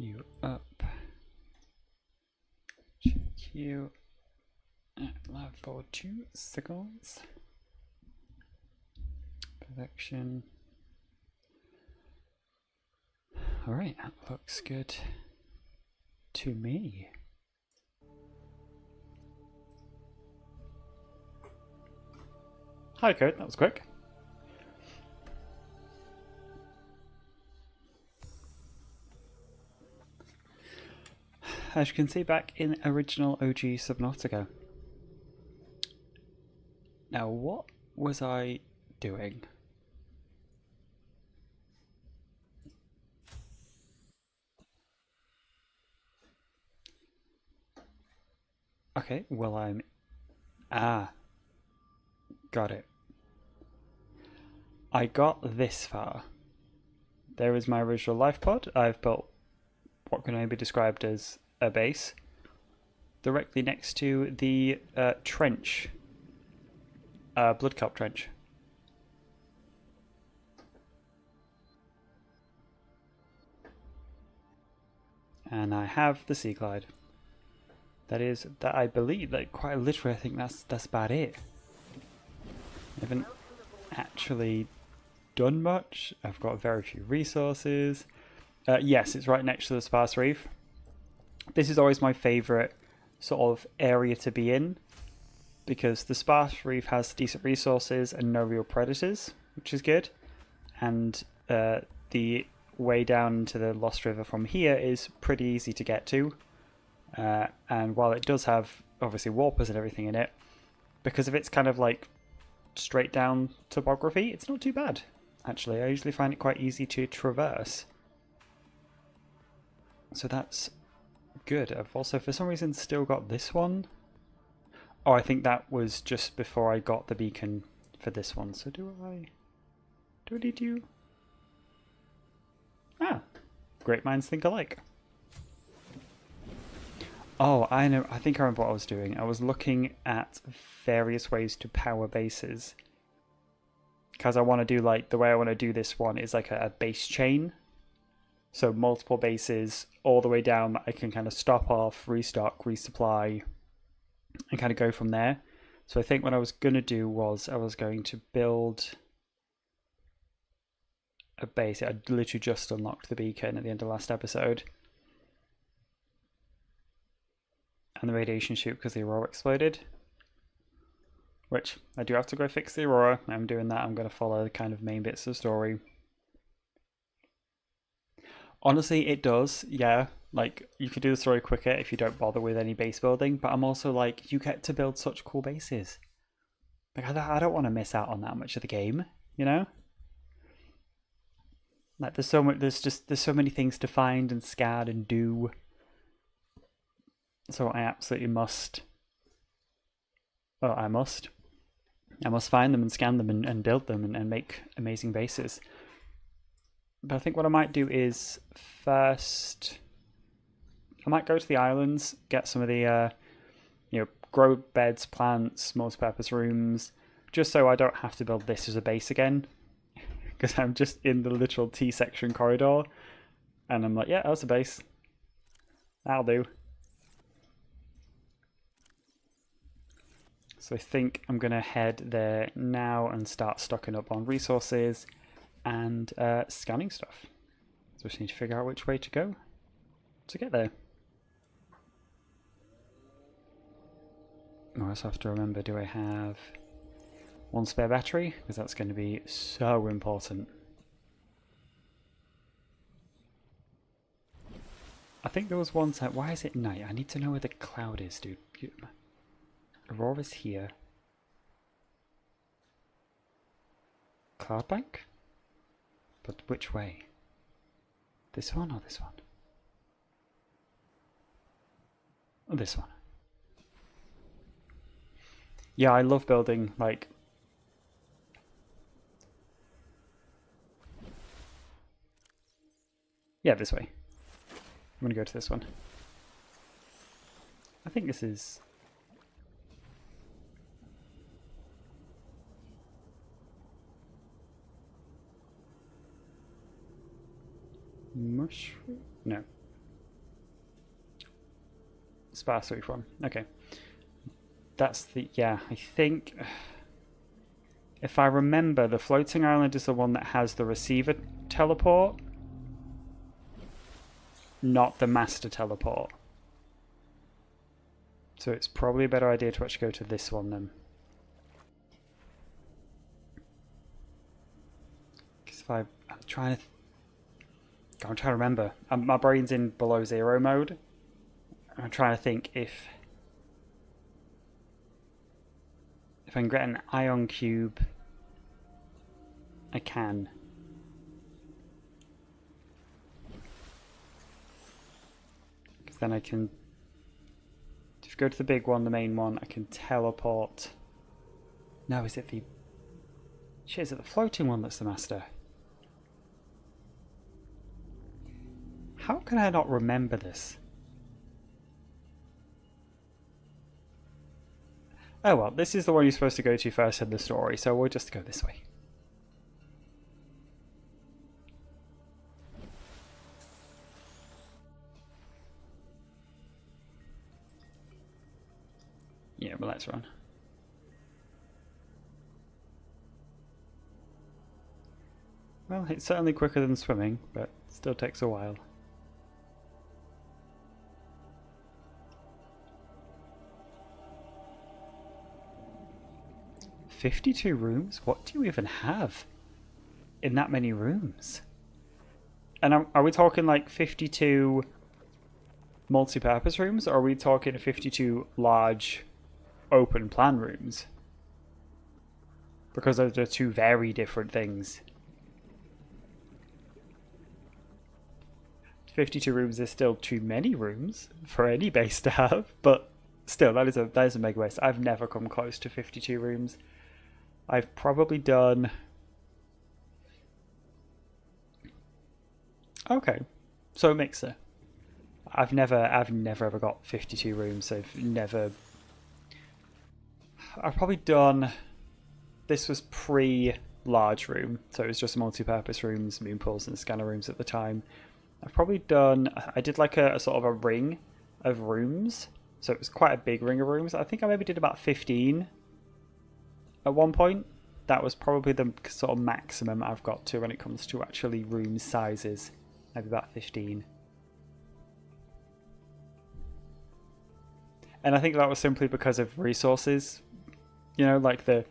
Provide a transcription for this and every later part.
you up. Check you at level 2 signals. Collection. Alright, that looks good to me. Hi code, that was quick. As you can see, back in original OG Subnautica. Now, what was I doing? Okay, well got it. I got this far. There is my original life pod. I've built what can only be described as a base directly next to the trench, blood cup trench. And I have the seaglide. That I believe, like quite literally, I think that's about it. I haven't actually done much. I've got very few resources. Yes, it's right next to the sparse reef. This is always my favourite sort of area to be in, because the sparse reef has decent resources and no real predators, which is good. And the way down into the Lost River from here is pretty easy to get to. And while it does have obviously warpers and everything in it, because of its kind of like straight down topography, it's not too bad. Actually, I usually find it quite easy to traverse. So that's good. I've also for some reason still got this one. Oh, I think that was just before I got the beacon for this one. So do I need you? Ah, great minds think alike. Oh, I know. I think I remember what I was doing. I was looking at various ways to power bases. Because I want to do like, the way I want to do this one is like a base chain. So multiple bases all the way down that I can kind of stop off, restock, resupply, and kind of go from there. So I think what I was going to do was I was going to build a base. I literally just unlocked the beacon at the end of the last episode. And the radiation chute because the Aurora exploded. Which, I do have to go fix the Aurora. I'm doing that. I'm going to follow the kind of main bits of the story. Honestly, it does, yeah. Like, you could do the story quicker if you don't bother with any base building, but I'm also like, you get to build such cool bases. Like, I don't want to miss out on that much of the game, you know? Like, there's so many things to find and scan and do. So I absolutely must. Well, I must find them and scan them and build them and make amazing bases. But I think what I might do is first, I might go to the islands, get some of the, grow beds, plants, multi-purpose rooms, just so I don't have to build this as a base again. Because I'm just in the literal T-section corridor, and I'm like, yeah, that's a base. That'll do. So I think I'm going to head there now and start stocking up on resources and scanning stuff. So I just need to figure out which way to go to get there. I also have to remember, do I have one spare battery? Because that's going to be so important. I think there was one set. Why is it night? I need to know where the cloud is, dude. Aurora's here. Cloud bank? But which way? This one or this one? Or this one? Yeah, I love building, like... Yeah, this way. I'm gonna go to this one. I think this is... Mushroom? No. Sparse reef one. Okay. That's the... Yeah, I think... If I remember, the floating island is the one that has the receiver teleport, not the master teleport. So it's probably a better idea to actually go to this one then. Because if I'm trying to remember. My brain's in below zero mode. I'm trying to think if I can get an ion cube, I can. Because then I can, if you go to the big one, the main one, I can teleport. No, is it the... Shit, is it the floating one that's the master? How can I not remember this? Oh well, this is the one you're supposed to go to first in the story, so we'll just go this way. Yeah, but let's run. Well, it's certainly quicker than swimming, but still takes a while. $52 rooms? What do you even have in that many rooms? And are we talking like 52 multi-purpose rooms, or are we talking 52 large open plan rooms? Because those are two very different things. 52 rooms is still too many rooms for any base to have, but still, that is a mega waste. I've never come close to 52 rooms. I've probably done... Okay, so a mixer. I've never ever got 52 rooms. I've probably done... This was pre-large room, so it was just multi-purpose rooms, moon pools and scanner rooms at the time. I've probably done... I did like a sort of a ring of rooms, so it was quite a big ring of rooms. I think I maybe did about 15 at one point. That was probably the sort of maximum I've got to when it comes to actually room sizes. Maybe about 15. And I think that was simply because of resources. You know, like the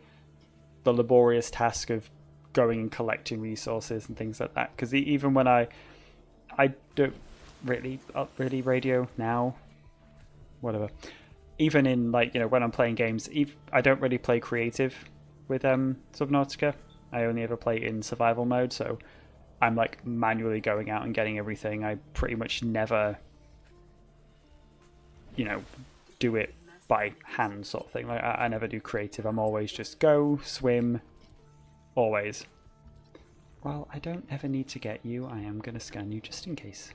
laborious task of going and collecting resources and things like that. Because even when I don't really radio now, whatever. Even in, like, you know, when I'm playing games, I don't really play creative with Subnautica. I only ever play in survival mode, so I'm like manually going out and getting everything. I pretty much never, you know, do it by hand sort of thing. Like I never do creative. I'm always just go, swim, always. Well, I don't ever need to get you. I am going to scan you just in case.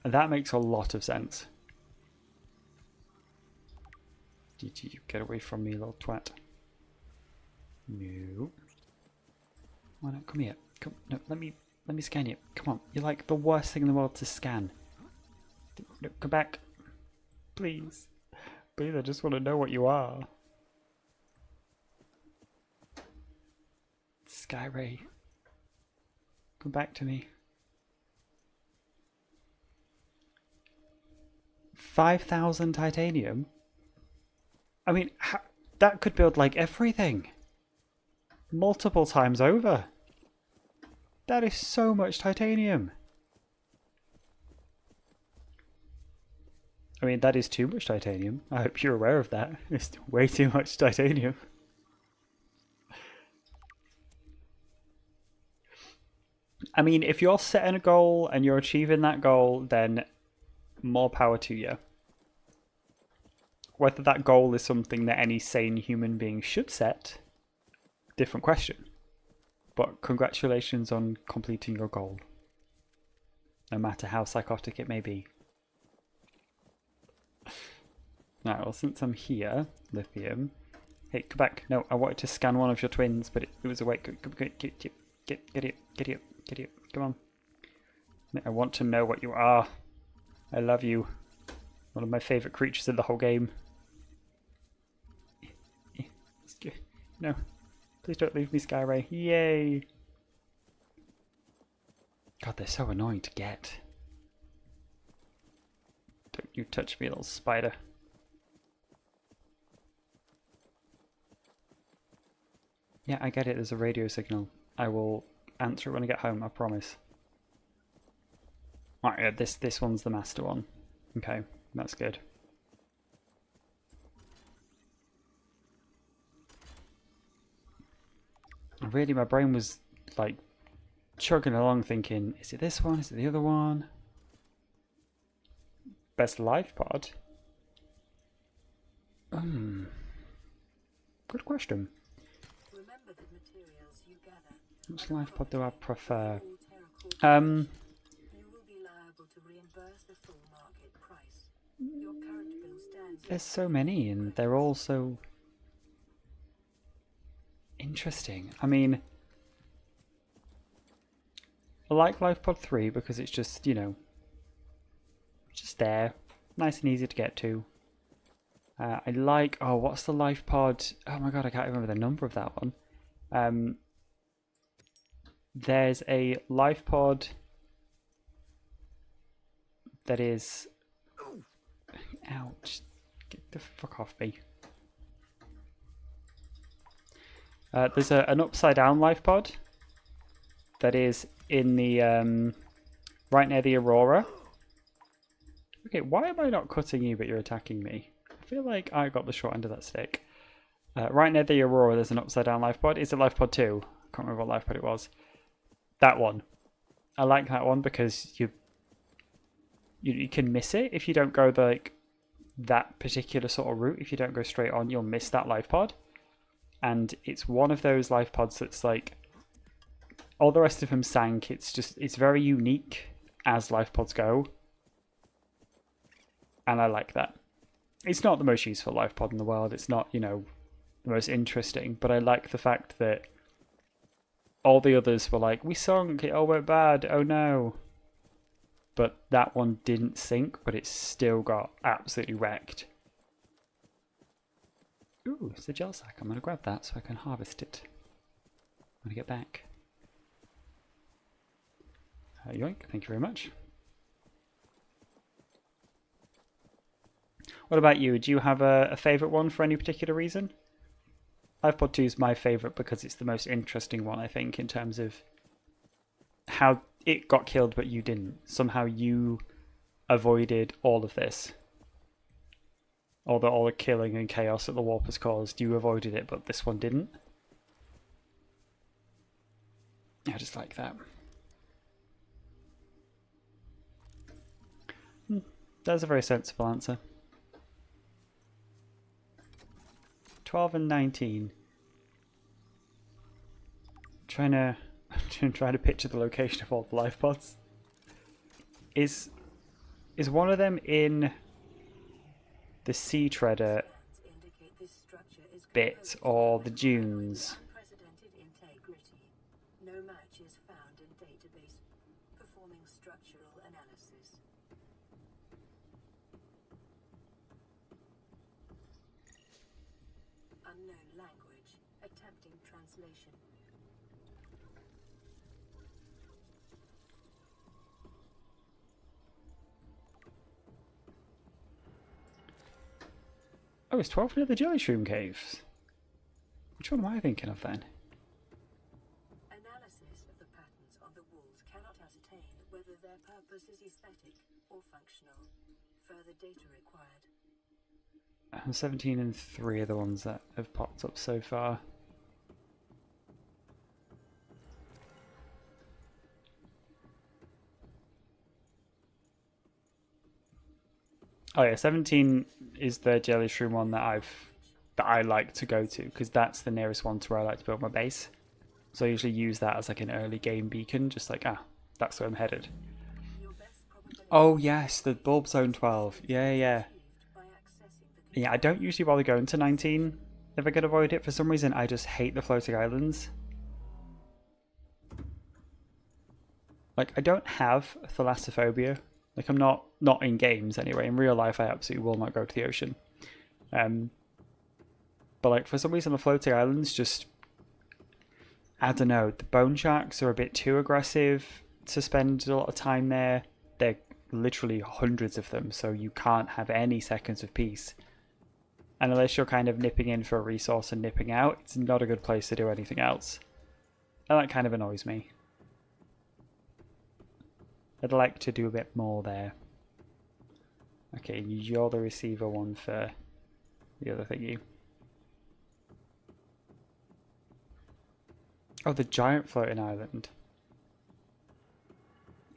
That makes a lot of sense. Did you get away from me, little twat? No. Why not? Come here. Come. No, let me scan you. Come on. You're like the worst thing in the world to scan. No, come back. Please. Please, I just want to know what you are. Skyray. Come back to me. 5,000 titanium? I mean, that could build like everything. Multiple times over. That is so much titanium. I mean, that is too much titanium. I hope you're aware of that. It's way too much titanium. I mean, if you're setting a goal and you're achieving that goal, then more power to you. Whether that goal is something that any sane human being should set, different question. But congratulations on completing your goal. No matter how psychotic it may be. Now, well, since I'm here, lithium. Hey, come back. No, I wanted to scan one of your twins, but it was awake. Get here. Come on. I want to know what you are. I love you. One of my favourite creatures in the whole game. No. Please don't leave me, Skyray. Yay! God, they're so annoying to get. Don't you touch me, little spider. Yeah, I get it. There's a radio signal. I will answer it when I get home, I promise. Alright, yeah, this one's the master one. Okay, that's good. Really, my brain was like chugging along thinking, is it this one? Is it the other one? Best life pod? Good question. Which life pod do I prefer? There's so many and they're all so interesting. I mean, I like Life Pod 3 because it's just, you know, just there. Nice and easy to get to. I like, oh, what's the Life Pod? Oh my god, I can't remember the number of that one. There's a Life Pod that is... Ouch. Get the fuck off me. There's an upside down life pod that is in the right near the Aurora. Okay, why am I not cutting you but you're attacking me? I feel like I got the short end of that stick. Right near the Aurora there's an upside down life pod. Is it life pod 2? I can't remember what life pod it was. That one. I like that one because you can miss it if you don't go that particular sort of route. If you don't go straight on, you'll miss that life pod. And it's one of those life pods that's like, all the rest of them sank. It's very unique as life pods go. And I like that. It's not the most useful life pod in the world. It's not, you know, the most interesting. But I like the fact that all the others were like, we sunk, it all went bad, oh no. But that one didn't sink, but it still got absolutely wrecked. Ooh, it's a gel sack. I'm going to grab that so I can harvest it when I get back. Yoink, thank you very much. What about you? Do you have a favourite one for any particular reason? LifePod 2 is my favourite because it's the most interesting one, I think, in terms of how it got killed but you didn't. Somehow you avoided all of this. All the killing and chaos that the warp has caused, you avoided it, but this one didn't. I just like that. That's a very sensible answer. 12 and 19. Trying to picture the location of all the life pods. Is one of them in the sea treader bit or the dunes? No match is found in database. Performing structural analysis. Unknown language. Attempting translation. Oh, it's 12 near the Jelly Shroom Caves. Which one am I thinking of then? Analysis of the patterns on the walls cannot ascertain whether their purpose is aesthetic or functional. Further data required. 17 and 3 are the ones that have popped up so far. Oh yeah, 17 is the Jelly Shroom one that I like to go to because that's the nearest one to where I like to build my base. So I usually use that as like an early game beacon, just like, that's where I'm headed. Oh yes, the Bulb Zone 12. Yeah. Yeah, I don't usually bother going to 19 if I can avoid it. For some reason, I just hate the floating islands. like, I don't have thalassophobia. Like, I'm not in games anyway. In real life, I absolutely will not go to the ocean. But like, for some reason, the floating islands just, I don't know, the bone sharks are a bit too aggressive to spend a lot of time there. They're literally hundreds of them, so you can't have any seconds of peace. And unless you're kind of nipping in for a resource and nipping out, it's not a good place to do anything else. And that kind of annoys me. I'd like to do a bit more there. Okay, you're the receiver one for the other thingy. Oh, the giant floating island.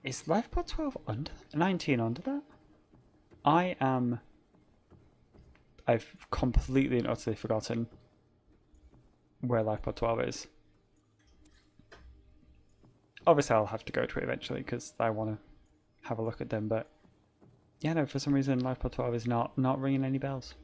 Is Lifepod 12 under that? 19 under that? I've completely and utterly forgotten where Lifepod 12 is. Obviously, I'll have to go to it eventually because I want to have a look at them. But yeah, no, for some reason, Lifepod 12 is not ringing any bells.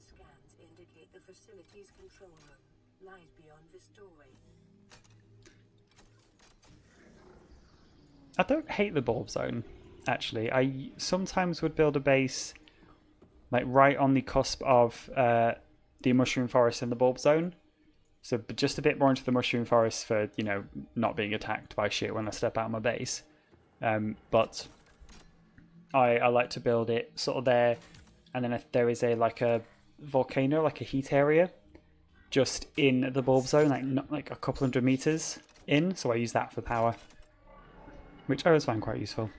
Scans indicate the facility's control room lies beyond this doorway. I don't hate the bulb zone, actually. I sometimes would build a base like right on the cusp of the mushroom forest and the bulb zone. So just a bit more into the mushroom forest for, you know, not being attacked by shit when I step out of my base. But I like to build it sort of there, and then if there is a volcano, like a heat area, just in the bulb zone, like not like a couple hundred meters in. So I use that for power, which I always find quite useful.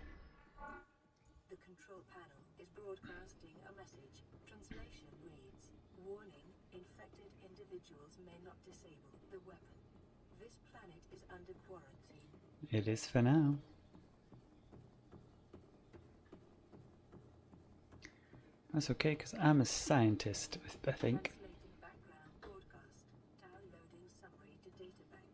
The control panel is broadcasting a message. Translation reads, "Warning, infected individuals may not disable the weapon. This planet is under quarantine." It is for now. That's okay, because I'm a scientist, I think. Translating background broadcast. Downloading summary to databank.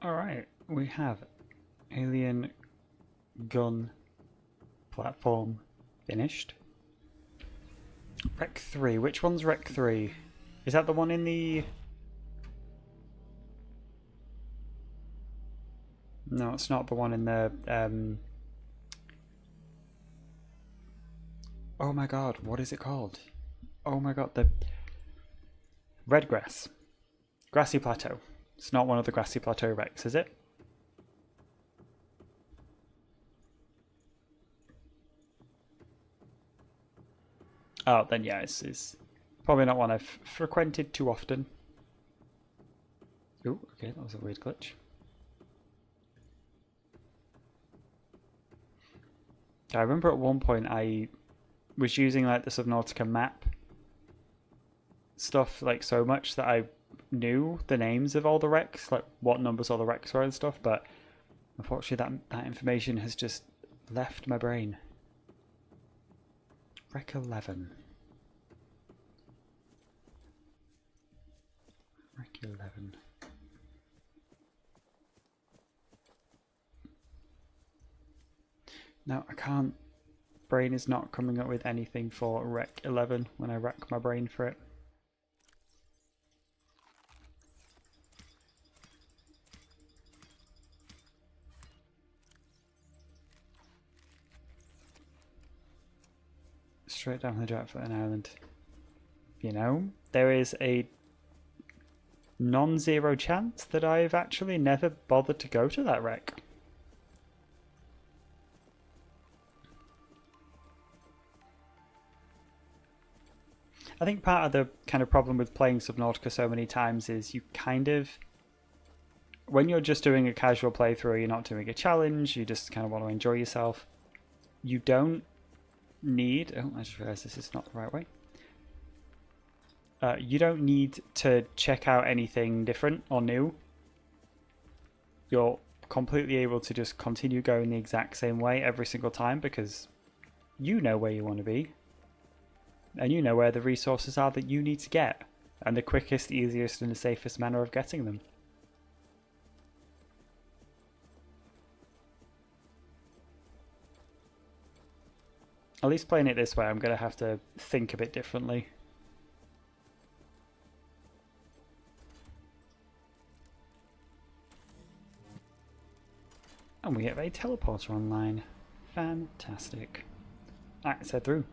Alright, we have alien gun platform finished. Rec 3. Which one's Rec 3? Is that the one in the... No, it's not the one in the... Oh my god, what is it called? Oh my god, the... Red grass. Grassy Plateau. It's not one of the Grassy Plateau Recs, is it? Oh, then yeah, it's probably not one I've frequented too often. Oh, okay, that was a weird glitch. I remember at one point I was using like the Subnautica map stuff like so much that I knew the names of all the wrecks, like what numbers all the wrecks were and stuff, but unfortunately that information has just left my brain. Rec 11. Rec 11. No, I can't. Brain is not coming up with anything for Rec 11 when I rack my brain for it. Straight down the Jackflint Island. You know, there is a non-zero chance that I've actually never bothered to go to that wreck. I think part of the kind of problem with playing Subnautica so many times is you kind of, when you're just doing a casual playthrough, you're not doing a challenge, you just kind of want to enjoy yourself, you don't need... Oh, I just realised this is not the right way. You don't need to check out anything different or new. You're completely able to just continue going the exact same way every single time because you know where you want to be. and you know where the resources are that you need to get, and the quickest, easiest, and the safest manner of getting them. At least playing it this way, I'm going to have to think a bit differently. And we have a teleporter online. Fantastic. Alright, let's head through.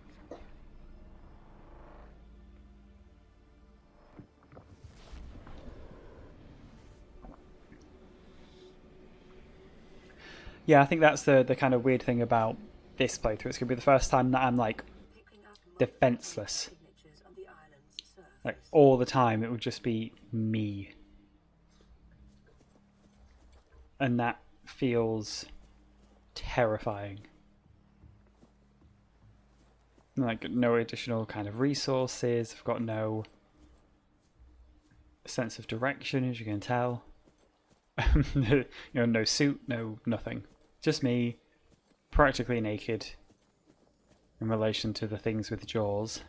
Yeah, I think that's the kind of weird thing about this playthrough. It's going to be the first time that I'm like defenseless. Like all the time it would just be me. And that feels terrifying. Like no additional kind of resources. I've got no sense of direction, as you can tell. You know, no suit, no nothing. Just me, practically naked in relation to the things with jaws.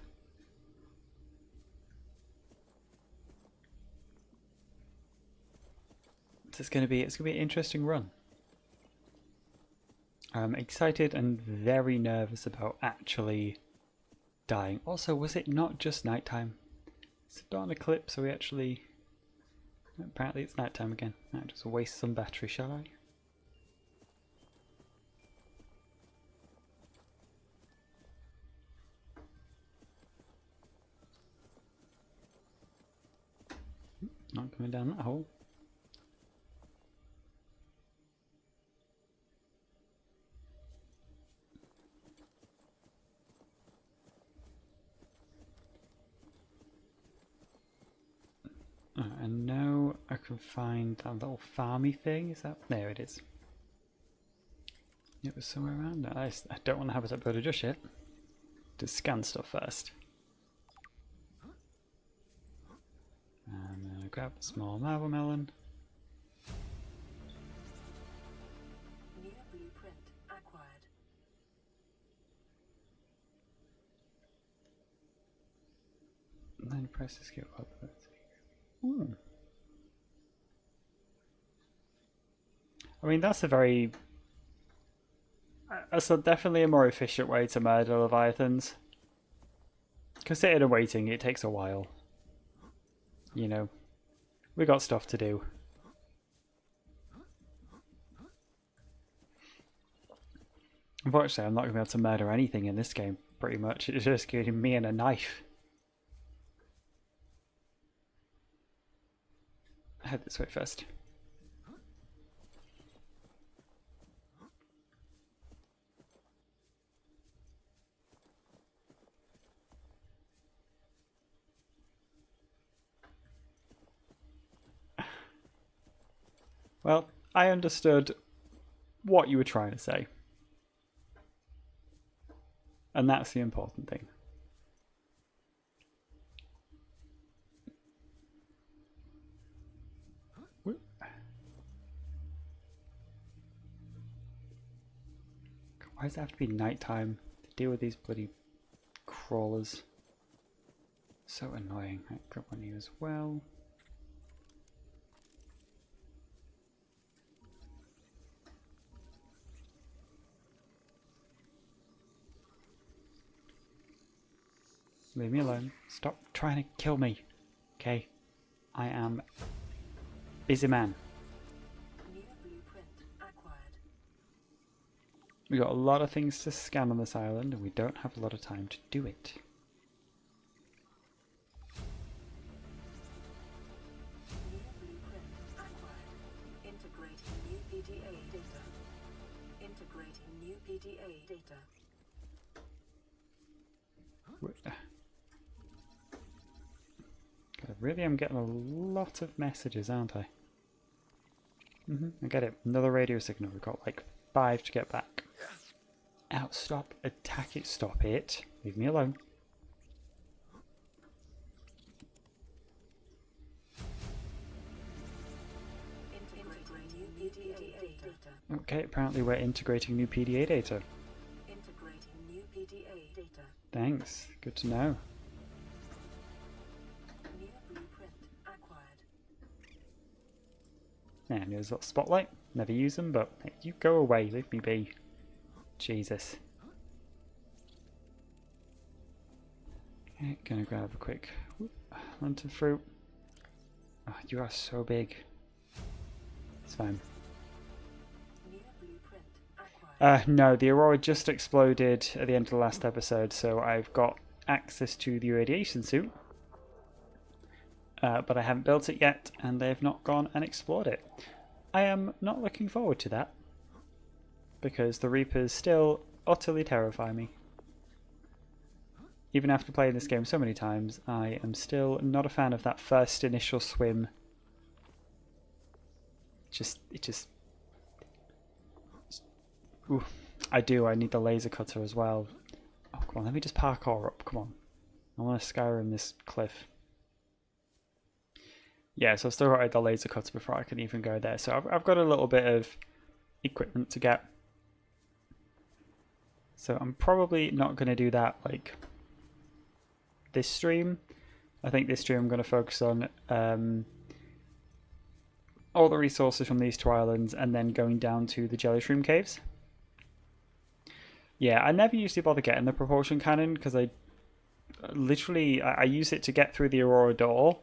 So it's gonna be an interesting run. I'm excited and very nervous about actually dying. Also, was it not just nighttime? It's a dawn eclipse, so we actually... Apparently it's nighttime again. I'll just waste some battery, shall I? Not coming down that hole. I know I can find that little farmy thing. Is that... There it is. It was somewhere around there. I don't want to have it uploaded just yet. To scan stuff first. And then I grab a small marble melon. New blueprint acquired. And then press escape up. I mean, that's definitely a more efficient way to murder leviathans. Because sitting and waiting, it takes a while. You know, we got stuff to do. Unfortunately, I'm not going to be able to murder anything in this game, pretty much. It's just giving me and a knife. Head this way first. Well, I understood what you were trying to say. And that's the important thing. Why does it have to be nighttime to deal with these bloody crawlers? So annoying. Right, grab one of you as well. Leave me alone. Stop trying to kill me. Okay? I am busy man. New blueprint acquired. We got a lot of things to scan on this island and we don't have a lot of time to do it. New blueprint acquired. Integrating new PDA data. Integrating new PDA data. God, really am getting a lot of messages, aren't I? I get it. Another radio signal. We've got like 5 to get back. Ow, stop. Attack it. Stop it. Leave me alone. Integrating new PDA data. Okay, apparently we're integrating new PDA data. Integrating new PDA data. Thanks. Good to know. New blueprint acquired. Yeah, and there's a little spotlight. Never use them, but hey, you go away. Leave me be. Jesus. Okay, gonna grab a quick lantern fruit. Oh, you are so big. It's fine. New blueprint acquired. No, the Aurora just exploded at the end of the last episode, so I've got access to the irradiation suit. But I haven't built it yet, and they've not gone and explored it. I am not looking forward to that, because the Reapers still utterly terrify me. Even after playing this game so many times, I am still not a fan of that first initial swim. Ooh, I need the laser cutter as well. Oh, come on, let me just parkour up, come on. I want to Skyrim this cliff. Yeah, so I've still got the laser cutter before I can even go there. So I've got a little bit of equipment to get. So I'm probably not going to do that like this stream. I think this stream I'm going to focus on all the resources from these two islands and then going down to the jelly shroom caves. Yeah, I never usually bother getting the propulsion cannon because I use it to get through the Aurora door.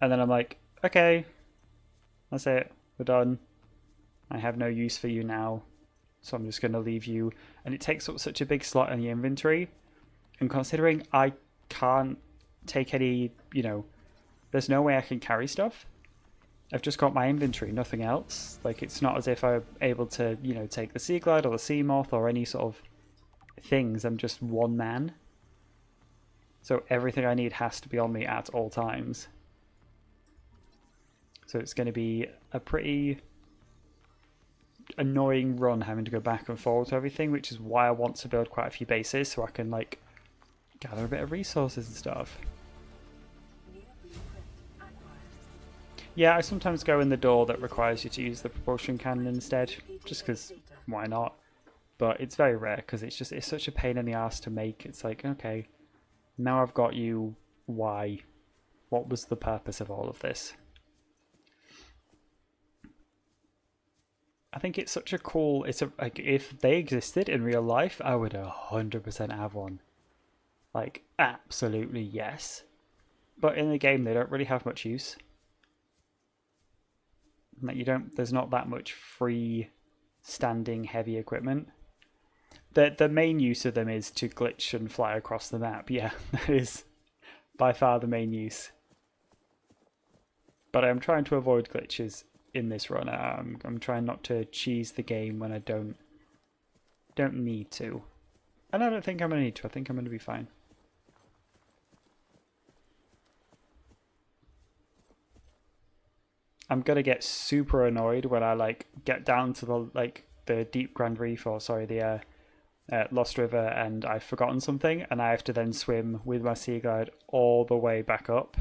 And then I'm like, okay, that's it, we're done. I have no use for you now, so I'm just going to leave you. And it takes up such a big slot in the inventory. And considering I can't take any, there's no way I can carry stuff. I've just got my inventory, nothing else. Like, it's not as if I'm able to, take the seaglide or the sea moth or any sort of things. I'm just one man. So everything I need has to be on me at all times. So it's going to be a pretty annoying run having to go back and forward to everything, which is why I want to build quite a few bases so I can like gather a bit of resources and stuff. Yeah, I sometimes go in the door that requires you to use the propulsion cannon instead, just because why not? But it's very rare because it's such a pain in the ass to make. It's like, okay, now I've got you, why? What was the purpose of all of this? I think it's such a cool. Like if they existed in real life, I would 100% have one. Like absolutely yes. But in the game, they don't really have much use. Like there's not that much free standing heavy equipment. The main use of them is to glitch and fly across the map. Yeah, that is by far the main use. But I'm trying to avoid glitches in this run. I'm trying not to cheese the game when I don't need to. And I don't think I'm going to need to. I think I'm going to be fine. I'm going to get super annoyed when I like get down to the Deep Grand Reef, or sorry, the Lost River, and I've forgotten something and I have to then swim with my seaglide all the way back up.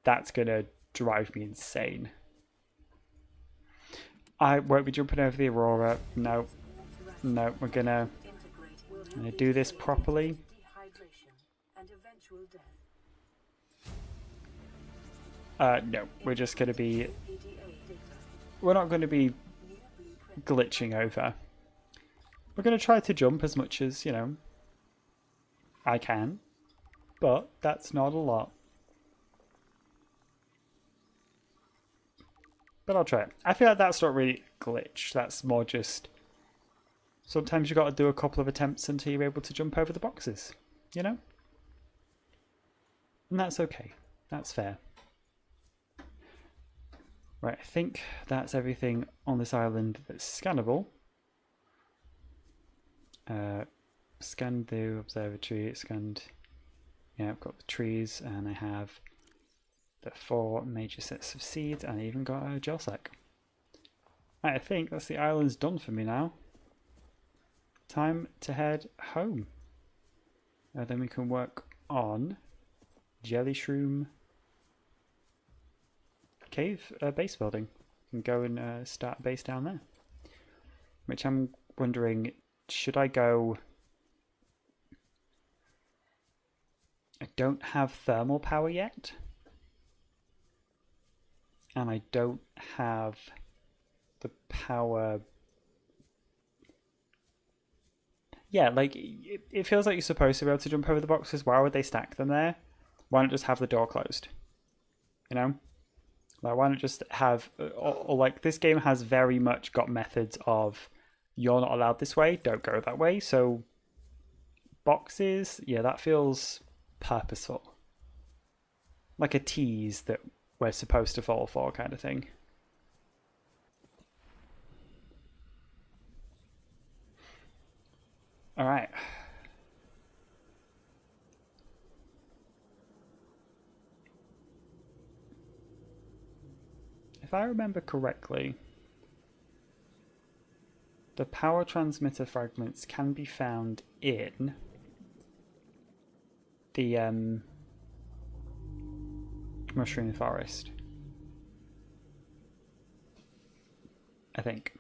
That's going to drive me insane. I won't be jumping over the Aurora. No, we're gonna do this properly. No, we're just gonna be. We're not going to be glitching over. We're gonna try to jump as much as I can, but that's not a lot. But I'll try it. I feel like that's not really glitch. That's more just... Sometimes you got to do a couple of attempts until you're able to jump over the boxes. And that's okay. That's fair. Right, I think that's everything on this island that's scannable. Scanned the observatory. Scanned... Yeah, I've got the trees and I have... the 4 major sets of seeds, and I even got a gel sack. Right, I think that's the island's done for me now. Time to head home. Then we can work on Jelly Shroom Cave base building. We can go and start a base down there. Which I'm wondering, should I go I don't have thermal power yet. And I don't have the power. Yeah, like, it feels like you're supposed to be able to jump over the boxes. Why would they stack them there? Why not just have the door closed? You know? Like, why not just have... Or like, this game has very much got methods of, you're not allowed this way, don't go that way. So, boxes, yeah, that feels purposeful. Like a tease that we're supposed to fall for kind of thing. All right. If I remember correctly, the power transmitter fragments can be found in the mushroom forest, I think.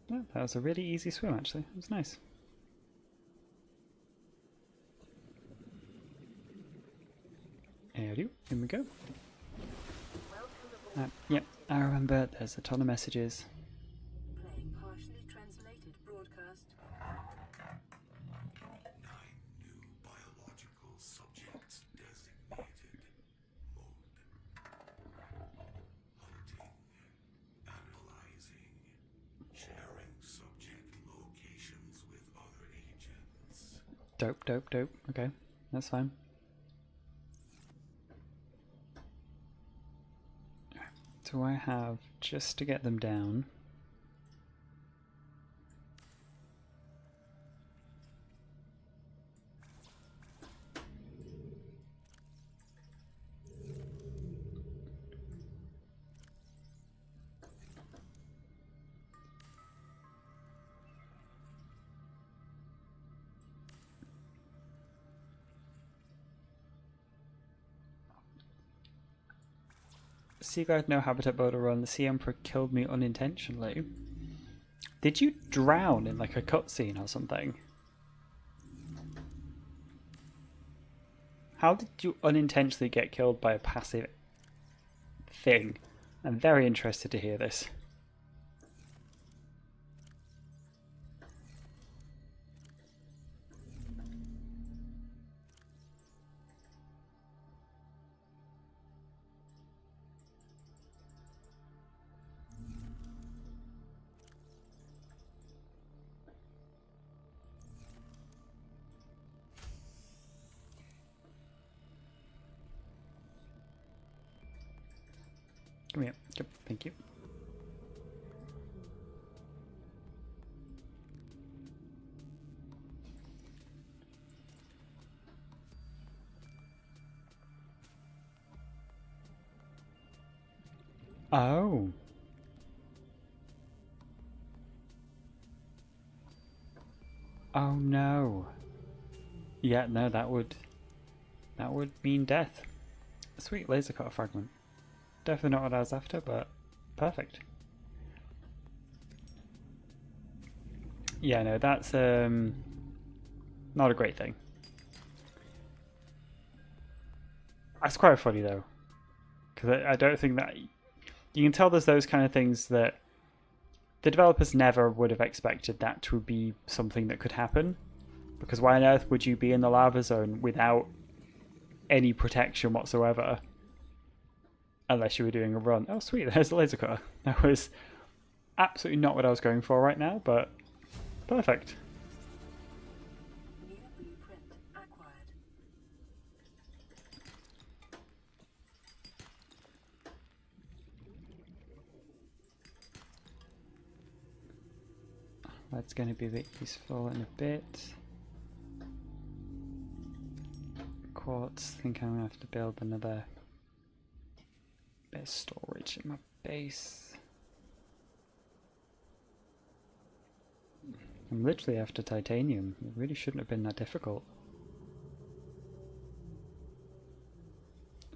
Yeah, that was a really easy swim, actually. It was nice. Here we go. Yep, I remember there's a ton of messages. Playing partially translated broadcast. 9 new biological subjects designated. Mode. Hunting. Analyzing. Sharing subject locations with other agents. Dope. Okay, that's fine. So I have, just to get them down, seaglide no habitat boat run. The sea emperor killed me unintentionally. Did you drown in like a cutscene or something? How did you unintentionally get killed by a passive thing? I'm very interested to hear this. Come here. Yep, thank you. Oh. Oh no. Yeah, no, that would mean death. Sweet laser cutter fragment. Definitely not what I was after, but perfect. Yeah, no, that's not a great thing. That's quite funny though, because I don't think that you can tell there's those kind of things that the developers never would have expected that to be something that could happen. Because why on earth would you be in the lava zone without any protection whatsoever? Unless you were doing a run. Oh sweet, there's a laser cutter. That was absolutely not what I was going for right now, but perfect. New blueprint acquired. That's going to be a bit useful in a bit. Quartz, I think I'm going to have to build another bit of storage in my base. I'm literally after titanium. It really shouldn't have been that difficult.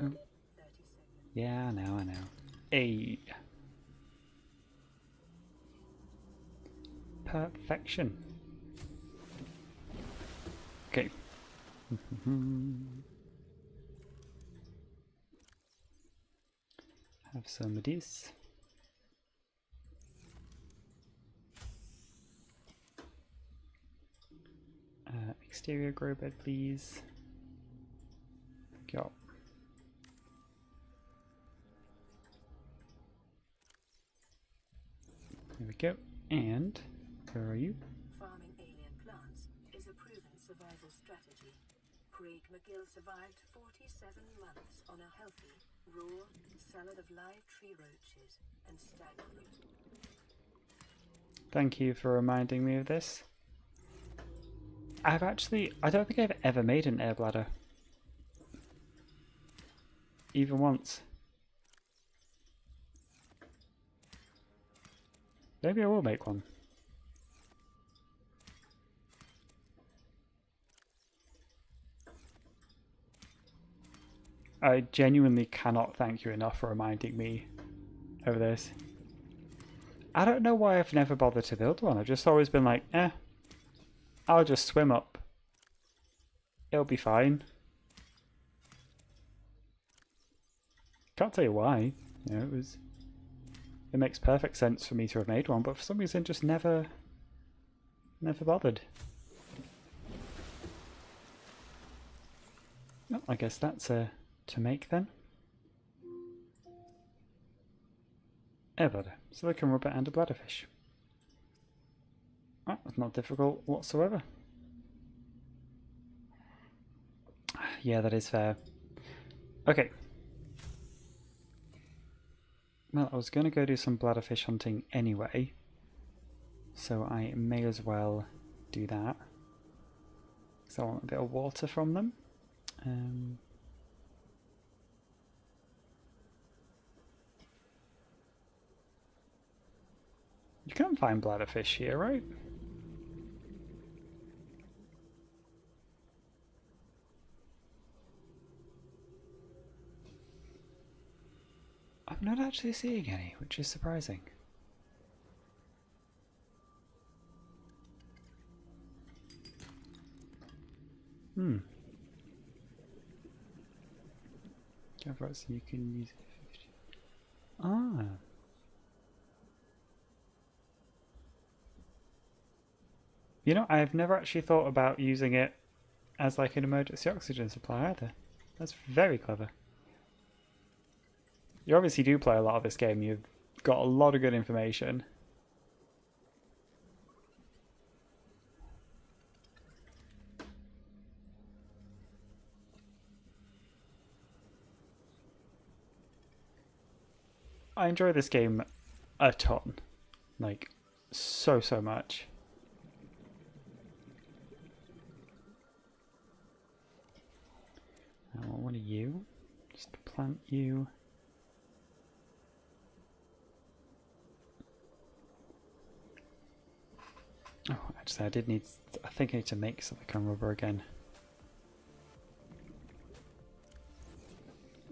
Oh. Yeah, I know, I know. Hey. Perfection. Okay. Have some of this. Exterior grow bed, please. Go. There we go. And where are you? Farming alien plants is a proven survival strategy. Craig McGill survived 47 months on a healthy, raw salad of live tree roaches and stag fruit. Thank you for reminding me of this. I don't think I've ever made an air bladder. Even once. Maybe I will make one. I genuinely cannot thank you enough for reminding me of this. I don't know why I've never bothered to build one. I've just always been like, I'll just swim up. It'll be fine. Can't tell you why. You know, it makes perfect sense for me to have made one, but for some reason just never bothered. Well, I guess that's to make then. Air bladder, silicon rubber and a bladderfish. Oh, that's not difficult whatsoever. Yeah, that is fair. Okay. Well, I was going to go do some bladderfish hunting anyway, so I may as well do that. Because I want a bit of water from them. You can't find bladderfish here, right? I'm not actually seeing any, which is surprising. Right, so you can use it. Ah. You know, I've never actually thought about using it as like an emergency oxygen supply either. That's very clever. You obviously do play a lot of this game. You've got a lot of good information. I enjoy this game a ton. Like, so much. I want one of you. Just plant you. Oh, actually, I think I need to make silicone rubber again.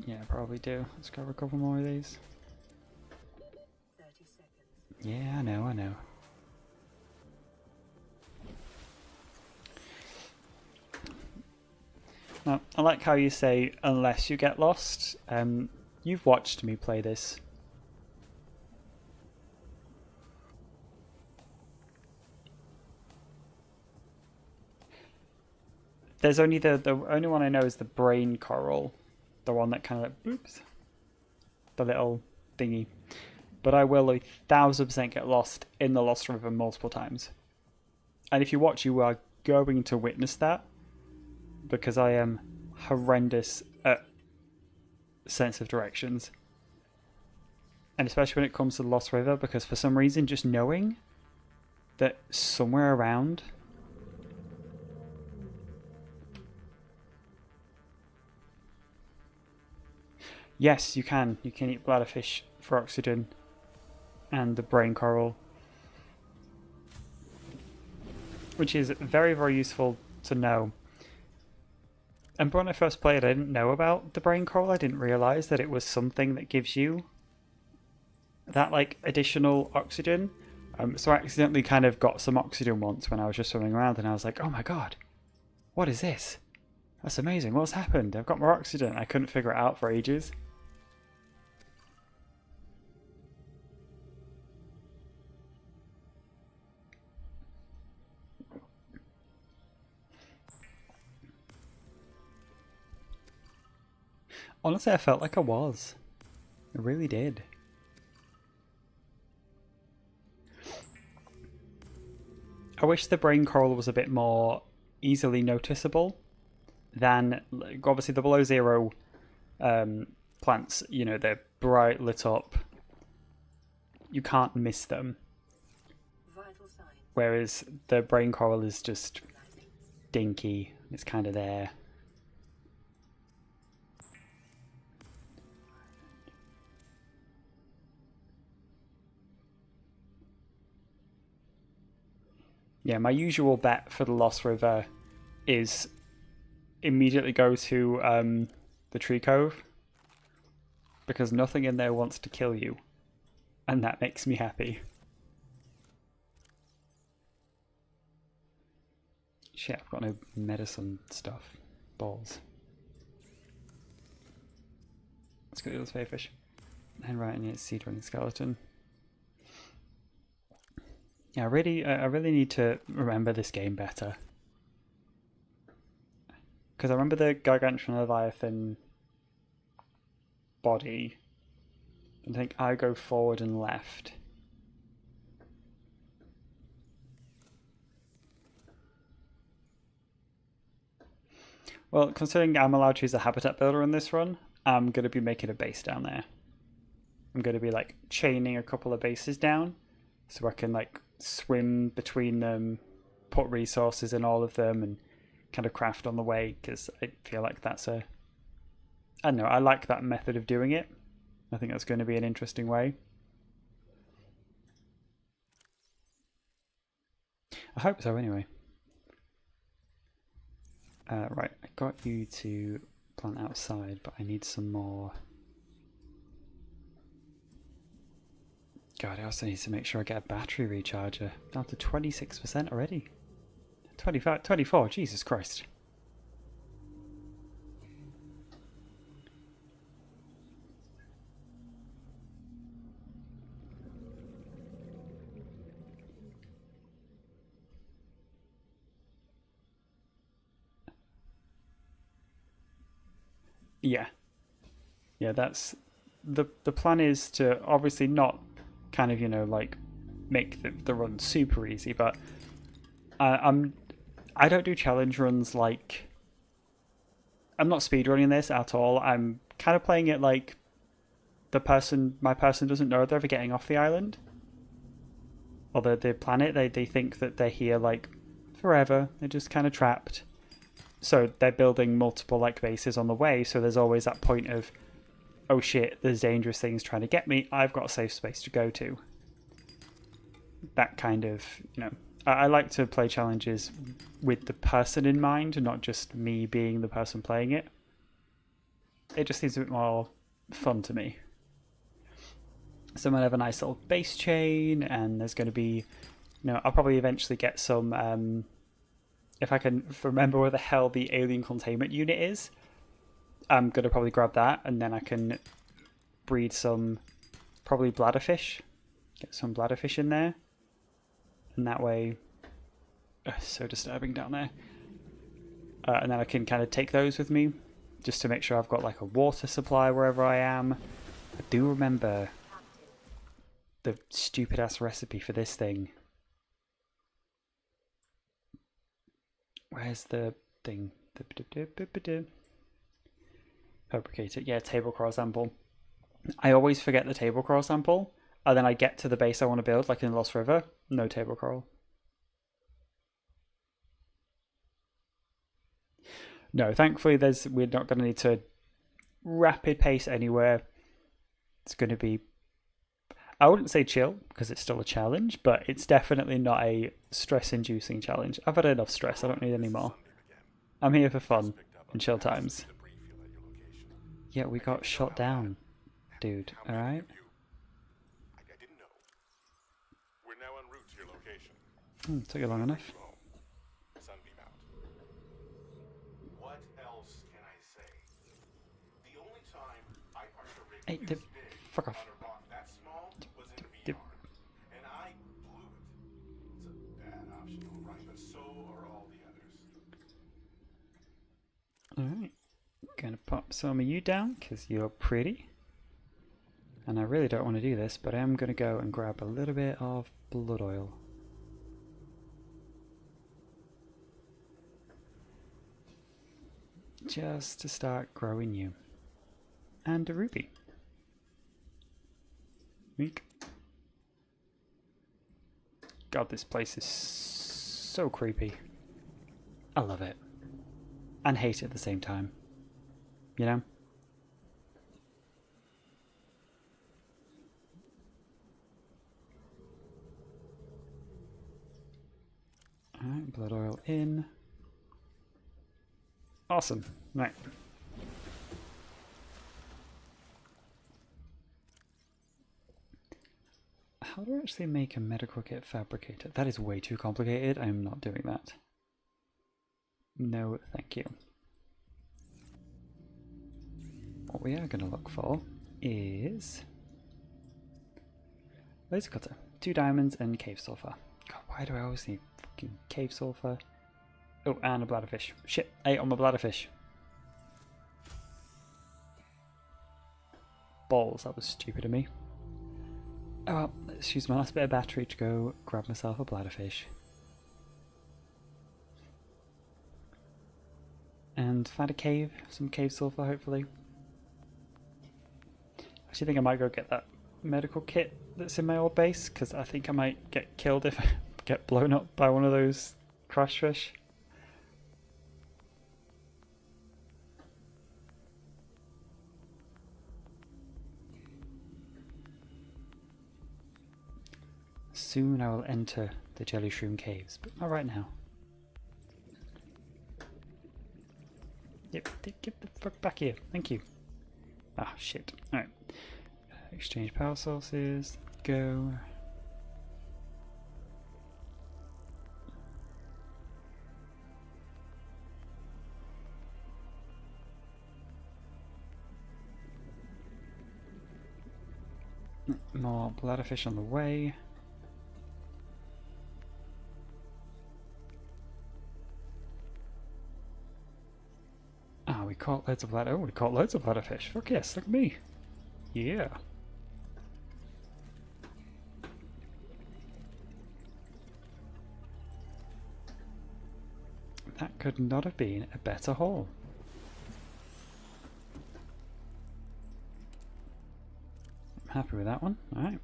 Yeah, I probably do. Let's grab a couple more of these. 30 seconds. Yeah, I know. Now, I like how you say, unless you get lost. You've watched me play this. There's only the only one I know is the brain coral. The one that kind of like, oops. The little thingy. But I will 1000% get lost in the Lost River multiple times. And if you watch, you are going to witness that. Because I am horrendous at sense of directions. And especially when it comes to the Lost River, because for some reason just knowing that somewhere around yes, you can. You can eat bladderfish for oxygen and the brain coral. which is very, very useful to know. And when I first played, I didn't know about the brain coral. I didn't realise that it was something that gives you that like additional oxygen. So I accidentally kind of got some oxygen once when I was just swimming around, and I was like, oh my god, what is this? That's amazing. What's happened? I've got more oxygen. I couldn't figure it out for ages. Honestly, I felt like I was. I really did. I wish the brain coral was a bit more easily noticeable than, like, obviously the below zero plants, you know, they're bright lit up. You can't miss them. Vital signs. Whereas the brain coral is just dinky. It's kind of there. Yeah, my usual bet for the Lost River is immediately go to the Tree Cove, because nothing in there wants to kill you, and that makes me happy. Shit, I've got no medicine stuff. Balls. Let's go to the spearfish. And right in its seed ring skeleton. Yeah, I really need to remember this game better. Because I remember the Gargantuan Leviathan body. I think I go forward and left. Well, considering I'm allowed to use a habitat builder in this run, I'm going to be making a base down there. I'm going to be like chaining a couple of bases down so I can like swim between them, put resources in all of them, and kind of craft on the way, because I feel like that's I don't know, I like that method of doing it. I think that's going to be an interesting way. I hope so anyway. Right, I got you to plant outside, but I need some more. God, I also need to make sure I get a battery recharger. Down to 26% already. 25, 24, Jesus Christ. Yeah. Yeah, that's the plan is to obviously not kind of, you know, like make the run super easy, but I don't do challenge runs like, I'm not speedrunning this at all. I'm kind of playing it like my person doesn't know they're ever getting off the island or the planet. They think that they're here like forever. They're just kind of trapped. So they're building multiple like bases on the way, so there's always that point of, oh shit, there's dangerous things trying to get me, I've got a safe space to go to. That kind of, you know, I like to play challenges with the person in mind, not just me being the person playing it. It just seems a bit more fun to me. So I'm going to have a nice little base chain, and there's going to be, you know, I'll probably eventually get some, if I can remember where the hell the alien containment unit is, I'm going to probably grab that, and then I can breed some, probably bladderfish. Get some bladderfish in there. And that way, so disturbing down there. And then I can kind of take those with me, just to make sure I've got like a water supply wherever I am. I do remember the stupid ass recipe for this thing. Where's the thing? Fabricate it. Yeah, table coral sample. I always forget the table coral sample, and then I get to the base I want to build, like in Lost River, no table coral. No, thankfully we're not going to need to rapid pace anywhere. It's going to be, I wouldn't say chill, because it's still a challenge, but it's definitely not a stress-inducing challenge. I've had enough stress, I don't need any more. I'm here for fun and chill times. Yeah, we got shot down, dude, alright? I didn't know. We're now en route to your location. Took you long enough. Sunbeam out. What else can I say? The only time I parked a rig Hey, this big fuck off. on a rock that small was in Dip. VR, and I blew it. It's a bad option, all right, but so are all the others. Alright, gonna pop some of you down, because you're pretty. And I really don't want to do this, but I am gonna go and grab a little bit of blood oil. Just to start growing you. And a ruby. Weak. God, this place is so creepy. I love it. And hate it at the same time. You know? Alright, blood oil in. Awesome. Right. How do I actually make a medical kit fabricator? That is way too complicated. I am not doing that. No, thank you. What we are going to look for is laser cutter, 2 diamonds, and cave sulfur. God, why do I always need fucking cave sulfur? Oh, and a bladderfish. Shit, I ate on my bladderfish. Balls, that was stupid of me. Oh well, let's use my last bit of battery to go grab myself a bladderfish. And find a cave, some cave sulfur hopefully. I actually think I might go get that medical kit that's in my old base, because I think I might get killed if I get blown up by one of those crash fish. Soon I will enter the jelly shroom caves, but not right now. Yep, get the fuck back here. Thank you. Ah, shit. Alright. Exchange power sources. Go. More bladderfish on the way. Ah, we caught loads of bladder. Oh, we caught loads of bladderfish. Fuck yes, look at me. Yeah. That could not have been a better haul. I'm happy with that one. Alright.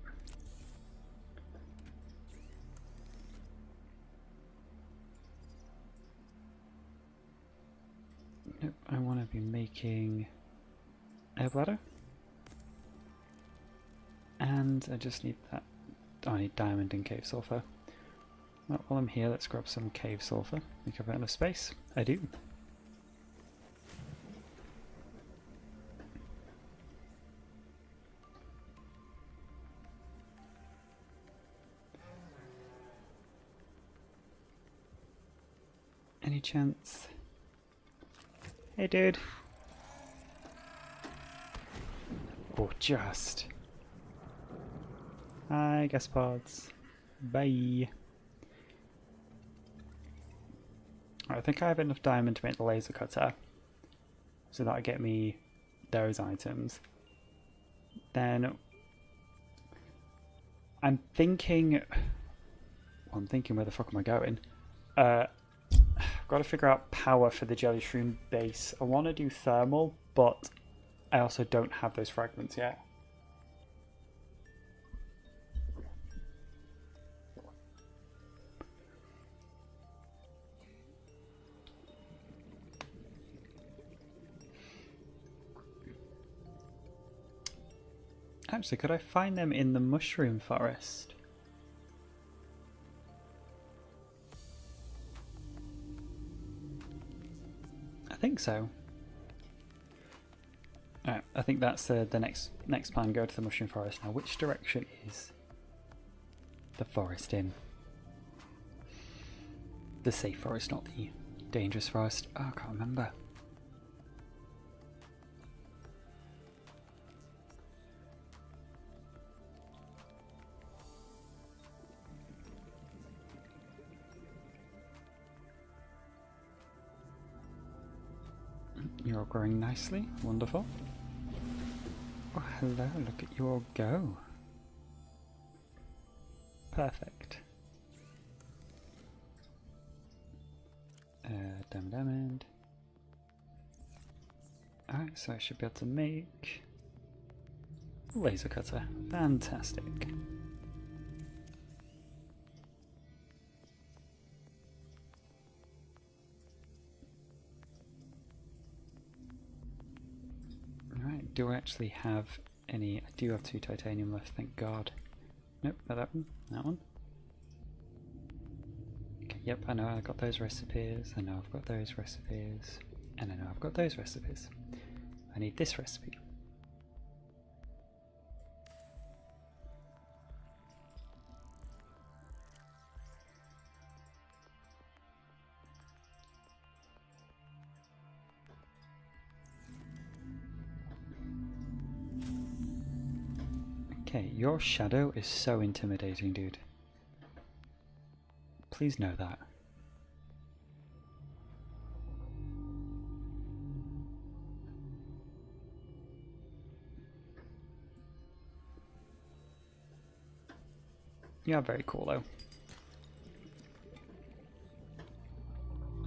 Nope, I want to be making air bladder. And I just need that. Oh, I need diamond and cave sulfur. Well, while I'm here, let's grab some cave sulfur. Think I've got enough space. I do. Any chance? Hey, dude. Or just. Hi, gas pods. Bye. I think I have enough diamond to make the laser cutter, so that'll get me those items. Then I'm thinking where the fuck am I going? I've got to figure out power for the jelly shroom base. I want to do thermal, but I also don't have those fragments yet. Actually, could I find them in the mushroom forest? I think so. Alright, I think that's the next plan. Go to the mushroom forest. Now, which direction is the forest in? The safe forest, not the dangerous forest. Oh, I can't remember. You're growing nicely. Wonderful. Oh, hello. Look at you all go. Perfect. Diamond. Alright, so I should be able to make a laser cutter. Fantastic. Alright, do I actually have any? I do have 2 titanium left, thank God. Nope, not that one. That one. Okay, yep, I know I got those recipes. I know I've got those recipes. And I know I've got those recipes. I need this recipe. Okay, your shadow is so intimidating, dude. Please know that. You are very cool, though.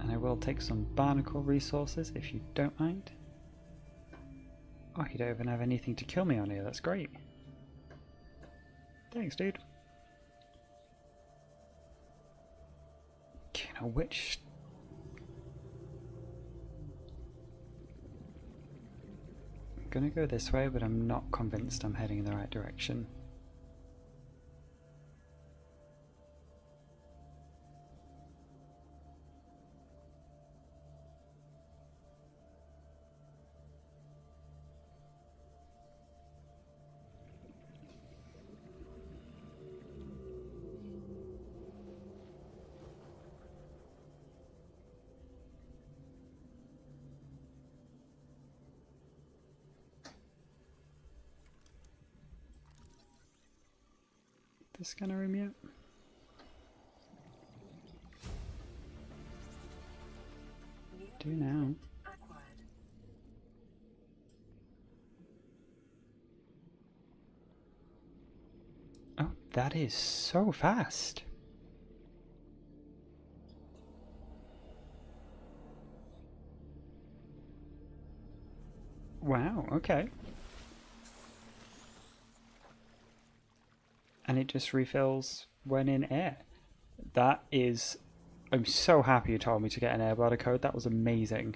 And I will take some barnacle resources if you don't mind. Oh, you don't even have anything to kill me on here, that's great. Thanks, dude. Okay, now which... I'm gonna go this way, but I'm not convinced I'm heading in the right direction. This scanner room yet? Do now. Oh, that is so fast. Wow, okay. And it just refills when in air. That is... I'm so happy you told me to get an air bladder code. That was amazing.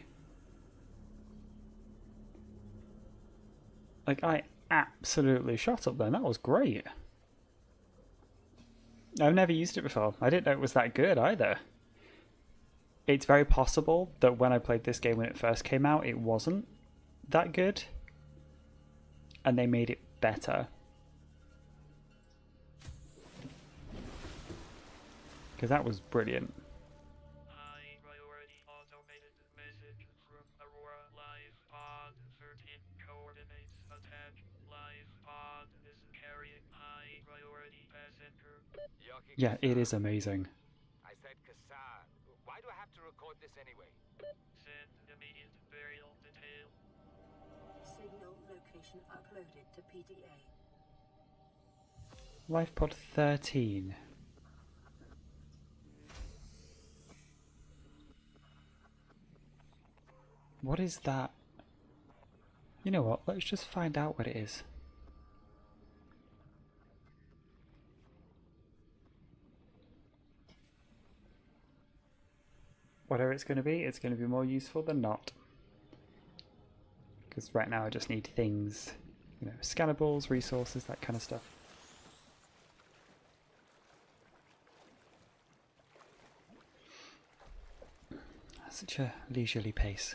Like, I absolutely shot up then. That was great. I've never used it before. I didn't know it was that good either. It's very possible that when I played this game when it first came out, it wasn't that good. And they made it better. Because that was brilliant. High priority automated message from Aurora. Live pod 13 coordinates attached. Live pod is carrying high priority passenger. Yeah, it is amazing. I said Kassar. Why do I have to record this anyway? Send immediate burial detail. Signal location uploaded to PDA. LifePod 13. What is that? You know what? Let's just find out what it is. Whatever it's going to be more useful than not. Because right now I just need things you know, scannables, resources, that kind of stuff. Such a leisurely pace.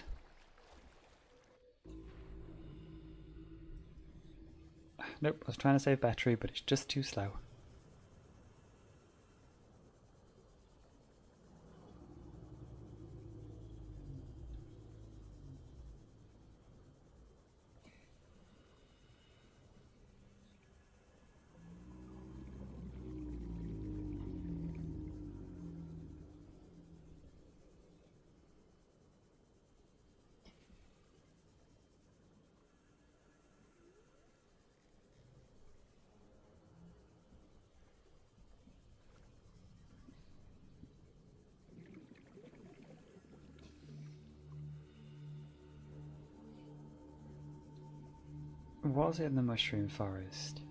Nope, I was trying to save battery, but it's just too slow. Was it in the mushroom forest?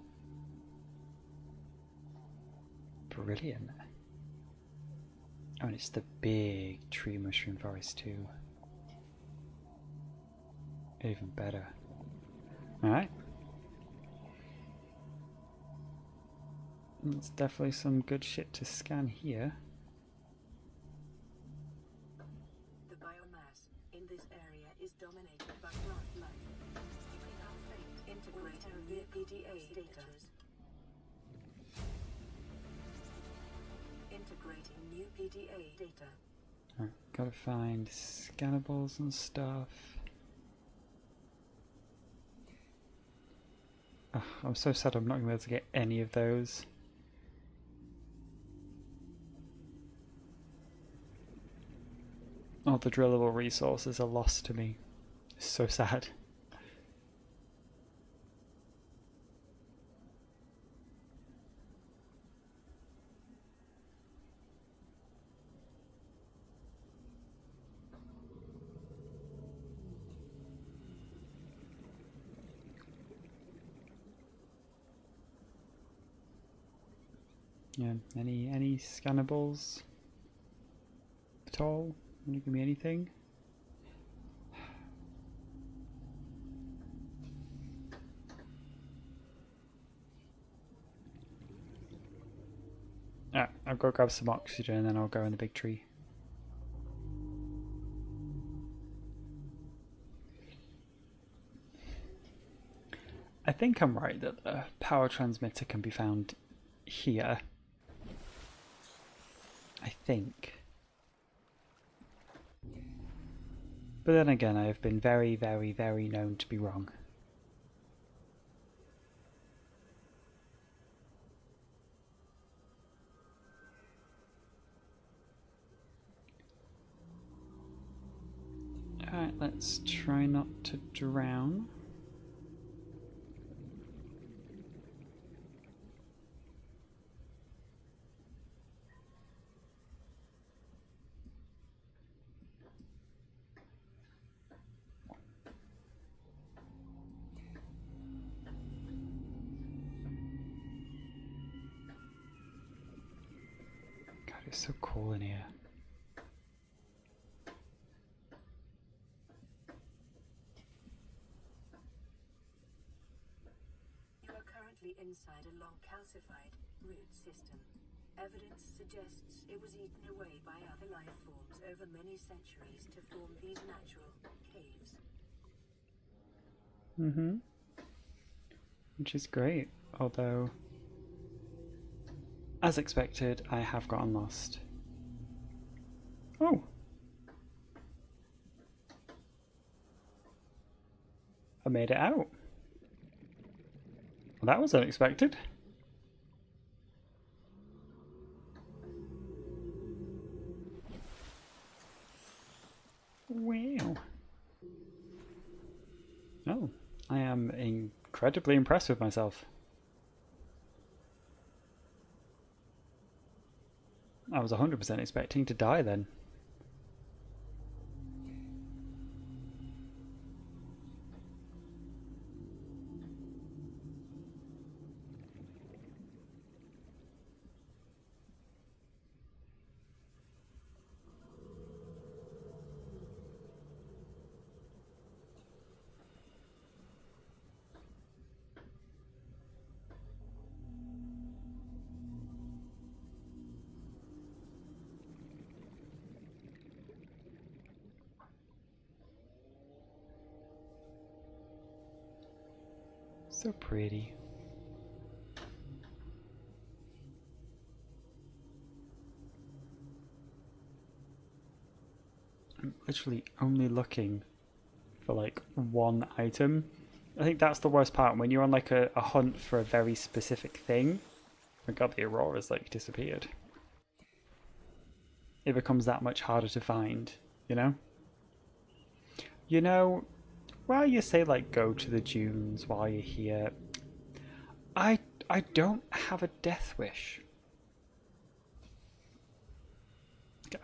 Brilliant. Oh, and it's the big tree mushroom forest too. Even better. Alright. There's definitely some good shit to scan here. The biomass in this area is dominated by plant life. You can now integrate new PDA data. Integrating new PDA data. Alright, gotta find scannables and stuff. Oh, I'm so sad I'm not going to be able to get any of those. All the drillable resources are lost to me. It's so sad. Yeah, any scannables at all? Can you give me anything? Ah, I'll go grab some oxygen and then I'll go in the big tree. I think I'm right that the power transmitter can be found here. I think. But then again, I have been very, very, very known to be wrong. Alright, let's try not to drown. God, it's so cool in here. You are currently inside a long calcified root system. Evidence suggests it was eaten away by other life forms over many centuries to form these natural caves. Mm-hmm. Which is great, although, as expected, I have gotten lost. Oh! I made it out. Well, that was unexpected. Wow. Oh, I am incredibly impressed with myself. I was 100% expecting to die then. So pretty. I'm literally only looking for like one item. I think that's the worst part, when you're on like a hunt for a very specific thing. Oh my god, the aurora's like disappeared. It becomes that much harder to find, you know? You know, while you say like go to the dunes while you're here, I don't have a death wish.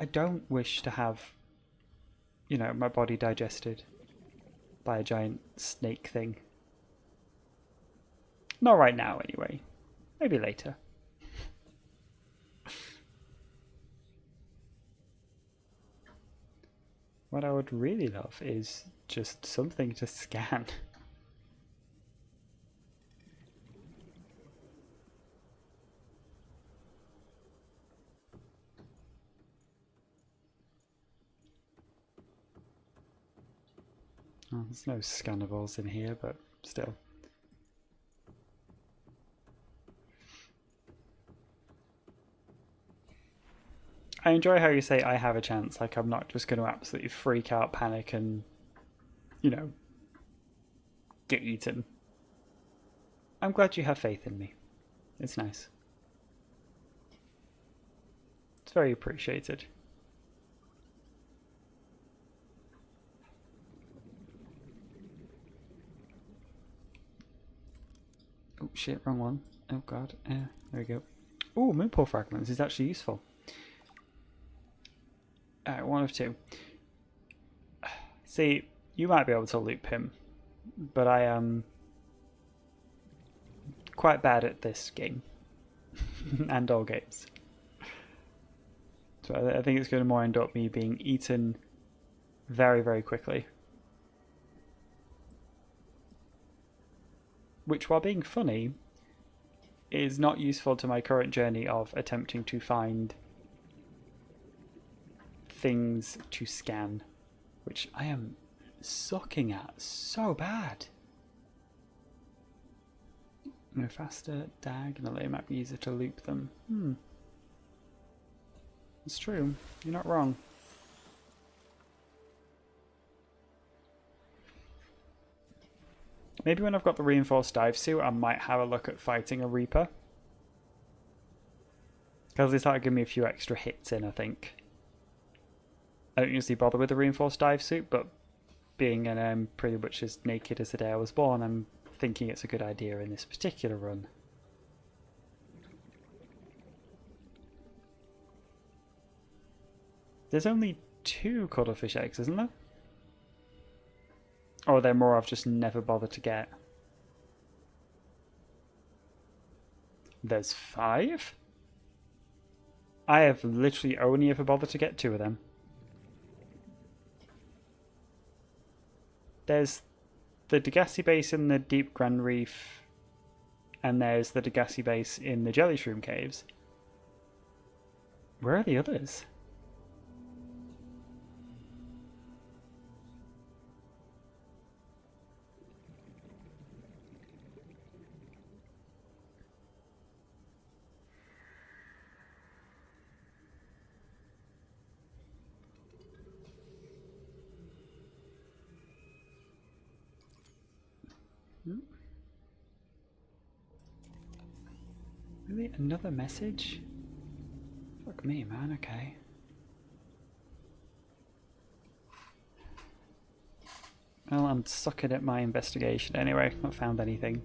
I don't wish to have, you know, my body digested by a giant snake thing. Not right now, anyway. Maybe later. What I would really love is just something to scan. Oh, there's no scannables in here, but still. I enjoy how you say I have a chance, like I'm not just going to absolutely freak out, panic, and, you know, get eaten. I'm glad you have faith in me. It's nice. It's very appreciated. Oh shit, wrong one. Oh god, there we go. Oh, moonpool fragments is actually useful. Alright, one of two. See, you might be able to loop him, but I am quite bad at this game. And all games. So I think it's going to more end up me being eaten very, very quickly. Which, while being funny, is not useful to my current journey of attempting to find things to scan, which I am sucking at so bad. No, faster diagonally might be easier to loop them. It's true. You're not wrong. Maybe when I've got the reinforced dive suit, I might have a look at fighting a Reaper. Because they start giving me a few extra hits in, I think. I don't usually bother with the reinforced dive suit, but being pretty much as naked as the day I was born, I'm thinking it's a good idea in this particular run. There's only 2 cuttlefish eggs, isn't there? Or are there more I've just never bothered to get? There's 5? I have literally only ever bothered to get 2 of them. There's the Degassi base in the Deep Grand Reef, and there's the Degassi base in the Jelly Shroom Caves. Where are the others? Really? Another message? Fuck me, man, okay. Well, I'm sucking at my investigation anyway. Not found anything.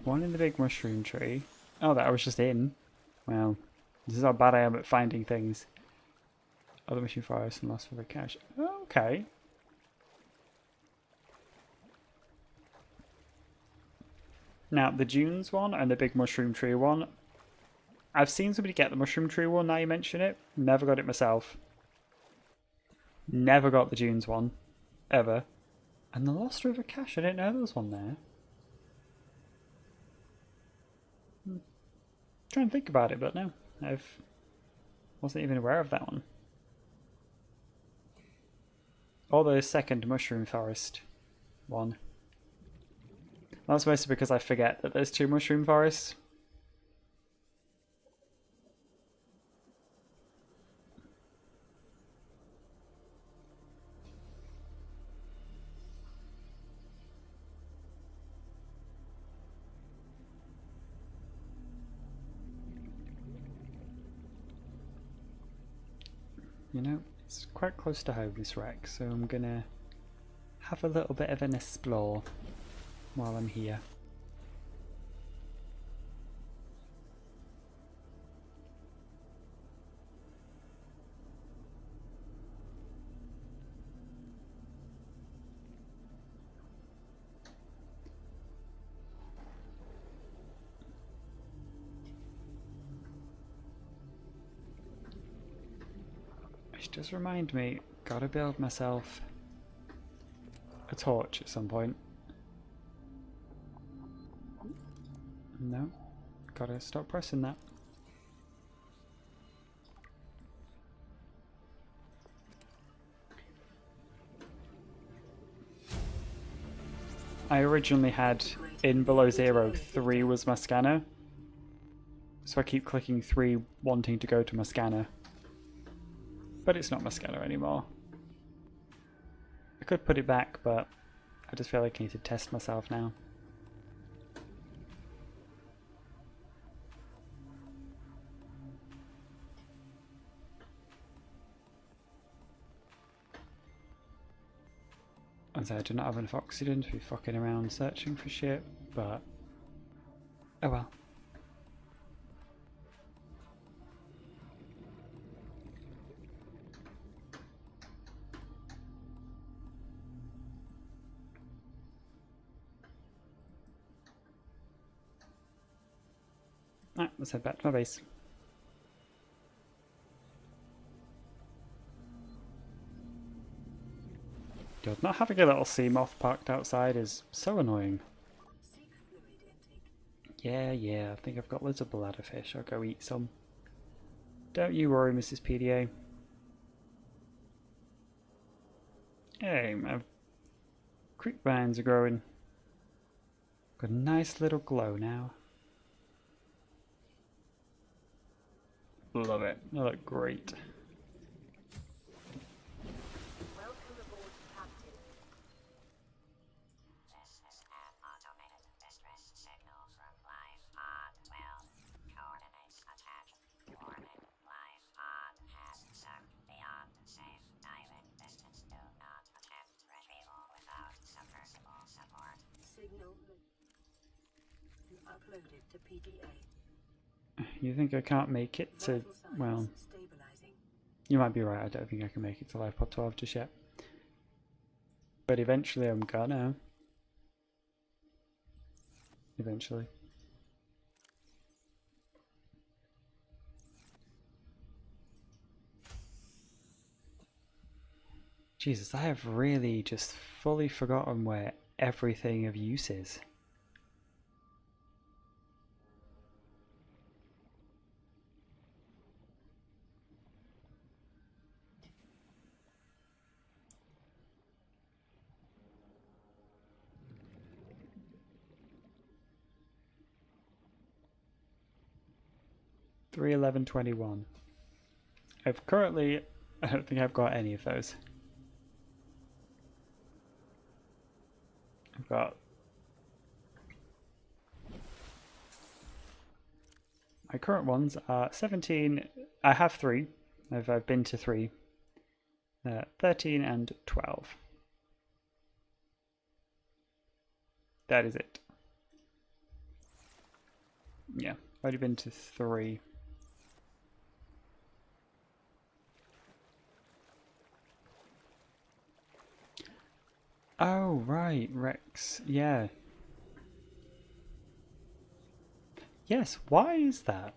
One in the big mushroom tree. Oh, that I was just in. Well, this is how bad I am at finding things. Other mushroom forest and lost river cache. Okay. Now, the dunes one and the big mushroom tree one, I've seen somebody get the mushroom tree one, now you mention it. Never got it myself. Never got the dunes one. Ever. And the lost river cache, I didn't know there was one there. Trying to think about it, but no. I wasn't even aware of that one. Or the second mushroom forest one. That's mostly because I forget that there's 2 mushroom forests. You know, it's quite close to home, this wreck, so I'm gonna have a little bit of an explore while I'm here. Which does remind me, gotta build myself a torch at some point. No, gotta stop pressing that. I originally had in below 0, 3 was my scanner. So I keep clicking 3 wanting to go to my scanner. But it's not my scanner anymore. I could put it back, but I just feel like I need to test myself now. As I do not have enough oxygen to be fucking around searching for shit, but oh well. Alright, let's head back to my base. God, not having a little sea moth parked outside is so annoying. Yeah, I think I've got loads of bladderfish. I'll go eat some. Don't you worry, Mrs. PDA. Hey, my creep vines are growing. Got a nice little glow now. Love it. They look great. Welcome aboard, Captain. This is an automated distress signal from live pod 12. Coordinates attached. Warning, live pod has sunk beyond safe diving distance. Do not attempt retrieval without submersible support. Signal uploaded to PDA. You think I can't make it to, Vital signs well, stabilizing. you might be right, I don't think I can make it to live pod 12 just yet. But eventually I'm gonna. Eventually. Jesus, I have really just fully forgotten where everything of use is. $311.21. I've currently, I don't think I've got any of those. I've got my current ones are 17. I have 3. I've been to 3. 13 and 12. That is it. Yeah, I've already been to 3. Oh, right, Rex. Yeah. Yes, why is that?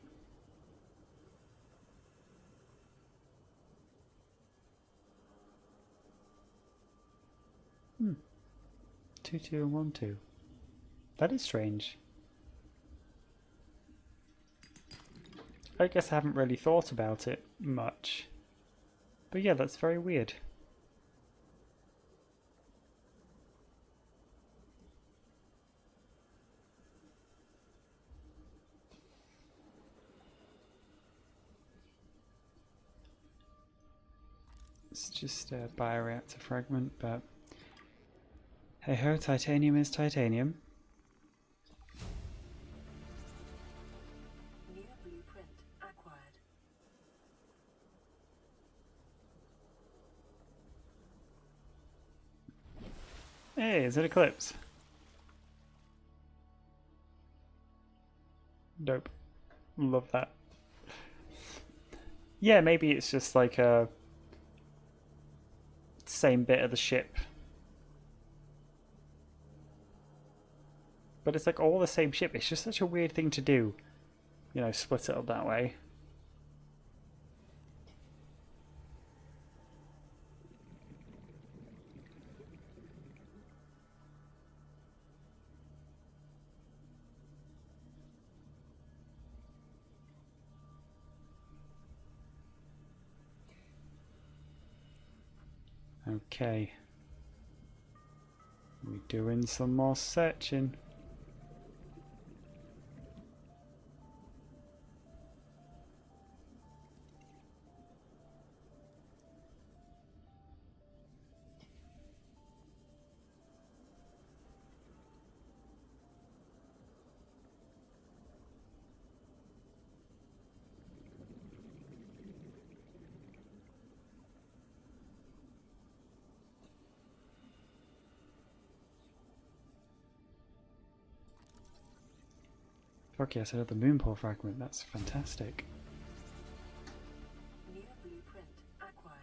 Hmm. 2, 2, and 1, 2. That is strange. I guess I haven't really thought about it much. But yeah, that's very weird. It's just a bioreactor fragment, but hey ho, titanium is titanium. New blueprint acquired. Hey, is it Eclipse? Dope. Love that. Yeah, maybe it's just like a same bit of the ship. But it's like all the same ship. It's just such a weird thing to do. You know, split it up that way. Okay. We're doing some more searching. Fuck yes, I have the moonpole fragment. That's fantastic. New blueprint acquired.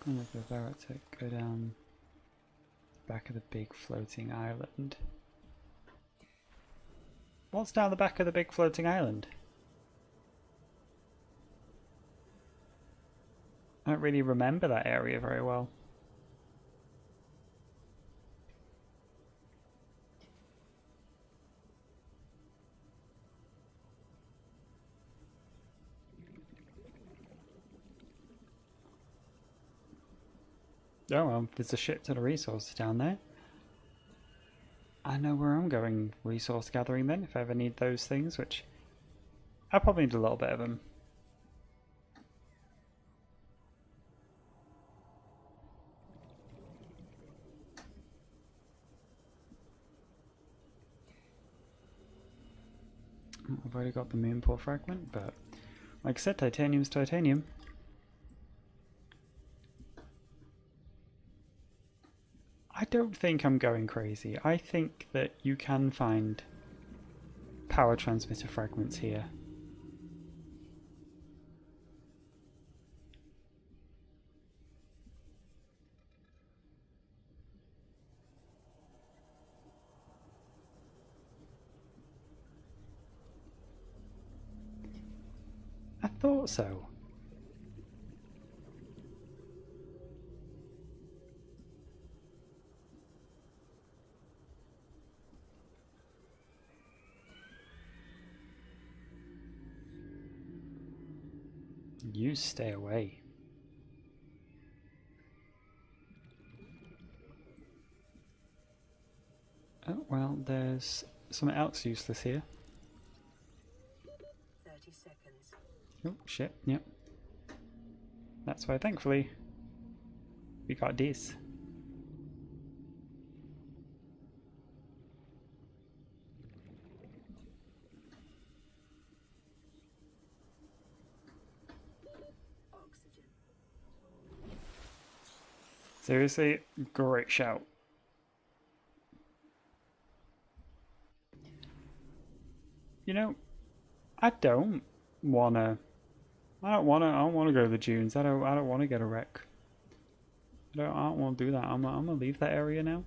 I'm gonna go about to go down the back of the big floating island. What's down the back of the big floating island? I don't really remember that area very well. Oh well, there's a shit ton of resources down there. I know where I'm going resource gathering then, if I ever need those things, which I'll probably need a little bit of them. I've already got the moonpole fragment, but like I said, titanium's titanium. I don't think I'm going crazy. I think that you can find power transmitter fragments here. I thought so. You stay away. Oh, well, there's something else useless here. 30 seconds. Oh, shit, yep. That's why, thankfully, we got this. Oxygen. Seriously, great shout. You know, I don't wanna go to the dunes. I don't wanna get a wreck. I don't wanna do that. I'm gonna leave that area now.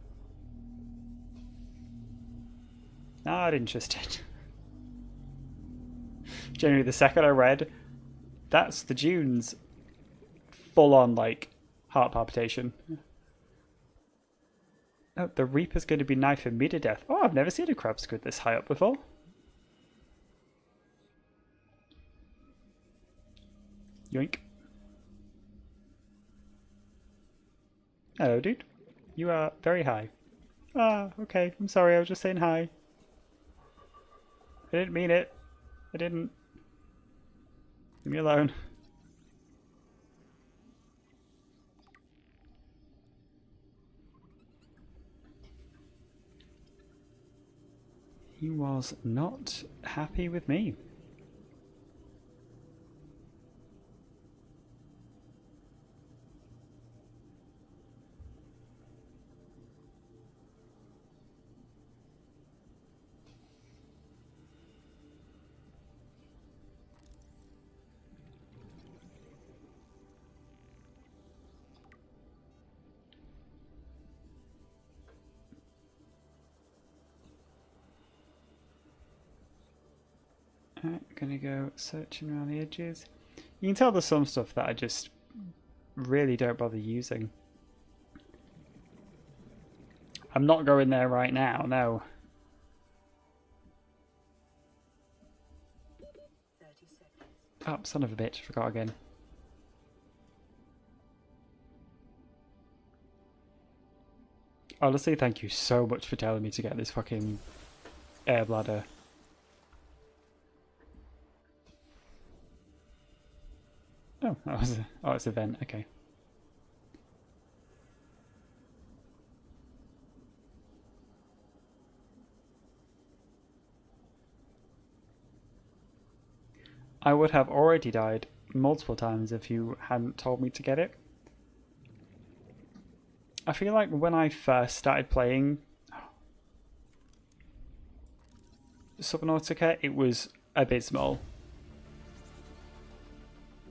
Not interested. Generally, the second I read, that's the dunes, full on like heart palpitation. Oh, the Reaper's going to be knifing me to death. Oh, I've never seen a crab squid this high up before. Yoink. Hello, dude. You are very high. Ah, okay. I'm sorry. I was just saying hi. I didn't mean it. I didn't. Leave me alone. He was not happy with me. Alright, gonna go searching around the edges. You can tell there's some stuff that I just really don't bother using. I'm not going there right now, no. 30 seconds. Oh, son of a bitch, forgot again. Honestly, thank you so much for telling me to get this fucking air bladder. Oh, that was it's a vent, okay. I would have already died multiple times if you hadn't told me to get it. I feel like when I first started playing Subnautica, it was abysmal.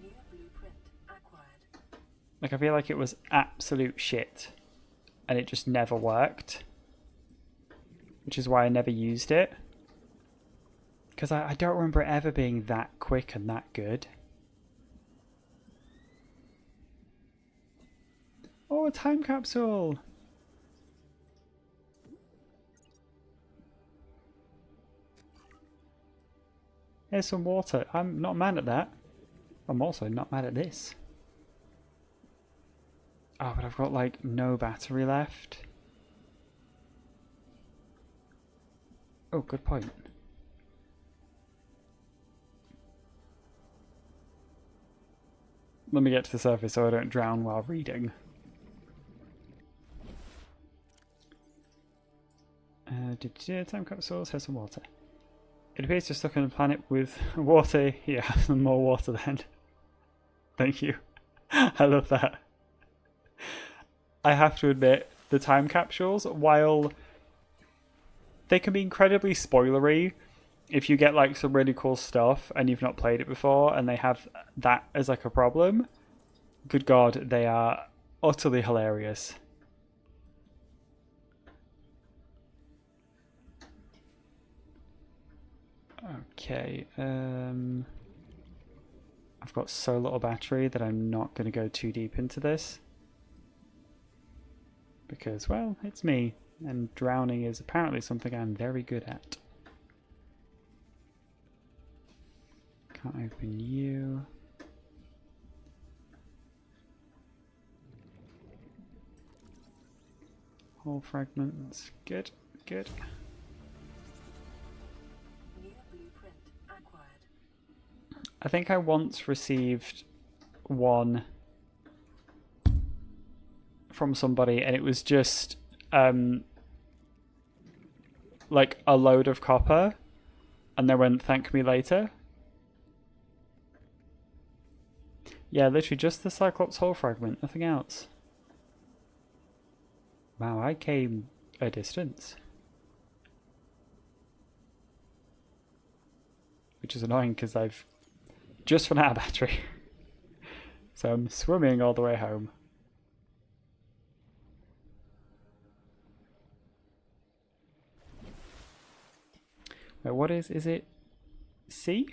New blueprint acquired. Like, I feel like it was absolute shit. And it just never worked. Which is why I never used it. Because I don't remember it ever being that quick and that good. Oh, a time capsule! Here's some water. I'm not mad at that. I'm also not mad at this. Oh, but I've got like no battery left. Oh, good point. Let me get to the surface so I don't drown while reading. Time capsules, here's some water. It appears you're stuck on a planet with water. Yeah, have some more water then. Thank you. I love that. I have to admit, the time capsules, while they can be incredibly spoilery, if you get like some really cool stuff and you've not played it before and they have that as like a problem, good God, they are utterly hilarious. Okay, I've got so little battery that I'm not going to go too deep into this. Because, well, it's me, and drowning is apparently something I'm very good at. Can't open you. Whole fragments. Good, good. New blueprint acquired. I think I once received one from somebody and it was just like a load of copper and they went thank me later. Yeah, literally just the Cyclops hull fragment, nothing else. Wow, I came a distance. Which is annoying because I've just run out of battery. So I'm swimming all the way home. Wait, what is it C?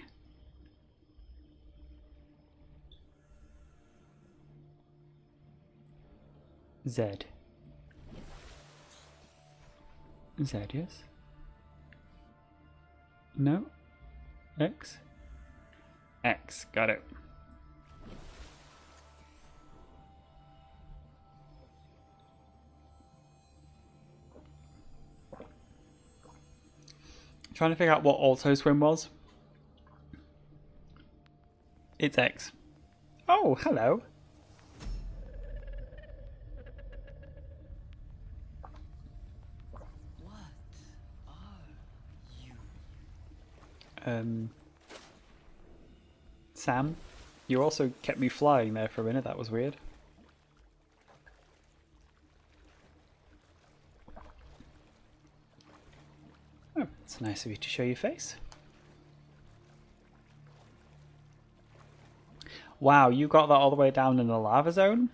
Z. Z, yes. No? X? X, got it. Trying to figure out what auto swim was. It's X. Oh, hello. Sam, you also kept me flying there for a minute. That was weird. Oh, it's nice of you to show your face. Wow, you got that all the way down in the lava zone?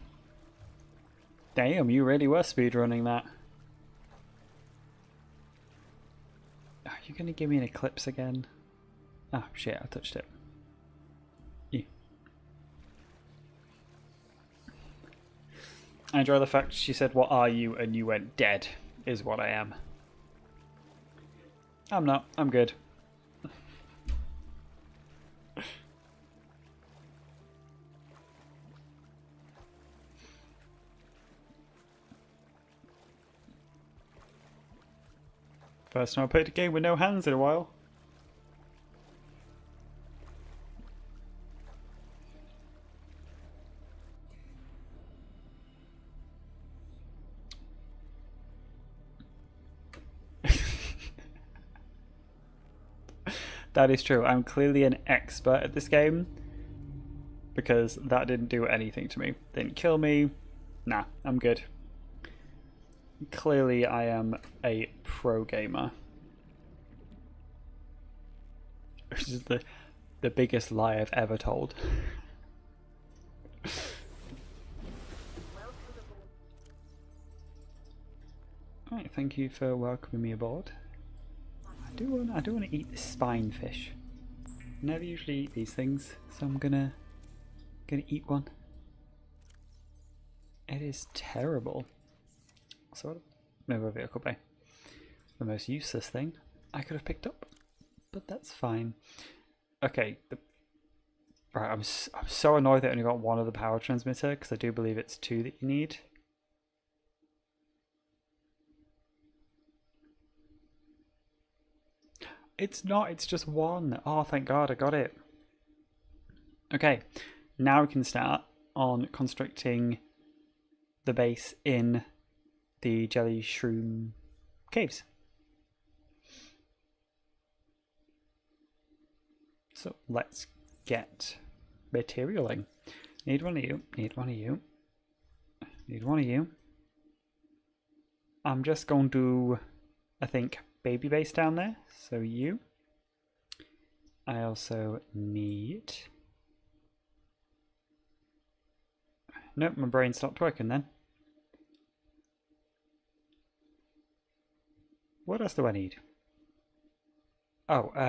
Damn, you really were speedrunning that. Are you going to give me an eclipse again? Oh shit, I touched it. I enjoy the fact she said, "What are you?" and you went, "Dead is what I am." I'm not. I'm good. First time I played a game with no hands in a while. That is true. I'm clearly an expert at this game because that didn't do anything to me. Didn't kill me. Nah, I'm good. Clearly I am a pro gamer. Which is the biggest lie I've ever told. Alright, thank you for welcoming me aboard. I do want to eat this spine fish. Never usually eat these things, so I'm gonna eat one. It is terrible. So move a vehicle bay. The most useless thing I could have picked up, but that's fine. Okay, right. I'm so annoyed that I only got one of the power transmitter because I do believe it's two that you need. It's not, it's just one. Oh, thank God, I got it. Okay, now we can start on constructing the base in the jelly shroom caves. So let's get materialing. Need one of you, need one of you, need one of you. I'm just going to, I think, baby base down there. So you. I also need... Nope, my brain stopped working then. What else do I need? Oh, a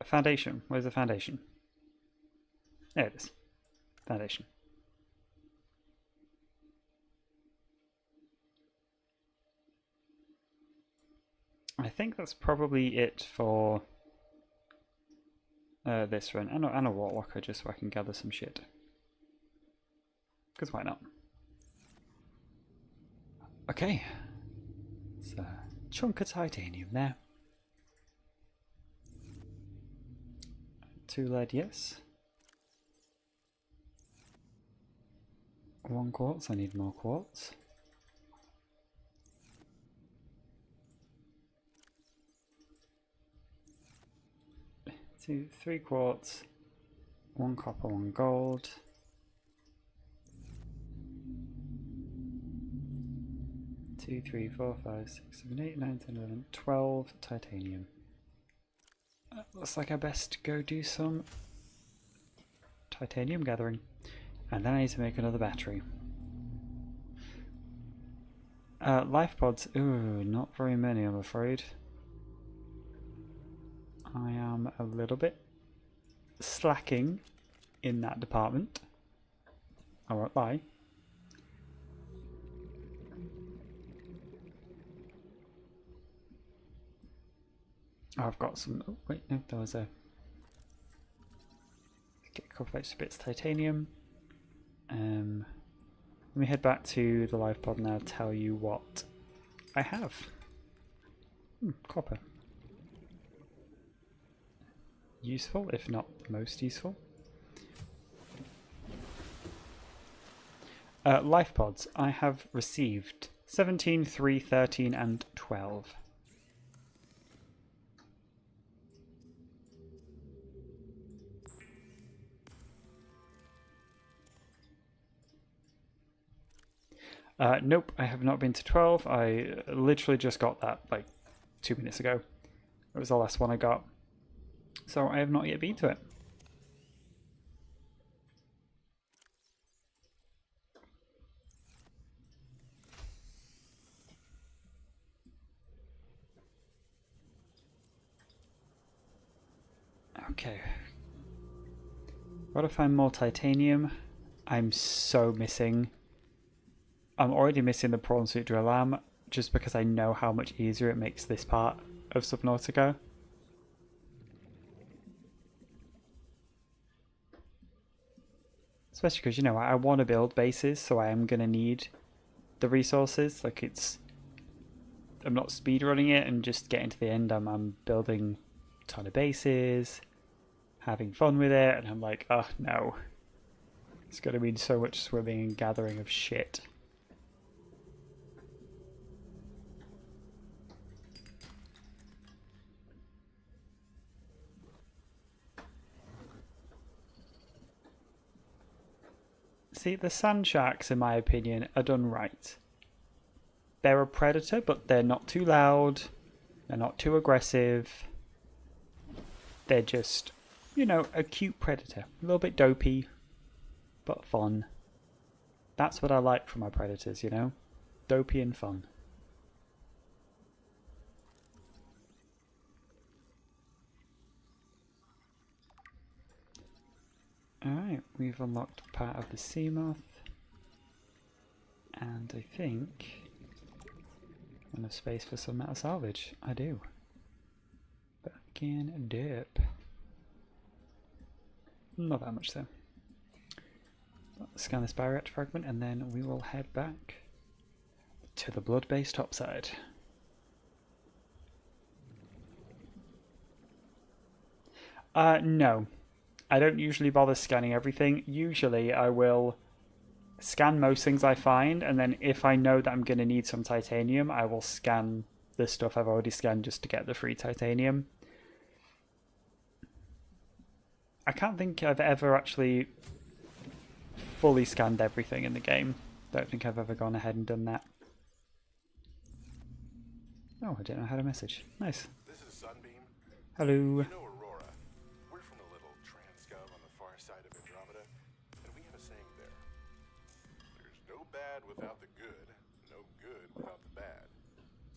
foundation. Where's the foundation? There it is. Foundation. I think that's probably it for this run. And a warlocker just so I can gather some shit. Because why not? Okay. So, chunk of titanium there. 2 lead, yes. 1 quartz, I need more quartz. 2, 3 quartz, 1 copper, 1 gold. 2, 3, 4, 5, 6, 7, 8, 9, 10, 11, 12 titanium. Looks like I best go do some titanium gathering. And then I need to make another battery. Life pods, ooh, not very many I'm afraid. I am a little bit slacking in that department. I won't lie. Oh, I've got some. Oh, wait, no, there was a. Get a couple of extra bits of titanium. Let me head back to the life pod now. Tell you what I have. Copper. Useful, if not most useful. Life pods. I have received 17, 3, 13, and 12. Nope, I have not been to 12. I literally just got that like 2 minutes ago. It was the last one I got. So I have not yet been to it. Okay. Gotta find more titanium. I'm so missing. I'm already missing the prawn suit drill arm just because I know how much easier it makes this part of Subnautica. Especially because, you know, I want to build bases, so I am going to need the resources. Like, I'm not speedrunning it and just getting to the end. I'm building a ton of bases, having fun with it, and I'm like, oh no. It's going to mean so much swimming and gathering of shit. See, the sand sharks, in my opinion, are done right. They're a predator, but they're not too loud. They're not too aggressive. They're just, you know, a cute predator. A little bit dopey, but fun. That's what I like from my predators, you know? Dopey and fun. Alright, we've unlocked part of the sea moth. And I think enough space for some metal salvage. I do. Fucking dope. Not that much though. Scan this bioreactor fragment and then we will head back to the blood base topside. No. I don't usually bother scanning everything. Usually I will scan most things I find, and then if I know that I'm going to need some titanium, I will scan the stuff I've already scanned just to get the free titanium. I can't think I've ever actually fully scanned everything in the game. Don't think I've ever gone ahead and done that. Oh, I didn't know I had a message. Nice. This is Sunbeam. Hello. You know Aurora. We're from the little transgov on the far side of Andromeda, and we have a saying there. There's no bad without the good, no good without the bad.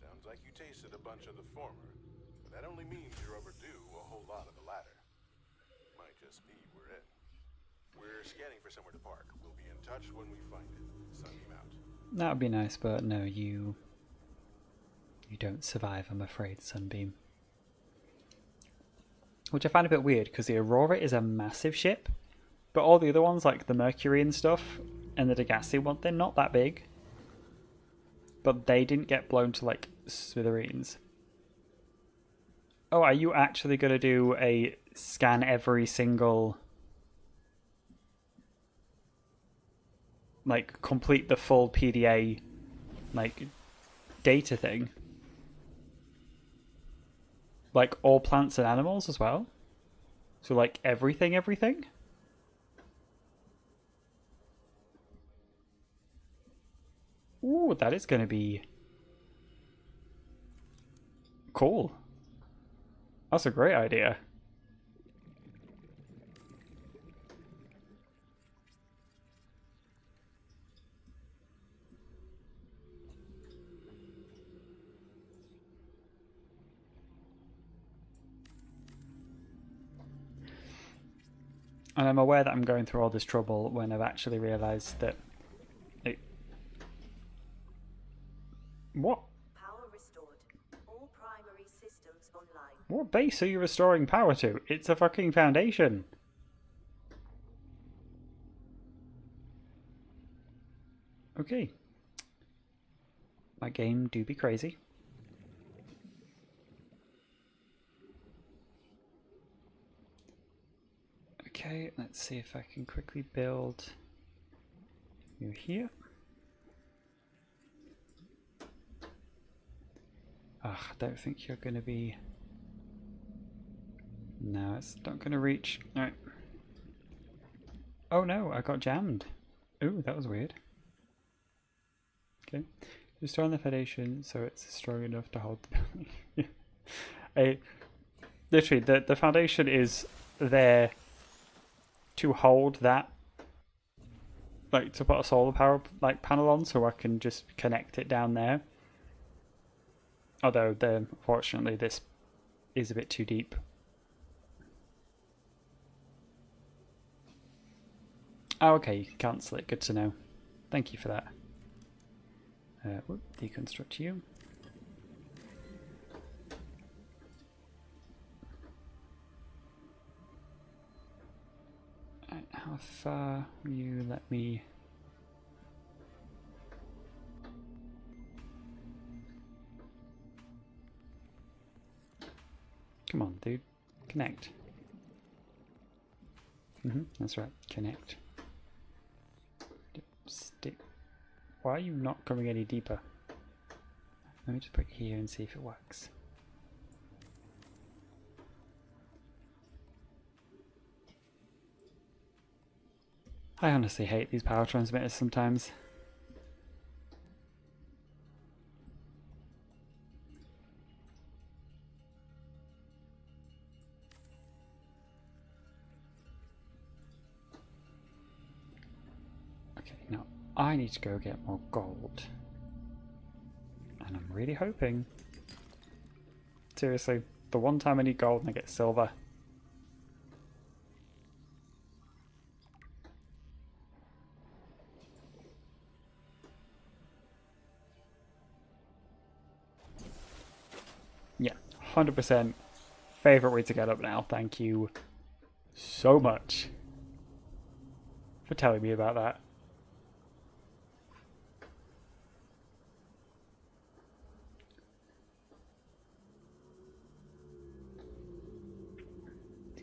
Sounds like you tasted a bunch of the former, but that only means you're overdue a whole lot of the latter. Might just be we're in. We're scanning for somewhere to park. We'll be in touch when we find it. Sunbeam out. That would be nice, but no, you don't survive, I'm afraid, Sunbeam. Which I find a bit weird, because the Aurora is a massive ship, but all the other ones, like the Mercury and stuff, and the Degassi one, they're not that big. But they didn't get blown to, like, smithereens. Oh, are you actually going to do a scan every single... like, complete the full PDA, like, data thing? Like, all plants and animals as well? So, like, everything? Ooh, that is going to be cool. That's a great idea. And I'm aware that I'm going through all this trouble when I've actually realised that it... What? Power restored. All primary systems online. What base are you restoring power to? It's a fucking foundation. Okay. My game do be crazy. Okay, let's see if I can quickly build you here. I don't think you're going to be... No, it's not going to reach. Alright. Oh no, I got jammed. Ooh, that was weird. Okay. Restore the foundation so it's strong enough to hold the building. Literally, the foundation is there to hold that, like to put a solar power panel on, so I can just connect it down there. Although, unfortunately, this is a bit too deep. Oh, okay, you can cancel it. Good to know. Thank you for that. Deconstruct you. Right, how far will you let me... Come on, dude. Connect. That's right. Connect. Stick. Why are you not going any deeper? Let me just put it here and see if it works. I honestly hate these power transmitters sometimes. Okay, now I need to go get more gold. And I'm really hoping... Seriously, the one time I need gold and I get silver. Yeah, 100% favourite way to get up now. Thank you so much for telling me about that.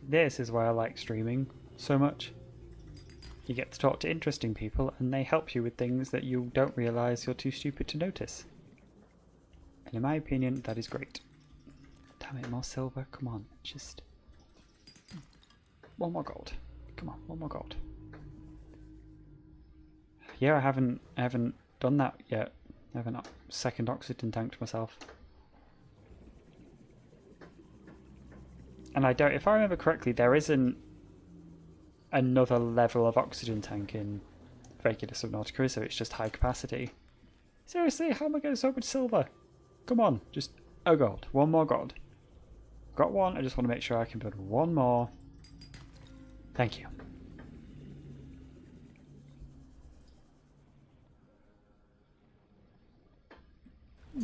This is why I like streaming so much. You get to talk to interesting people and they help you with things that you don't realise you're too stupid to notice. And in my opinion, that is great. Damn it, more silver. Come on, just... One more gold. Come on, one more gold. Yeah, I haven't done that yet. I haven't second oxygen tanked myself. And I don't, if I remember correctly, there isn't another level of oxygen tank in regular Subnautica, so it's just high capacity. Seriously, how am I getting so much silver? Come on, just a gold. One more gold. Got one, I just want to make sure I can build one more. Thank you.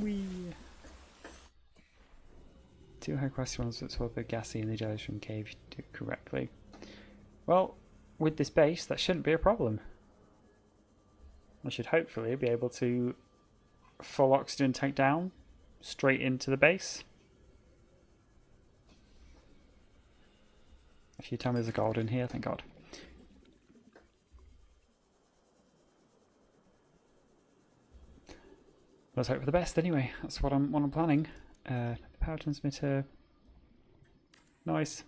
Whee! Two high capacity ones that swap a gassy energized from cave do it correctly. Well, with this base, that shouldn't be a problem. I should hopefully be able to full oxygen tank down straight into the base. If you tell me there's a gold in here, thank God. Let's hope for the best anyway. That's what I'm planning. The power transmitter. Nice.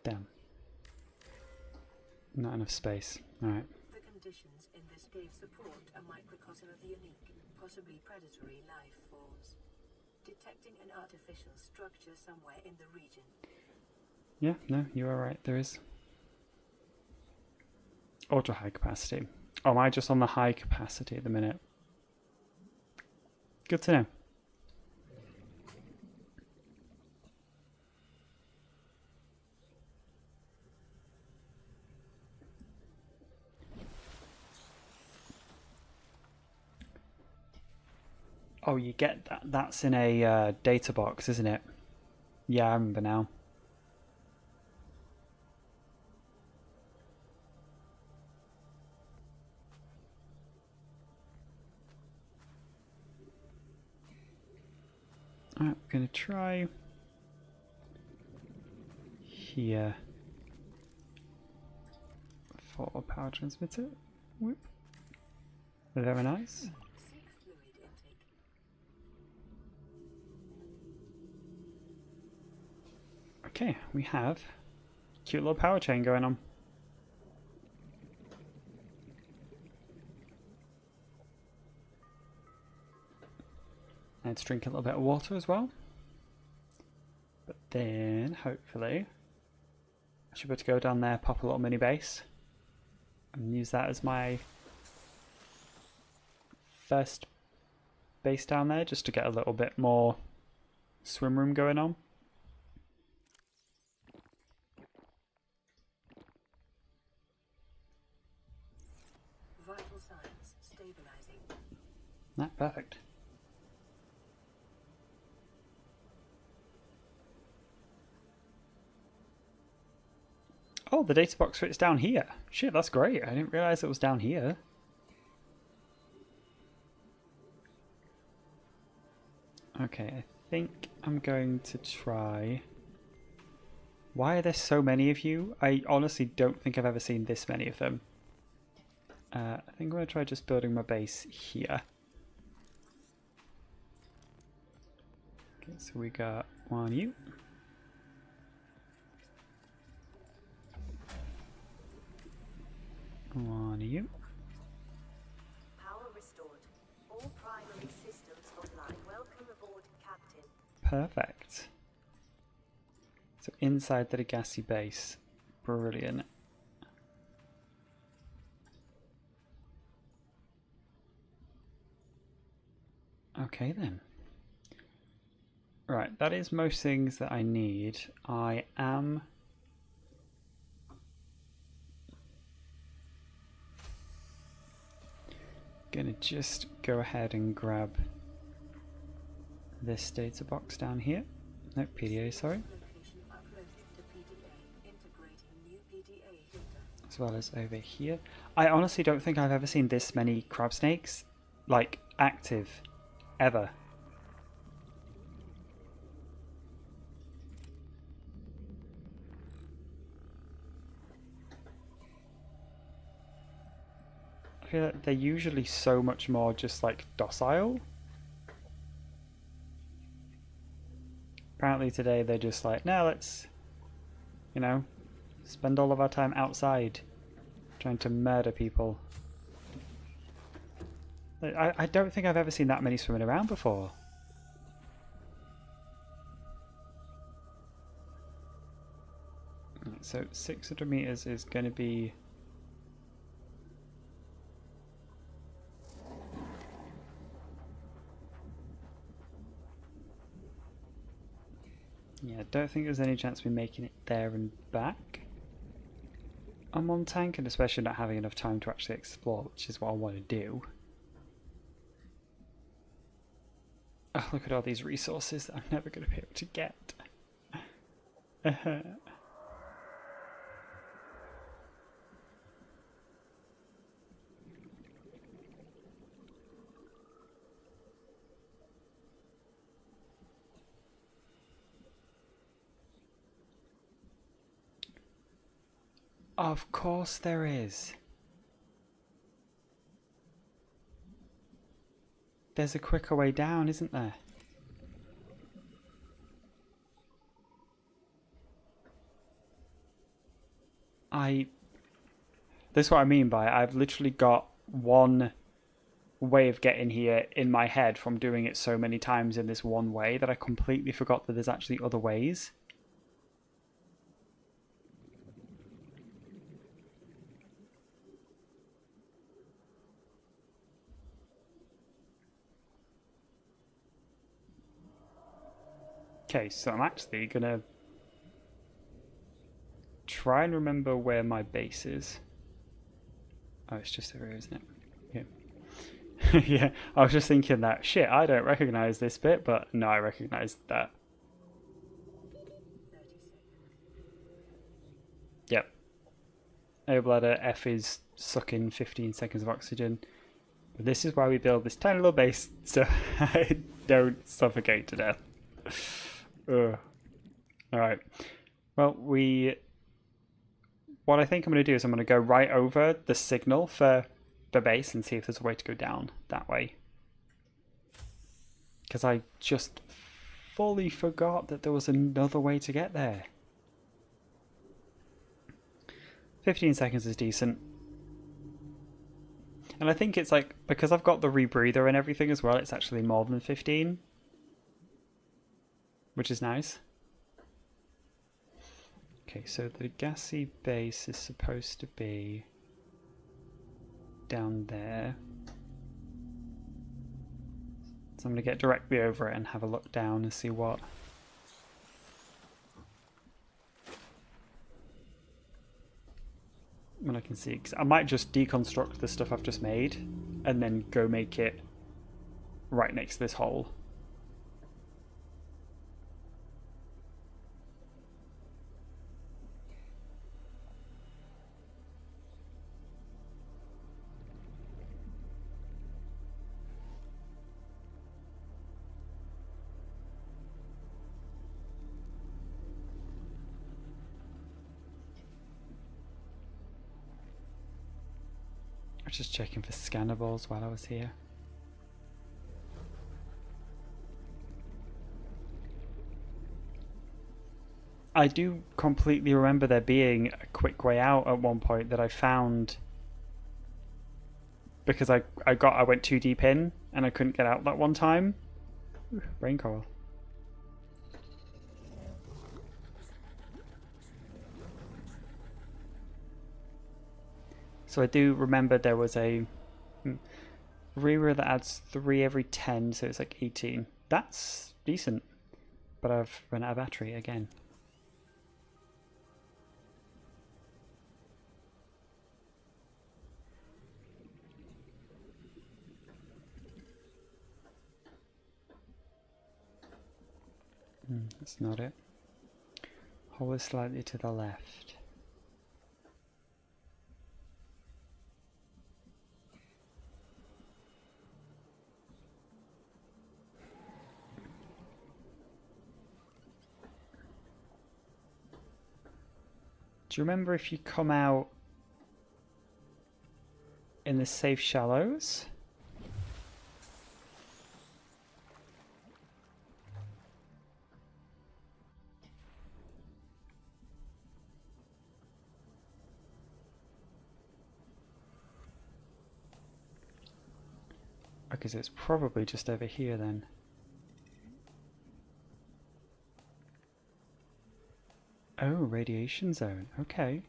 Damn. Not enough space. Alright. The conditions in this cave support a microcosm of unique, possibly predatory life forms. Detecting an artificial structure somewhere in the region. Yeah, no, you are right, there is. Ultra high capacity. Oh, am I just on the high capacity at the minute? Good to know. Oh, you get that. That's in a data box, isn't it? Yeah, I remember now. Alright, we're going to try here for a power transmitter. Whoop. Very nice. Seek fluid intake. Okay, we have a cute little power chain going on. Let's drink a little bit of water as well. But then, hopefully, I should be able to go down there, pop a little mini base, and use that as my first base down there, just to get a little bit more swim room going on. Vital signs stabilizing. Perfect. Oh, the data box fits down here. Shit, that's great. I didn't realize it was down here. Okay, I think I'm going to try... Why are there so many of you? I honestly don't think I've ever seen this many of them. I think I'm going to try just building my base here. Okay, so we got one you. One of you. Power restored. All primary systems online. Welcome aboard, Captain. Perfect. So inside the Legacy base. Brilliant. Okay then. Right, that is most things that I need. I am... gonna just go ahead and grab this data box down here. No, PDA, sorry. Location uploaded to PDA, integrating new PDA data. As well as over here. I honestly don't think I've ever seen this many crab snakes, like, active, ever. I feel like they're usually so much more just like docile. Apparently today they're just like, no, let's, you know, spend all of our time outside trying to murder people. I don't think I've ever seen that many swimming around before. Right, so 600 meters is going to be... Yeah, I don't think there's any chance of me making it there and back on one tank, and especially not having enough time to actually explore, which is what I want to do. Oh, look at all these resources that I'm never going to be able to get. Of course there is. There's a quicker way down, isn't there? This is what I mean by I've literally got one way of getting here in my head from doing it so many times in this one way that I completely forgot that there's actually other ways. Okay, so I'm actually gonna try and remember where my base is. Oh, it's just over here, isn't it? Yeah. Yeah, I was just thinking that, shit, I don't recognize this bit, but no, I recognize that. 30 seconds. Yep. Air bladder F is sucking 15 seconds of oxygen. But this is why we build this tiny little base, so I don't suffocate to death. Ugh. Alright. Well, what I think I'm going to do is I'm going to go right over the signal for the base and see if there's a way to go down that way. Because I just fully forgot that there was another way to get there. 15 seconds is decent. And I think it's like, because I've got the rebreather and everything as well, it's actually more than 15. Which is nice. Okay, so the gassy base is supposed to be down there. So I'm going to get directly over it and have a look down and see what... what I can see. 'Cause I might just deconstruct the stuff I've just made and then go make it right next to this hole. I was just checking for scannables while I was here. I do completely remember there being a quick way out at one point that I found because I went too deep in and I couldn't get out that one time. Ooh, rain coral. So I do remember there was a rearer that adds 3 every 10, so it's like 18. That's decent. But I've run out of battery again. That's not it. Hole is slightly to the left. Do you remember if you come out in the safe shallows? Because it's probably just over here then. Oh, radiation zone. Okay.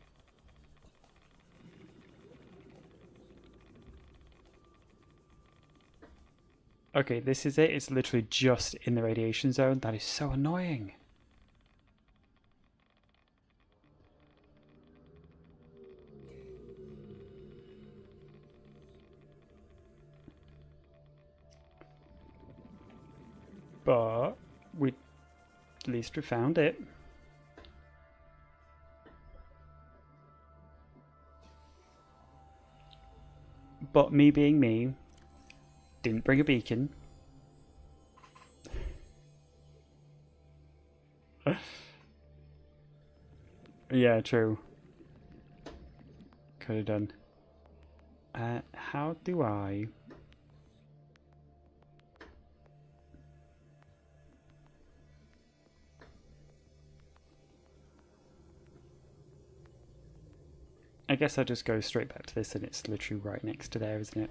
Okay, this is it. It's literally just in the radiation zone. That is so annoying. But at least we found it. But me being me, didn't bring a beacon. Yeah, true. Could have done. How do I... I guess I'll just go straight back to this and it's literally right next to there, isn't it?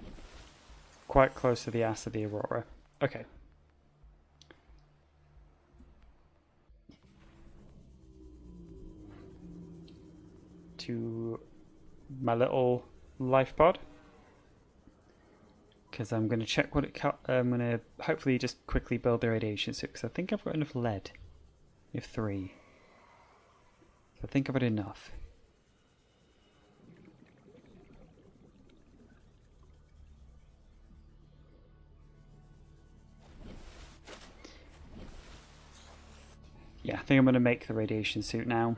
Quite close to the ass of the Aurora. Okay. To my little life pod. Because I'm going to check what it... I'm going to hopefully just quickly build the radiation suit. Because I think I've got enough lead. We have 3. So I think I've got enough. Yeah, I think I'm going to make the radiation suit now.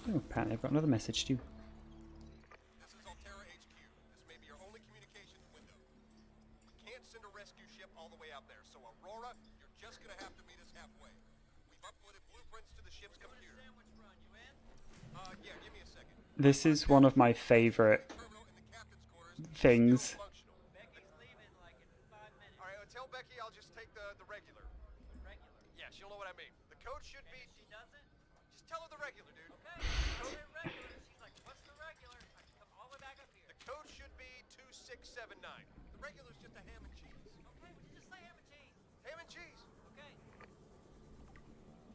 Oh, apparently I've got another message too. This is Altera HQ. This may be your only communications window. We can't send a rescue ship all the way out there, so Aurora, you're just gonna have to meet us halfway. We've uploaded blueprints to the ship's computer. Yeah, give me a second. This is one of my favorite Terminal in the captain's quarters is things. still functional. Becky's leaving like in 5 minutes. All right, tell Becky I'll just take the regular. Regular? Yeah, she'll know what I mean. The code should be... She doesn't? Just tell her the regular, dude. Okay, tell her regular. She's like, what's the regular? I can come all the way back up here. The code should be 2679. The regular's just a ham and cheese. Okay, would you just say ham and cheese? Ham and cheese. Okay.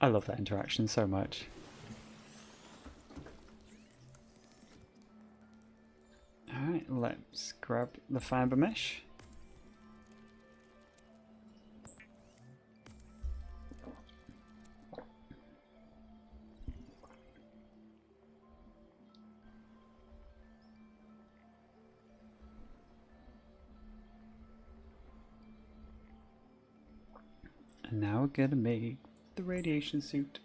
I love that interaction so much. Alright, let's grab the fiber mesh. And now we're gonna make the radiation suit.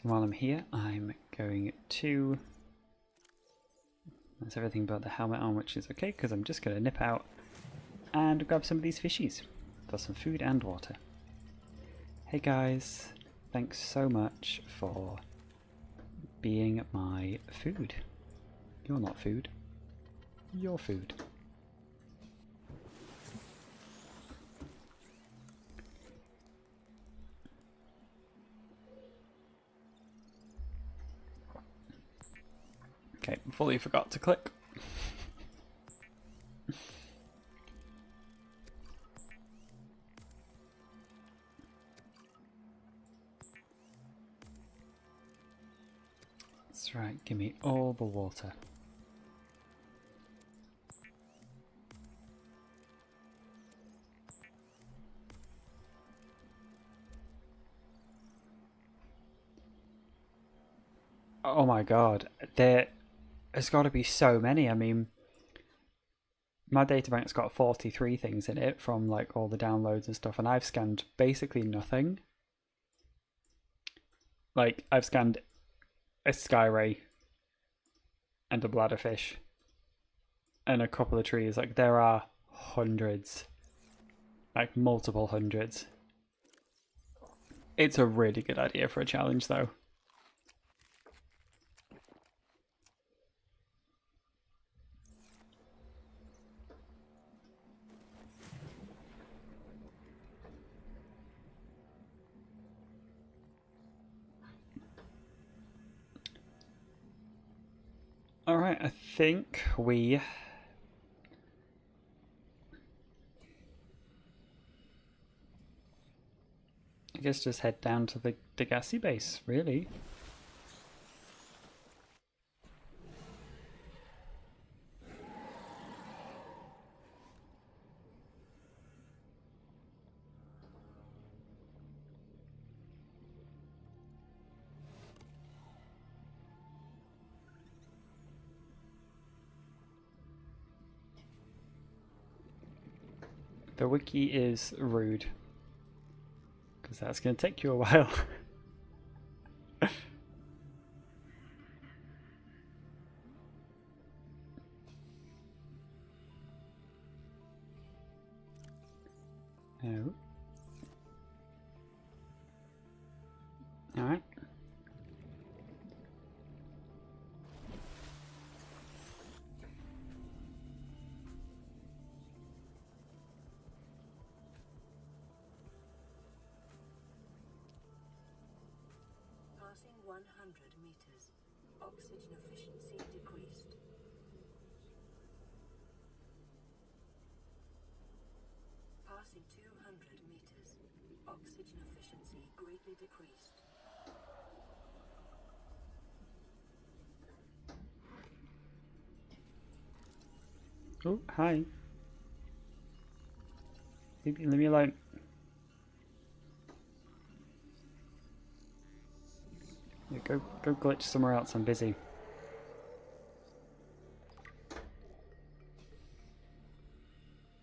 While I'm here, I'm going to... That's everything but the helmet on, which is okay, because I'm just going to nip out and grab some of these fishies for some food and water. Hey guys, thanks so much for being my food. You're not food. You're food. Okay, fully forgot to click. That's right, give me all the water. Oh my god, there's got to be so many. I mean, my databank's got 43 things in it from like all the downloads and stuff, and I've scanned basically nothing. Like, I've scanned a sky ray and a bladderfish and a couple of trees. Like, there are hundreds, like multiple hundreds. It's a really good idea for a challenge though. Alright, I think we... I guess just head down to the gassy base, really. The wiki is rude, because that's going to take you a while. Oh. Alright. Passing 100 meters. Oxygen efficiency decreased. Passing 200 meters. Oxygen efficiency greatly decreased. Oh, hi. Leave me alone. Yeah, go glitch somewhere else, I'm busy.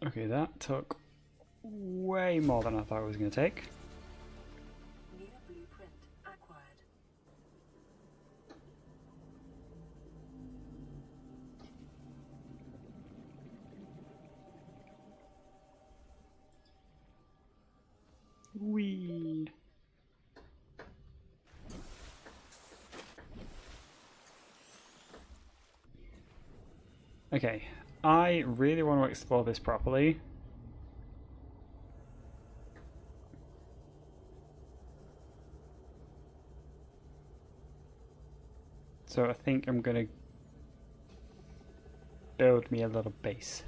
Okay, that took way more than I thought it was going to take. Near blueprint acquired. Whee! Okay, I really want to explore this properly. So I think I'm gonna build me a little base.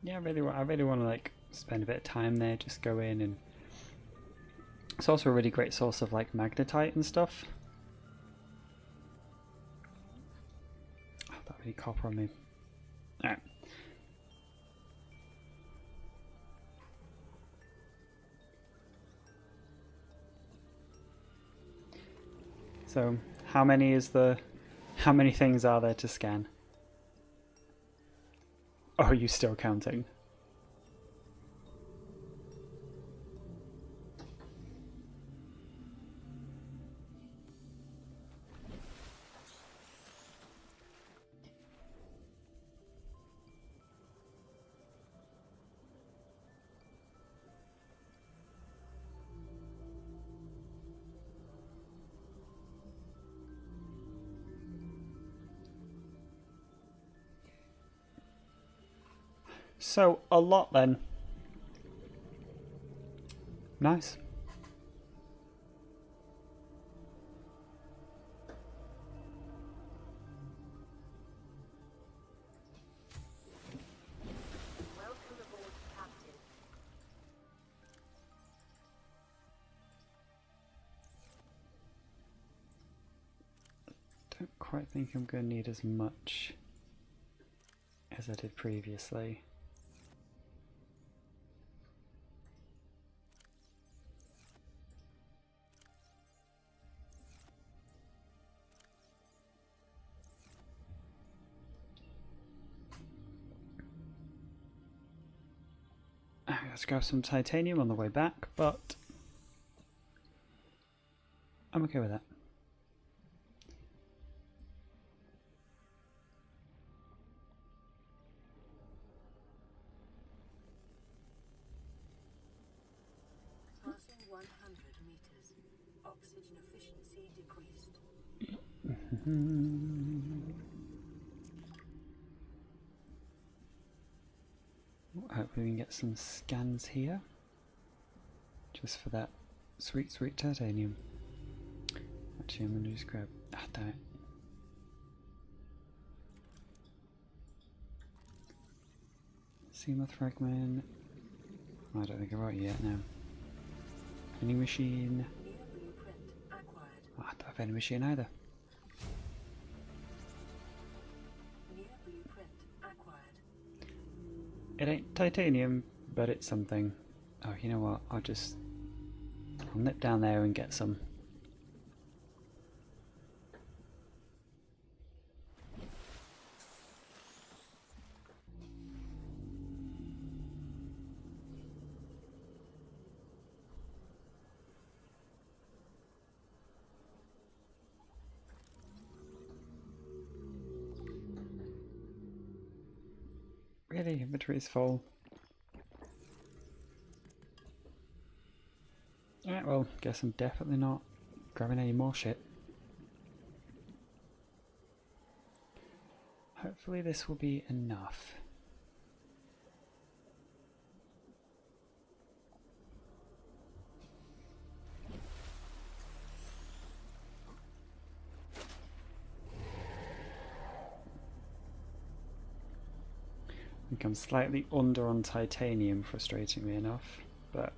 Yeah, I really want to like spend a bit of time there, just go in, and it's also a really great source of like magnetite and stuff. Oh, that really copper on me. Alright. So, how many things are there to scan? Oh, are you still counting? So, a lot then. Nice. Welcome aboard, Captain. Don't quite think I'm going to need as much as I did previously. Let's grab some titanium on the way back, but I'm okay with that. Passing 100 meters. Oxygen efficiency decreased. Hopefully we can get some scans here. Just for that sweet, sweet titanium. Actually, I'm going to just grab... Ah, damn it. Seamoth fragment. Oh, I don't think I wrote it yet, no. Vending machine. Near blueprint acquired. Oh, I don't have any machine either. Near blueprint acquired. It ain't titanium, but it's something. Oh, you know what? I'll nip down there and get some. Really? Inventory's full. Alright, well, guess I'm definitely not grabbing any more shit. Hopefully this will be enough. I think I'm slightly under on titanium, frustratingly enough, but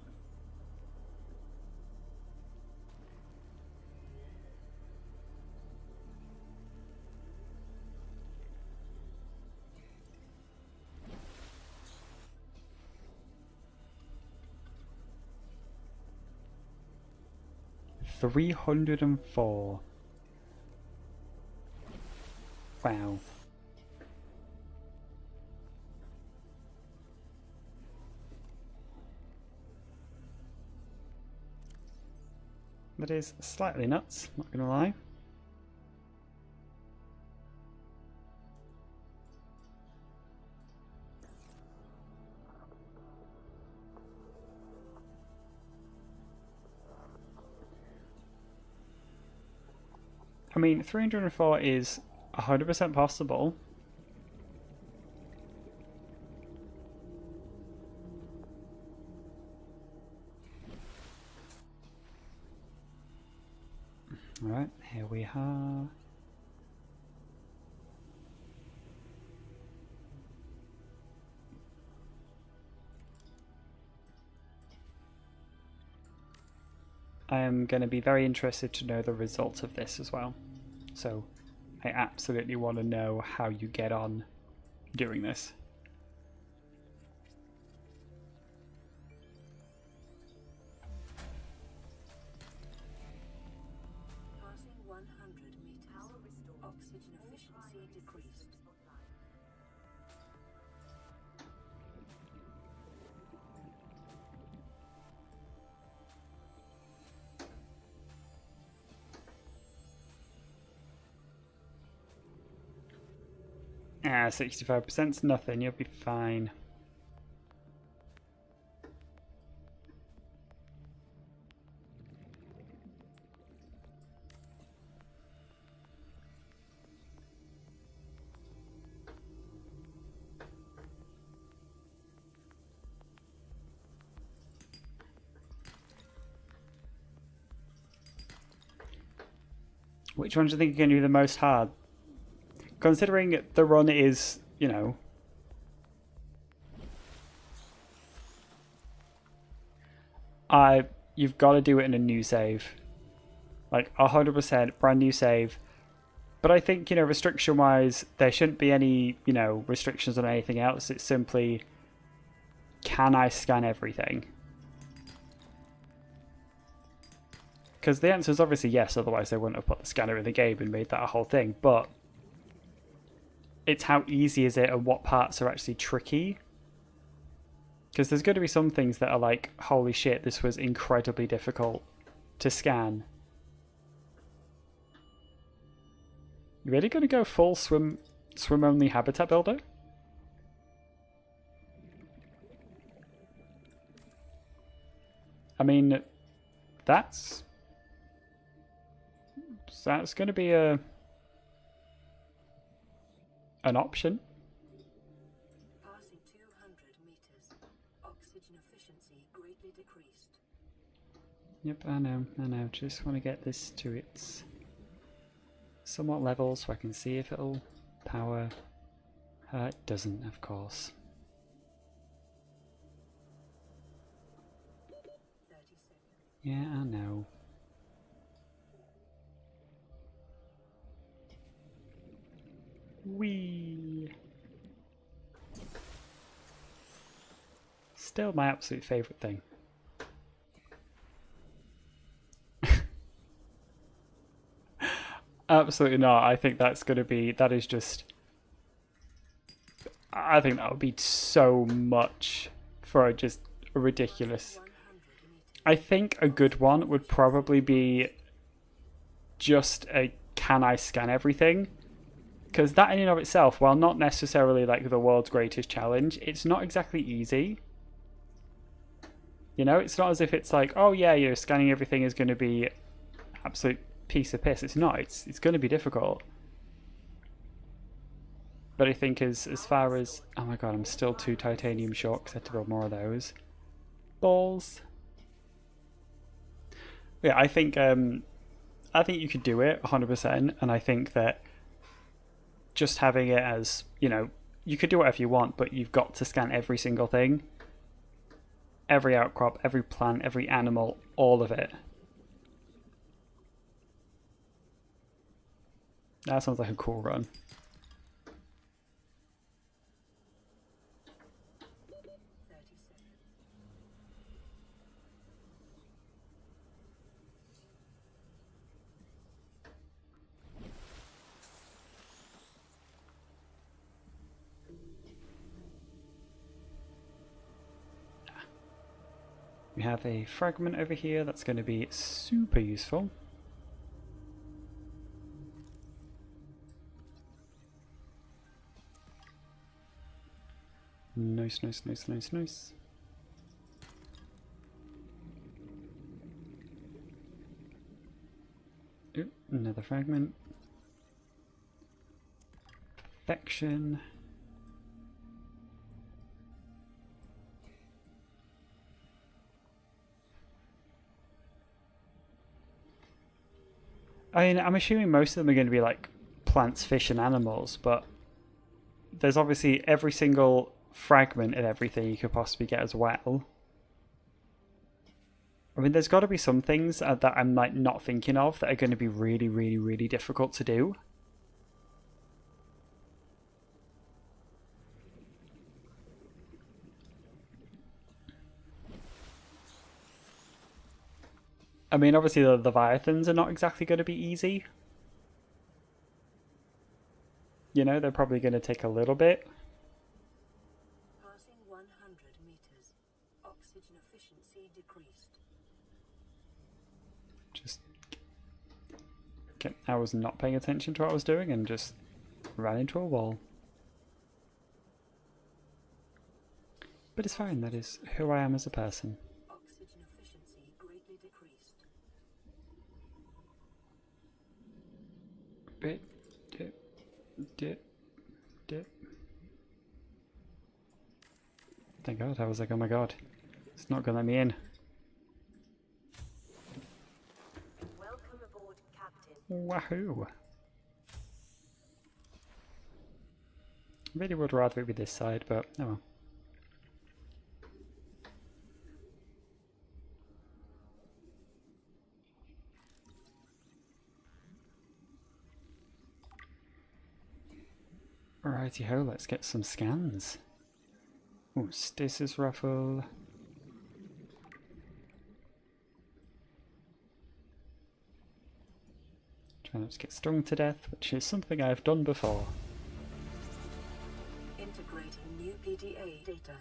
304. Wow. That is slightly nuts, not gonna lie. I mean, 304 is 100% possible. Alright, here we are. I am going to be very interested to know the results of this as well. So I absolutely want to know how you get on doing this. Passing 100 meters. Oxygen efficiency decreased. Ah, 65%'s nothing, you'll be fine. Which one do you think are going to be the most hard? Considering the run is, you know... You've got to do it in a new save. Like, 100% brand new save. But I think, you know, restriction-wise, there shouldn't be any, you know, restrictions on anything else. It's simply, can I scan everything? Because the answer is obviously yes, otherwise they wouldn't have put the scanner in the game and made that a whole thing. But it's how easy is it and what parts are actually tricky. Because there's going to be some things that are like, holy shit, this was incredibly difficult to scan. You really going to go full swim only habitat builder? I mean, that's going to be an option. Passing 200 meters. Oxygen efficiency greatly decreased. Yep, I know. Just want to get this to its somewhat level so I can see if it'll power. It doesn't, of course. 30 seconds. Yeah, I know. Whee! Still my absolute favourite thing. Absolutely not. I think that's going to be... That is just... I think that would be so much for just a ridiculous... 100 meters. I think a good one would probably be just a can I scan everything? Because that in and of itself, while not necessarily like the world's greatest challenge, it's not exactly easy. You know, it's not as if it's like, oh yeah, you know, scanning everything is going to be absolute piece of piss. It's not. It's going to be difficult. But I think as far as... Oh my god, I'm still 2 titanium short because I had to build more of those. Balls. Yeah, I think you could do it 100%, and I think that just having it as, you know, you could do whatever you want, but you've got to scan every single thing. Every outcrop, every plant, every animal, all of it. That sounds like a cool run. 30 seconds. We have a fragment over here that's going to be super useful. Nice, nice, nice, nice, nice. Oop, another fragment. Perfection. I mean, I'm assuming most of them are going to be like plants, fish, and animals, but there's obviously every single fragment of everything you could possibly get as well. I mean, there's got to be some things that I'm like not thinking of that are going to be really, really, really difficult to do. I mean, obviously the Leviathans are not exactly going to be easy. You know, they're probably going to take a little bit. Passing 100 meters. Oxygen efficiency decreased. Just... Okay, I was not paying attention to what I was doing and just ran into a wall. But it's fine, that is who I am as a person. Oxygen efficiency greatly decreased. Bit, dip, dip, dip. Thank God, I was like, oh my God, it's not gonna let me in. Welcome aboard, Captain. Wahoo! I really would rather it be this side, but oh well. Righty ho, let's get some scans. Oh, stasis ruffle. Try not to get stung to death, which is something I've done before. Integrating new PDA data.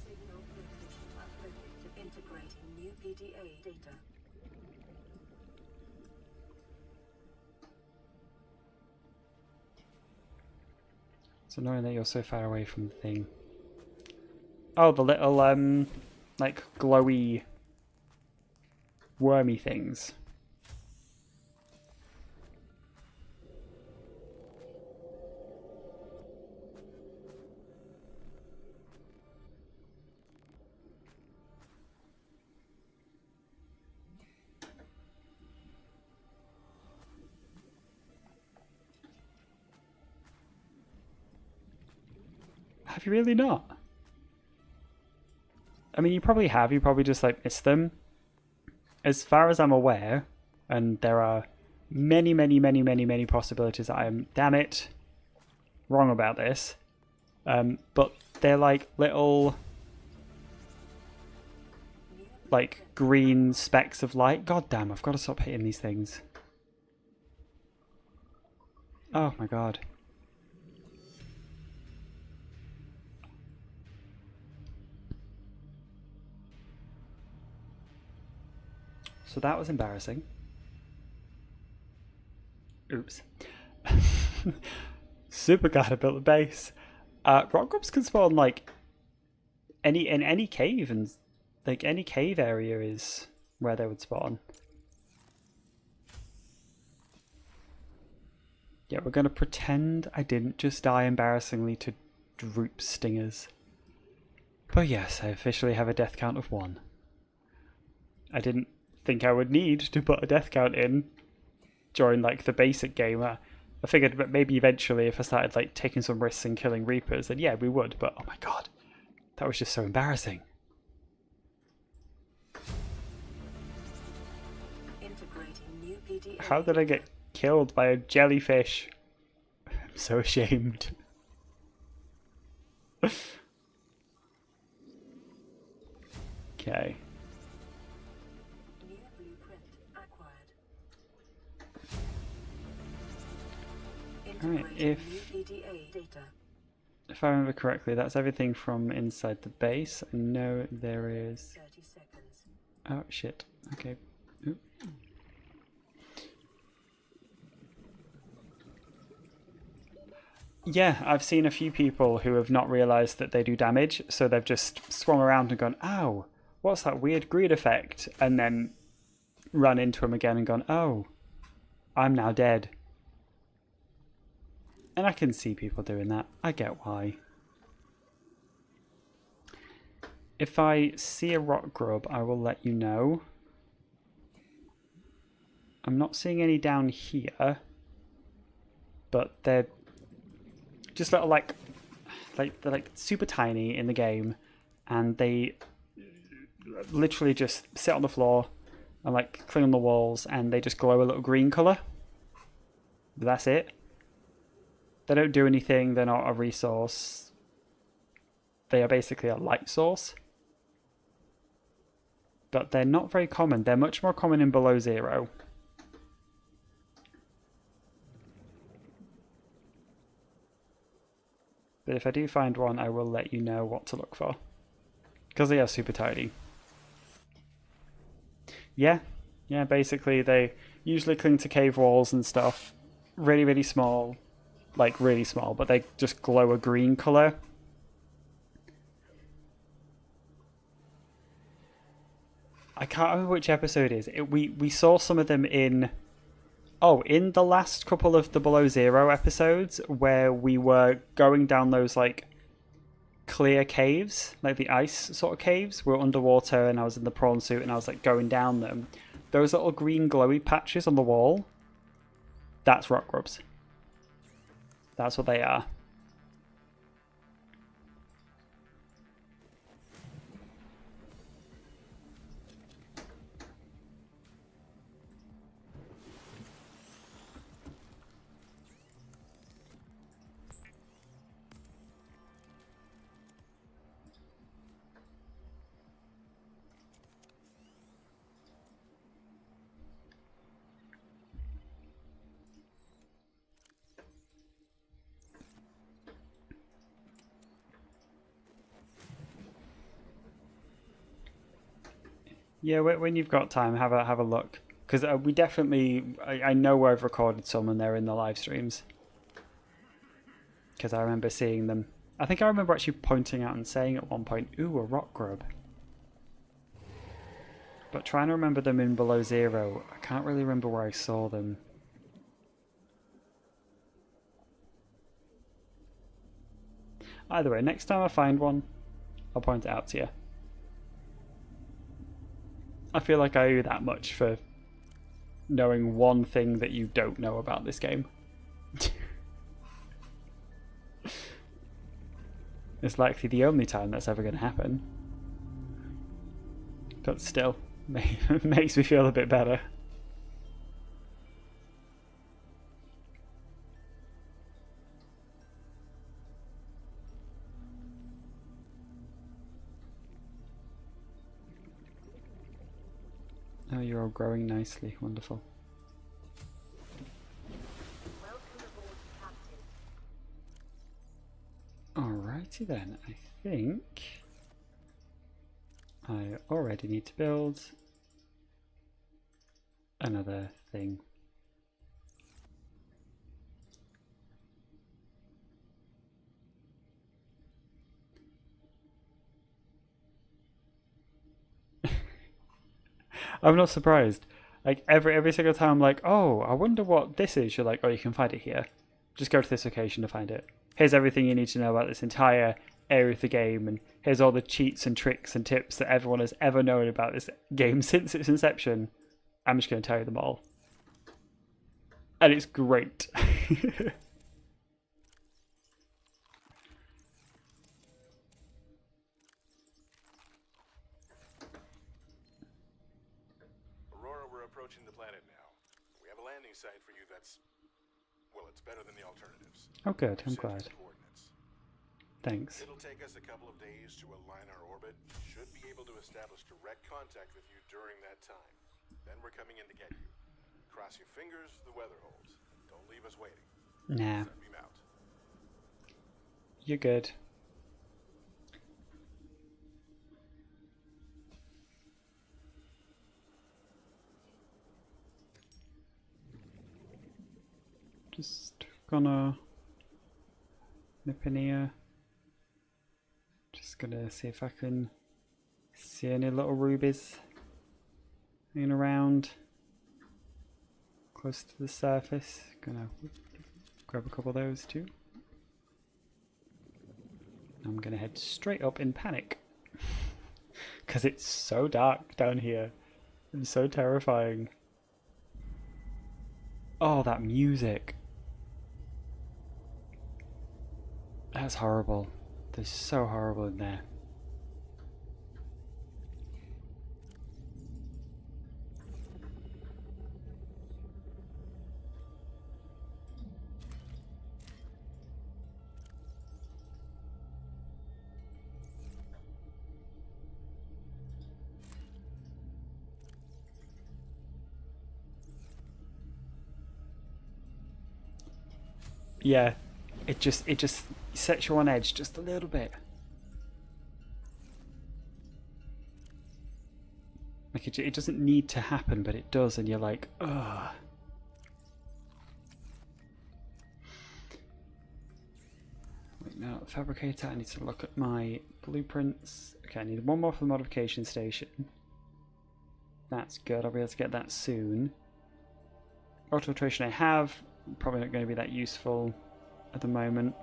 Signal location uploaded. Integrating new PDA data. It's annoying that you're so far away from the thing. Oh, the little, like, glowy, wormy things. Have you really not? I mean, you probably have. You probably just, like, missed them. As far as I'm aware, and there are many, many, many, many, many possibilities that I am, damn it, wrong about this. But they're, like, little, like, green specks of light. God damn, I've got to stop hitting these things. Oh, my God. So that was embarrassing. Oops. Super glad I built the base. Rock grubs can spawn like in any cave, and like any cave area is where they would spawn. Yeah, we're gonna pretend I didn't just die embarrassingly to droop stingers. But yes, I officially have a death count of 1. I didn't think I would need to put a death count in during like the basic game. I figured that maybe eventually if I started like taking some risks and killing Reapers, then yeah, we would, but oh my God, that was just so embarrassing. Integrating new PDA. How did I get killed by a jellyfish? I'm so ashamed. Okay. New blueprint acquired. Alright, Integrating if new PDA data. if I remember correctly, that's everything from inside the base. I know there is... 30 seconds. Oh, shit. Okay. Oop. Yeah, I've seen a few people who have not realised that they do damage, so they've just swung around and gone, ow, what's that weird greed effect? And then run into him again and gone, oh, I'm now dead. And I can see people doing that. I get why. If I see a rock grub, I will let you know. I'm not seeing any down here, but they're just little they're like super tiny in the game, and they literally just sit on the floor and like cling on the walls, and they just glow a little green color. That's it. They don't do anything. They're not a resource. They are basically a light source. But they're not very common. They're much more common in below zero. But if I do find one, I will let you know what to look for. Because they are super tiny. Yeah, basically they usually cling to cave walls and stuff. Really, really small. Like, really small, but they just glow a green colour. I can't remember which episode it is. We saw some of them in... Oh, in the last couple of the Below Zero episodes, where we were going down those, like, clear caves, like the ice sort of caves. We were underwater, and I was in the prawn suit, and I was, like, going down them. Those little green glowy patches on the wall, that's rock grubs. That's what they are. Yeah, when you've got time, have a look, because we definitely, I know I've recorded some and they're in the live streams, because I remember seeing them. I think I remember actually pointing out and saying at one point, "Ooh, a rock grub." But trying to remember them in Below Zero, I can't really remember where I saw them. Either way, next time I find one, I'll point it out to you. I feel like I owe you that much for knowing one thing that you don't know about this game. It's likely the only time that's ever going to happen. But still, makes me feel a bit better. Oh, you're all growing nicely. Wonderful. Welcome aboard, Alrighty Captain. then, I think I already need to build another thing. I'm not surprised. Like every single time I'm like, oh, I wonder what this is. You're like, oh, you can find it here. Just go to this location to find it. Here's everything you need to know about this entire area of the game, and here's all the cheats and tricks and tips that everyone has ever known about this game since its inception. I'm just going to tell you them all. And it's great. Aurora, we're approaching the planet now. We have a landing site for you that's... well, it's better than the alternatives. Oh good, I'm Sent you glad. the coordinates. Thanks. It'll take us a couple of days to align our orbit. Should be able to establish direct contact with you during that time. Then we're coming in to get you. Cross your fingers, the weather holds. Don't leave us waiting. Nah. Sunbeam out. You're good. Just gonna nip in here. Just gonna see if I can see any little rubies hanging around close to the surface. Gonna grab a couple of those too. I'm gonna head straight up in panic because it's so dark down here and so terrifying. Oh, that music. That's horrible. They're so horrible in there. Yeah, it just sets you on edge just a little bit. Like it doesn't need to happen, but it does, and you're like, ugh. Wait, now fabricator. I need to look at my blueprints. Okay, I need one more for the modification station. That's good. I'll be able to get that soon. Auto-filtration I have. Probably not going to be that useful at the moment.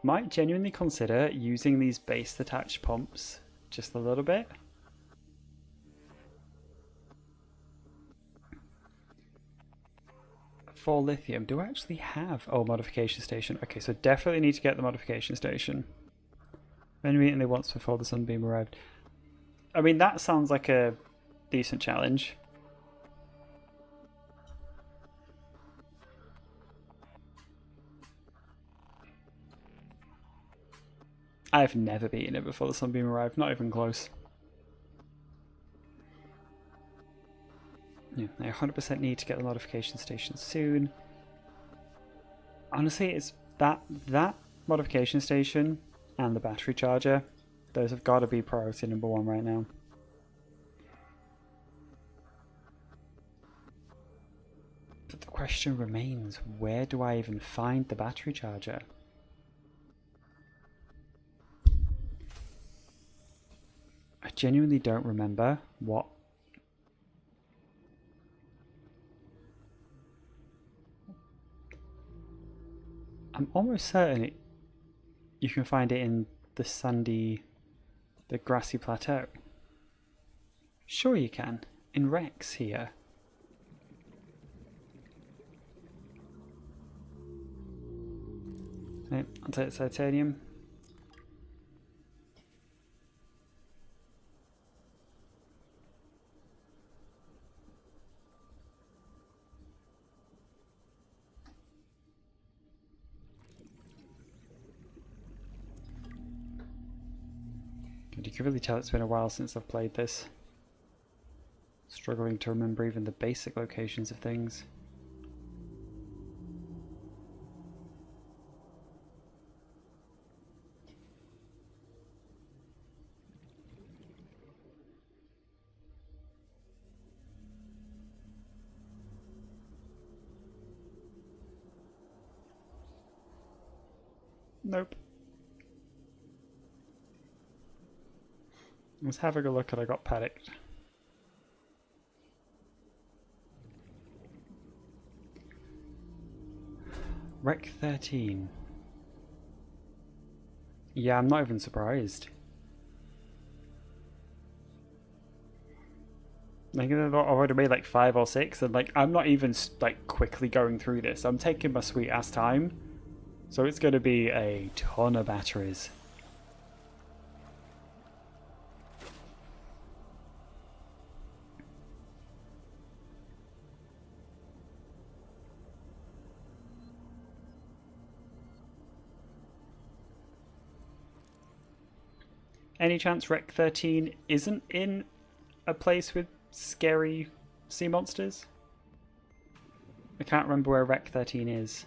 Might genuinely consider using these base attached pumps just a little bit. For lithium, do I actually have... Oh, modification station. Okay, so definitely need to get the modification station. Immediately once before the sunbeam arrived. I mean, that sounds like a decent challenge. I've never beaten it before the sunbeam arrived, not even close. Yeah, I 100% need to get the modification station soon. Honestly, it's that modification station and the battery charger. Those have got to be priority number one right now. But the question remains, where do I even find the battery charger? I genuinely don't remember what... I'm almost certain you can find it in the grassy plateau. Sure you can, in Rex here. Okay, I'll take the titanium. You can really tell it's been a while since I've played this. Struggling to remember even the basic locations of things. Nope. I was having a look and I got panicked. Rec 13. Yeah, I'm not even surprised. Like, I've already made like 5 or 6, and like I'm not even like quickly going through this. I'm taking my sweet ass time, so it's going to be a ton of batteries. Any chance Rec 13 isn't in a place with scary sea monsters? I can't remember where Rec 13 is.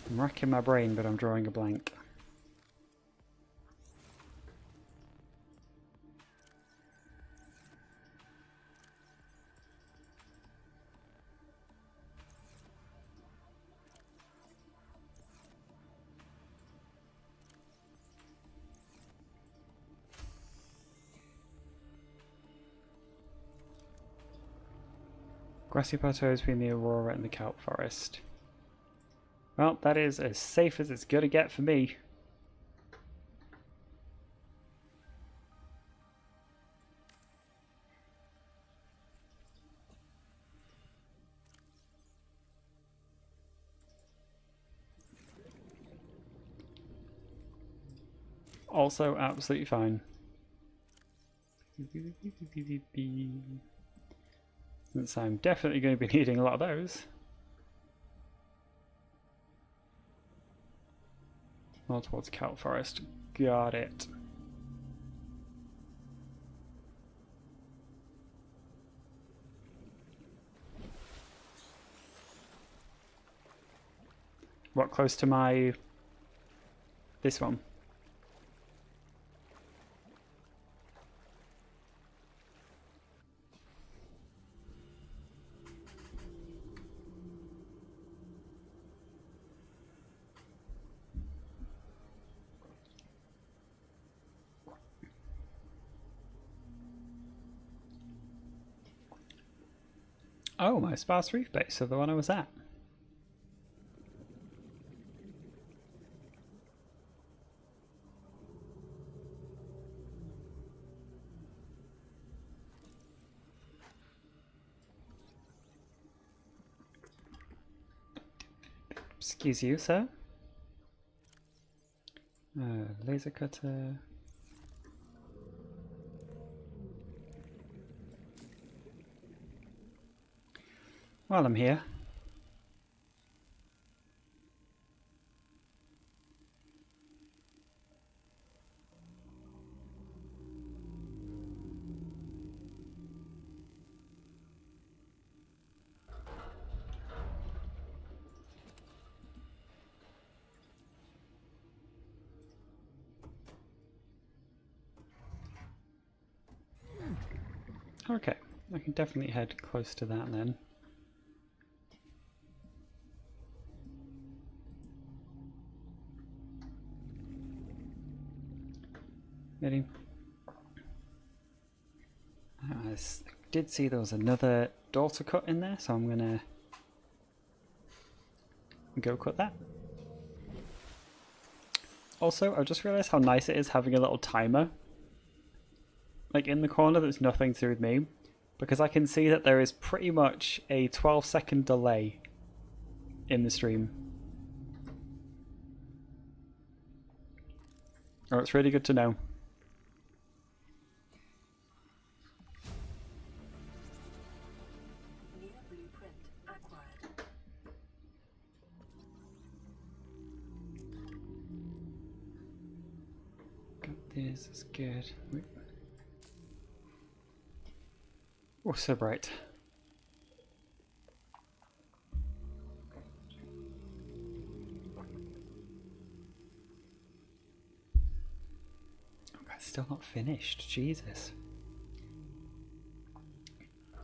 I'm racking my brain, but I'm drawing a blank. Grassy plateaus between the Aurora and the kelp forest. Well, that is as safe as it's gonna get for me. Also absolutely fine. Since I'm definitely going to be needing a lot of those. More towards kelp forest. Got it. What, close to my... this one? Oh, my sparse reef base, so the one I was at. Excuse you, sir. Laser cutter. While I'm here. Okay, I can definitely head close to that then. Ready? I did see there was another daughter cut in there, so I'm gonna go cut that. Also, I just realised how nice it is having a little timer, like in the corner that's nothing to do with me, because I can see that there is pretty much a 12-second delay in the stream. Oh, it's really good to know. New blueprint acquired. Got this, is good. Wait. Oh, so bright. Okay, still not finished. Jesus.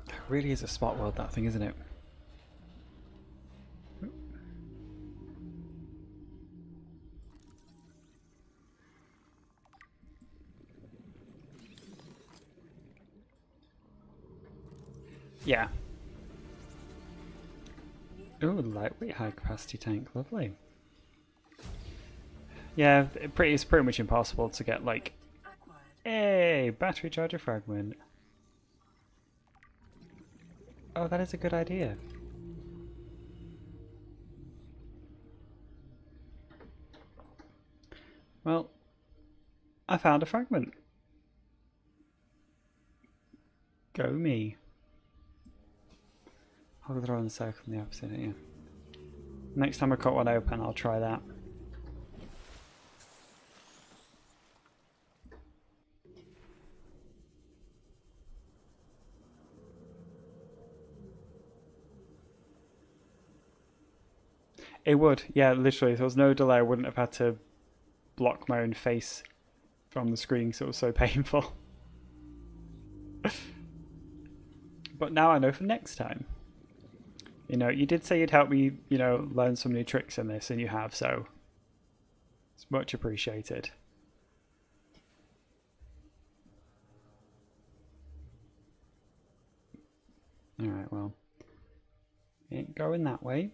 That really is a spot world, that thing, isn't it? Yeah. Oh, lightweight high capacity tank, lovely. Yeah, it's pretty much impossible to get like, Acquired. hey, battery charger fragment. Oh, that is a good idea. Well, I found a fragment. Go me. I'll throw in the circle in the opposite, yeah. Next time I cut one open, I'll try that. It would, yeah, literally. If there was no delay, I wouldn't have had to block my own face from the screen because it was so painful. But now I know for next time. You know, you did say you'd help me, you know, learn some new tricks in this, and you have, so it's much appreciated. Alright, well, ain't going that way.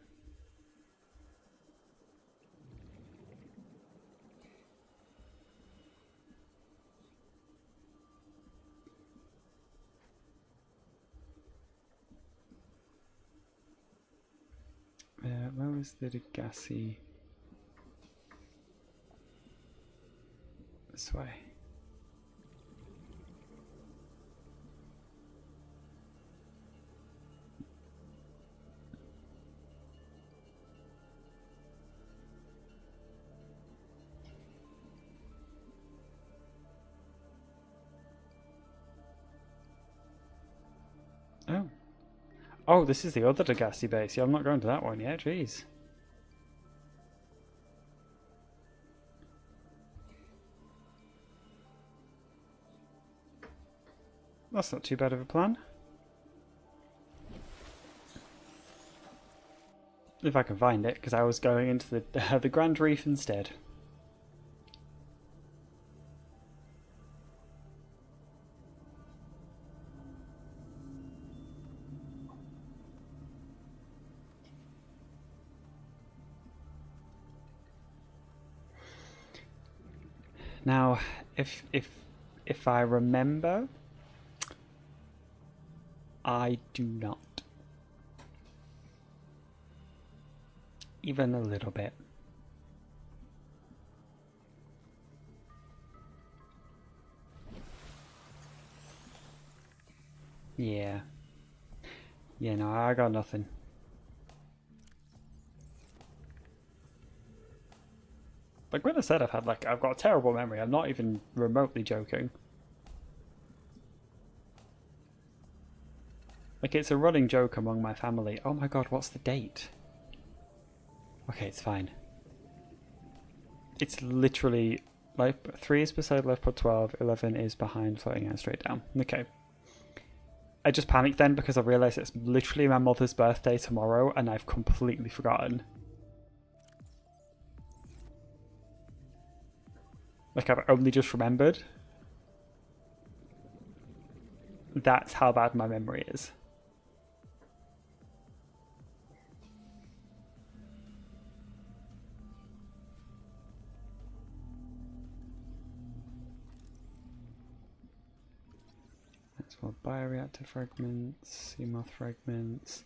Where was the Degassi? This way. Oh. Oh, this is the other Degassi base. Yeah, I'm not going to that one yet. Jeez. That's not too bad of a plan. If I can find it, because I was going into the Grand Reef instead. Now, if I remember, I do not. Even a little bit. Yeah. Yeah, no, I got nothing. Like when I said I've got a terrible memory, I'm not even remotely joking. Like it's a running joke among my family. Oh my god, what's the date? Okay, it's fine. It's literally like 3 is beside left pod 12, 11 is behind floating out straight down. Okay. I just panicked then because I realised it's literally my mother's birthday tomorrow and I've completely forgotten. Like I've only just remembered. That's how bad my memory is. That's what bioreactor fragments, seamoth fragments.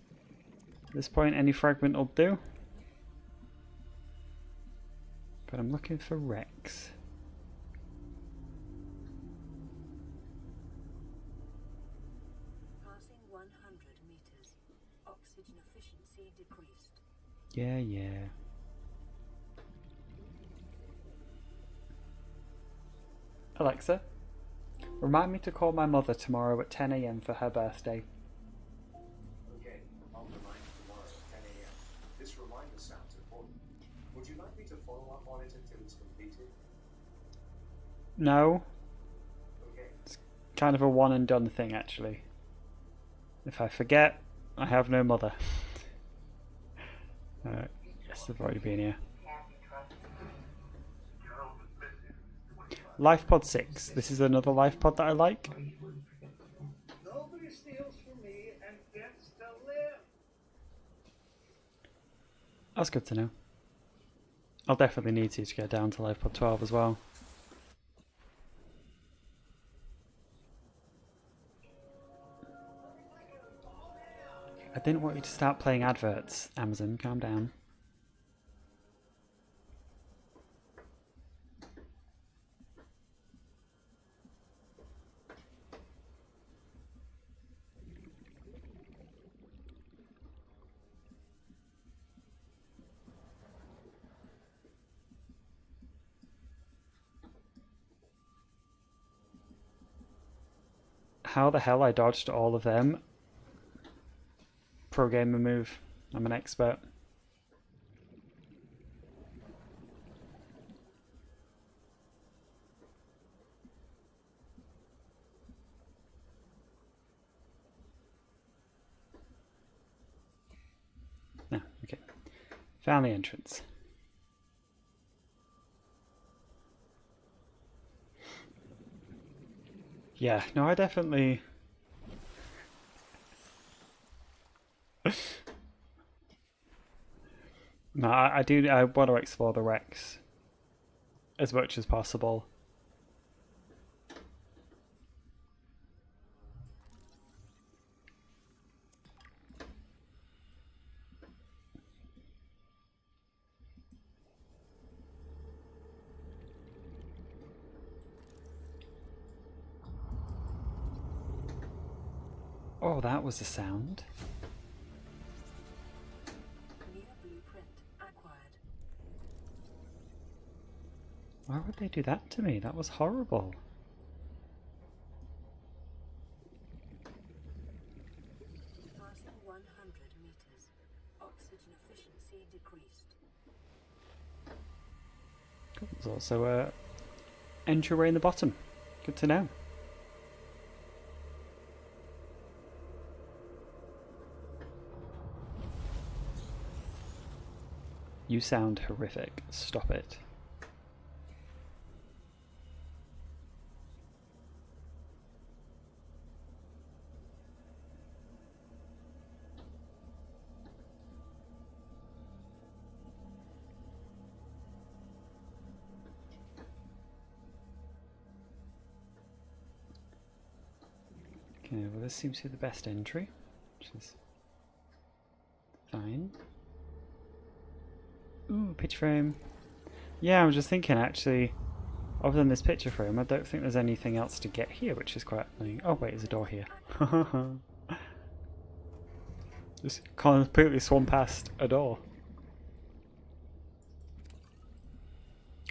At this point any fragment will do. But I'm looking for Rex. Passing 100 meters. Oxygen efficiency decreased. Yeah. Alexa, remind me to call my mother tomorrow at 10 AM for her birthday. Okay, I'll remind you tomorrow at 10 a.m. This reminder sounds important. Would you like me to follow up on it until it's completed? No. Okay. It's kind of a one and done thing actually. If I forget, I have no mother. Yes, they've already been here. Life pod 6. This is another life pod that I like. Nobody steals from me and gets to live. That's good to know. I'll definitely need to get down to life pod 12 as well. I didn't want you to start playing adverts, Amazon. Calm down. How the hell I dodged all of them? Pro gamer move. I'm an expert. Found the entrance. Yeah, no, I definitely... No, I want to explore the wrecks as much as possible. Oh, that was a sound. New blueprint acquired. Why would they do that to me? That was horrible. Passing 100 meters. Oxygen efficiency decreased. There's also a entryway in the bottom. Good to know. You sound horrific. Stop it. Okay, well this seems to be the best entry, which is fine. Ooh, picture frame. Yeah, I was just thinking actually, other than this picture frame, I don't think there's anything else to get here, which is quite annoying. Oh wait, there's a door here. Just completely swum past a door.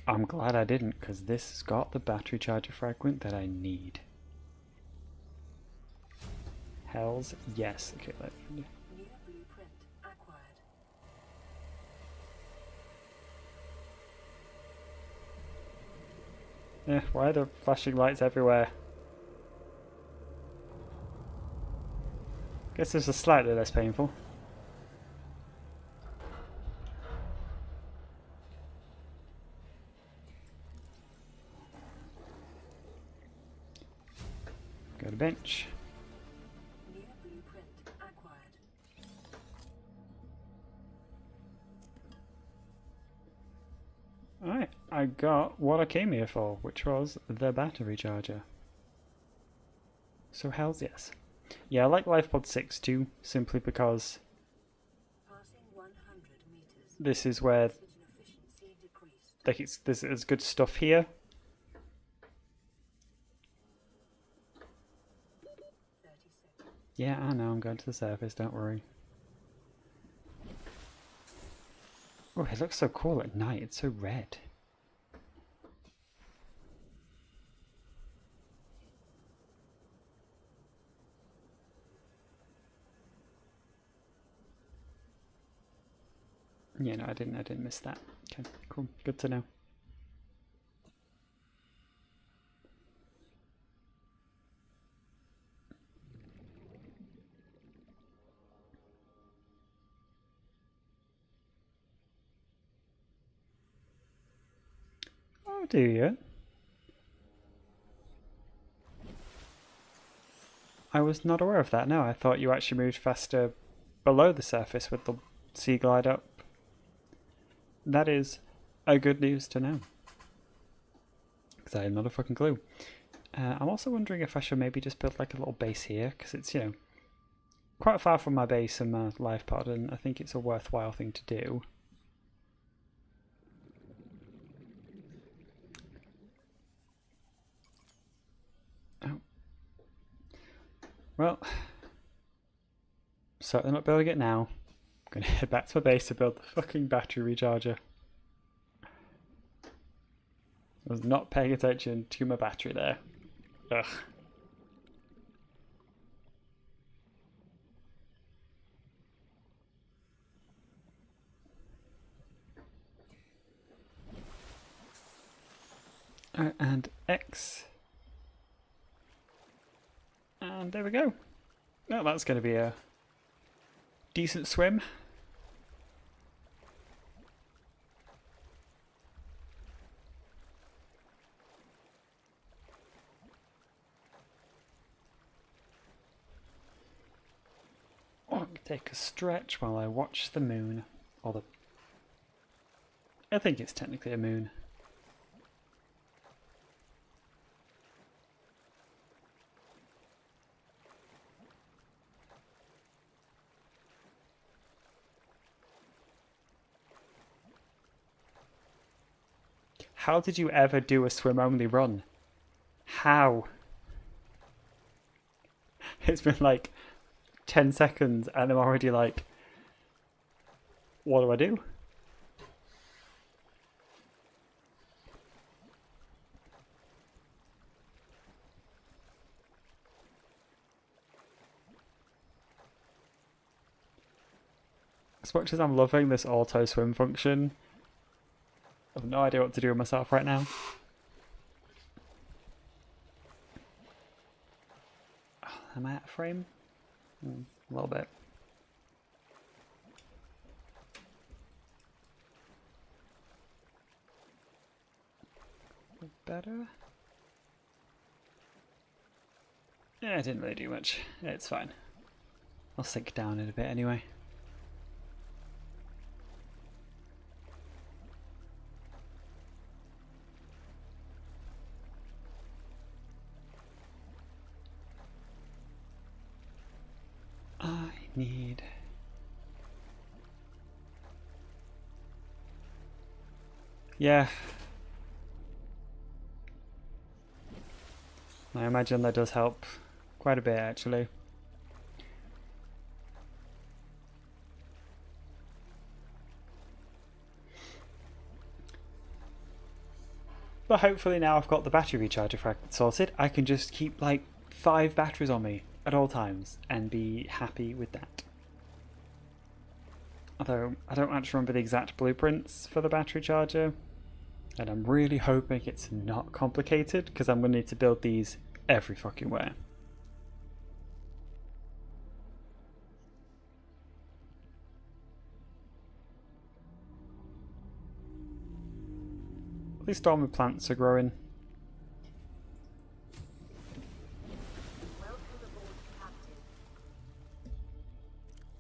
I'm glad I didn't, because this has got the battery charger fragment that I need. Hells yes. Okay, New blueprint acquired. why are there flashing lights everywhere? Guess this is slightly less painful. Go to bench. New blueprint acquired. Alright, I got what I came here for, which was the battery charger. So hells yes. Yeah, I like LifePod 6 too, simply because Passing 100 meters. this is where Oxygen efficiency decreased. there's good stuff here. 30 seconds. Yeah, I know, I'm going to the surface, don't worry. Oh, it looks so cool at night, it's so red. Yeah, no, I didn't miss that. Okay, cool, good to know. Oh, do you? I was not aware of that, no. I thought you actually moved faster below the surface with the seaglide up. That is a good news to know. Because I had not a fucking clue. I'm also wondering if I should maybe just build like a little base here, because it's, you know, quite far from my base and my life pod, and I think it's a worthwhile thing to do. Oh. Well, certainly not building it now. I'm going to head back to my base to build the fucking battery recharger. I was not paying attention to my battery there. Ugh. And X. And there we go. Well, that's going to be a decent swim. Take a stretch while I watch the moon. Or the... I think it's technically a moon. How did you ever do a swim-only run? How? It's been like 10 seconds and I'm already like, what do I do? As much as I'm loving this auto swim function, I have no idea what to do with myself right now. Am I out of frame? A little bit. Better? Yeah, it didn't really do much. It's fine. I'll sink down in a bit anyway. I need... Yeah. I imagine that does help quite a bit actually. But hopefully now I've got the battery recharger fragment sorted, I can just keep like 5 batteries on me at all times and be happy with that. Although I don't actually remember the exact blueprints for the battery charger, and I'm really hoping it's not complicated because I'm going to need to build these every fucking where. At least all my plants are growing.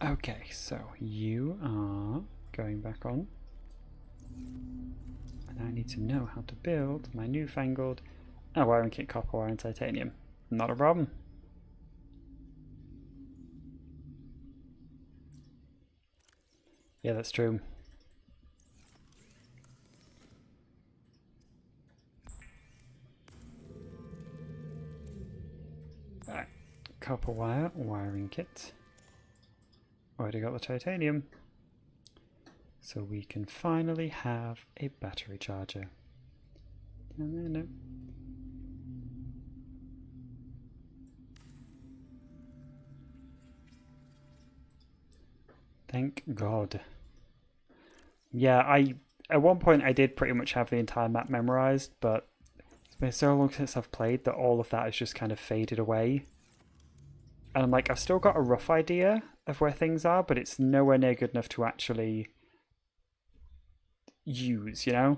Okay, so you are going back on. And I need to know how to build my newfangled wiring kit, copper wire and titanium. Not a problem. Yeah, that's true. Alright, copper wire, wiring kit. Already got the titanium. So we can finally have a battery charger. No. Thank God. Yeah, at one point I did pretty much have the entire map memorized, but it's been so long since I've played that all of that has just kind of faded away. And I'm like, I've still got a rough idea of where things are, but it's nowhere near good enough to actually use, you know?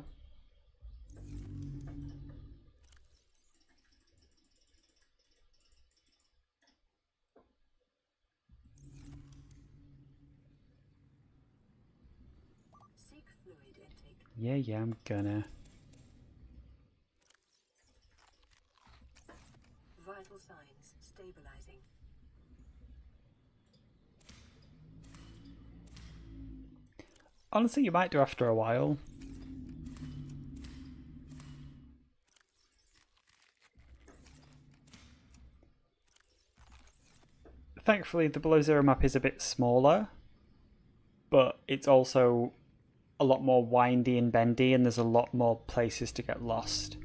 Seek fluid intake. Yeah, I'm gonna. Vital signs stabilizing. Honestly, you might do after a while. Thankfully, the Below Zero map is a bit smaller, but it's also a lot more windy and bendy, and there's a lot more places to get lost.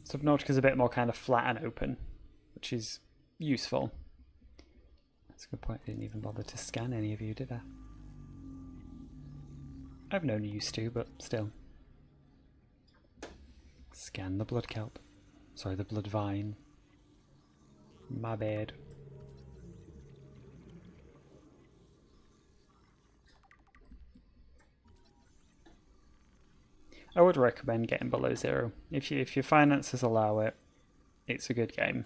Subnautica's a bit more kind of flat and open, which is useful. That's a good point. I didn't even bother to scan any of you, did I? I've known you used to, but still. Scan the blood kelp. Sorry, the blood vine. My bad. I would recommend getting Below Zero. If your finances allow it, it's a good game.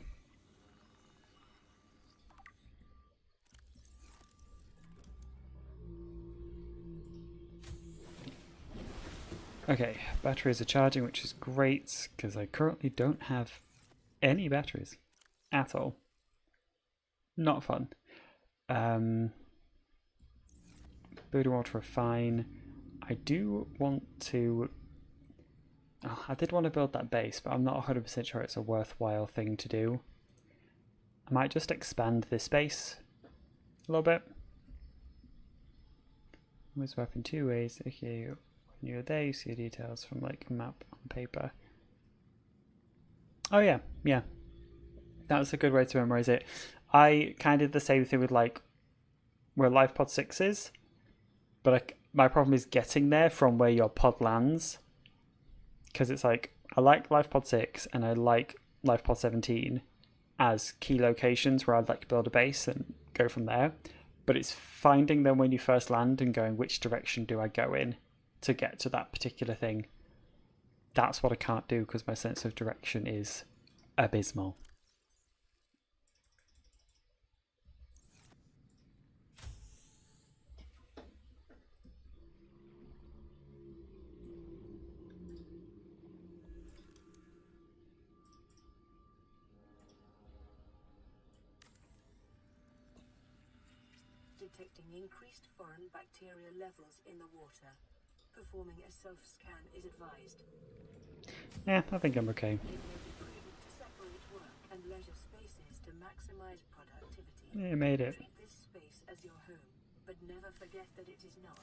Okay, batteries are charging, which is great, because I currently don't have any batteries at all. Not fun. Food and water are fine. I do want to... Oh, I did want to build that base, but I'm not 100% sure it's a worthwhile thing to do. I might just expand this base a little bit. Always work in two ways. Okay, when you're there, you see details from like a map on paper. Oh yeah, yeah. That's a good way to memorize it. I kind of did the same thing with like where Life Pod 6 is, but my problem is getting there from where your pod lands. Because it's like, I like Life Pod 6 and I like Life Pod 17 as key locations where I'd like to build a base and go from there. But it's finding them when you first land and going, which direction do I go in to get to that particular thing? That's what I can't do because my sense of direction is abysmal. Detecting increased foreign bacteria levels in the water. Performing a self-scan is advised. Yeah, I think I'm okay. It may be prudent to separate work and leisure spaces to maximize productivity. Yeah, you made it. Treat this space as your home, but never forget that it is not.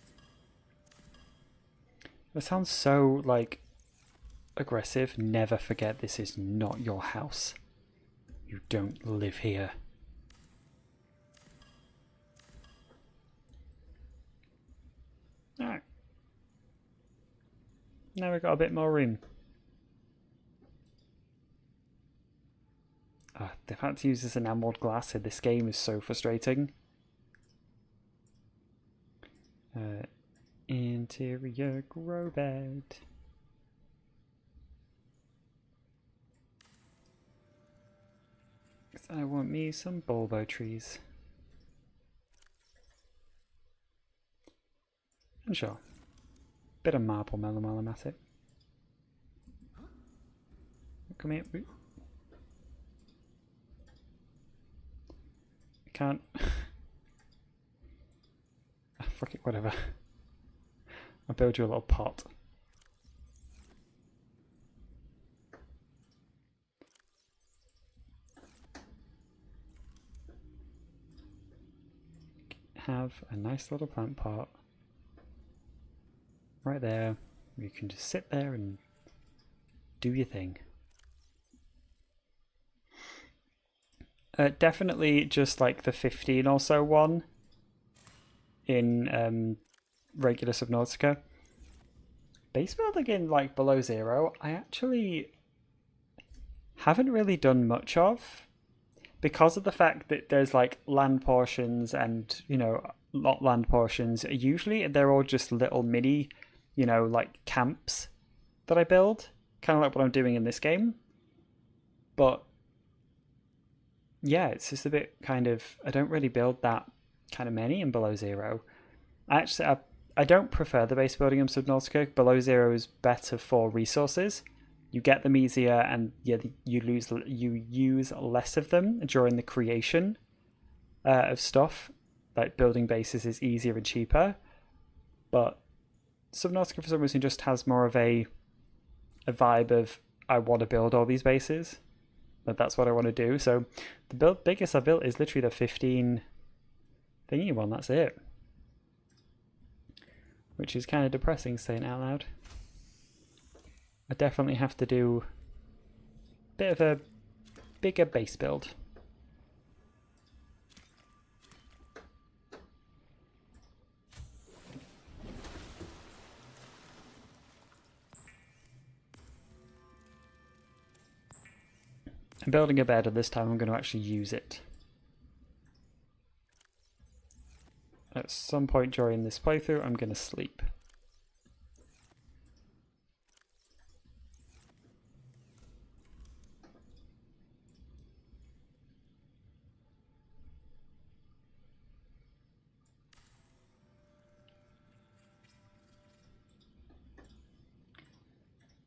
That sounds so, like, aggressive. Never forget this is not your house. You don't live here. Alright. Now we've got a bit more room. They've had to use this enameled glass in this game is so frustrating. Interior grow bed. I want me some bulbo trees. And sure, bit of marble melon while I'm at it. Come here. I can't. Fuck it, whatever. I'll build you a little pot. Have a nice little plant pot right there. You can just sit there and do your thing. Definitely just like the 15 or so one in regular Subnautica. Base building in like below zero, I actually haven't really done much of because of the fact that there's like land portions and, you know, not land portions. Usually they're all just little mini, you know, like camps that I build, kind of like what I'm doing in this game. But yeah, it's just a bit kind of, I don't really build that kind of many in below zero. I don't prefer the base building in Subnautica. Below zero is better for resources. You get them easier, and yeah, you use less of them during the creation of stuff. Like building bases is easier and cheaper, but Subnautica for some reason just has more of a vibe of I want to build all these bases. That's what I want to do. So the biggest I built is literally the 15 thingy one. That's it. Which is kind of depressing saying it out loud. I definitely have to do a bit of a bigger base build. I'm building a bed, and this time I'm going to actually use it. At some point during this playthrough, I'm going to sleep.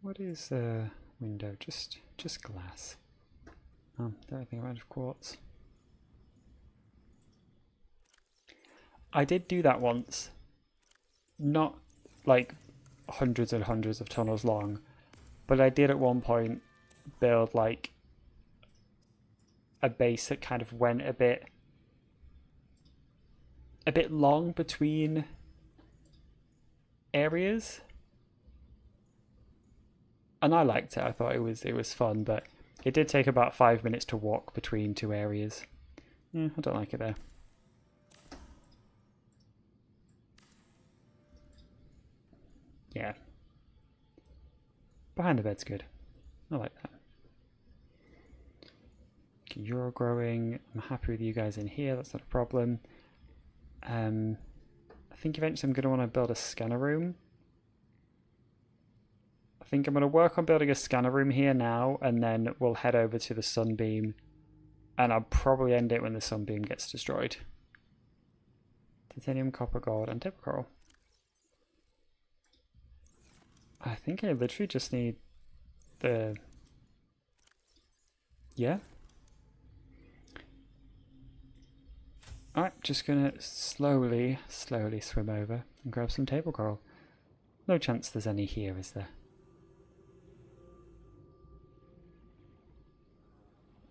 What is a window? Just glass. Oh, everything out of quartz. I did do that once. Not like hundreds and hundreds of tunnels long, but I did at one point build like a base that kind of went a bit long between areas. And I liked it. I thought it was fun, but it did take about 5 minutes to walk between two areas. I don't like it there. Yeah. Behind the bed's good. I like that. Okay, you're growing. I'm happy with you guys in here. That's not a problem. I think eventually I'm going to want to build a scanner room. I think I'm going to work on building a scanner room here now, and then we'll head over to the sunbeam, and I'll probably end it when the sunbeam gets destroyed. Titanium, copper, gold, and tip coral. I think I literally just need the... Yeah. Alright, just gonna slowly swim over and grab some table coral. No chance there's any here, is there?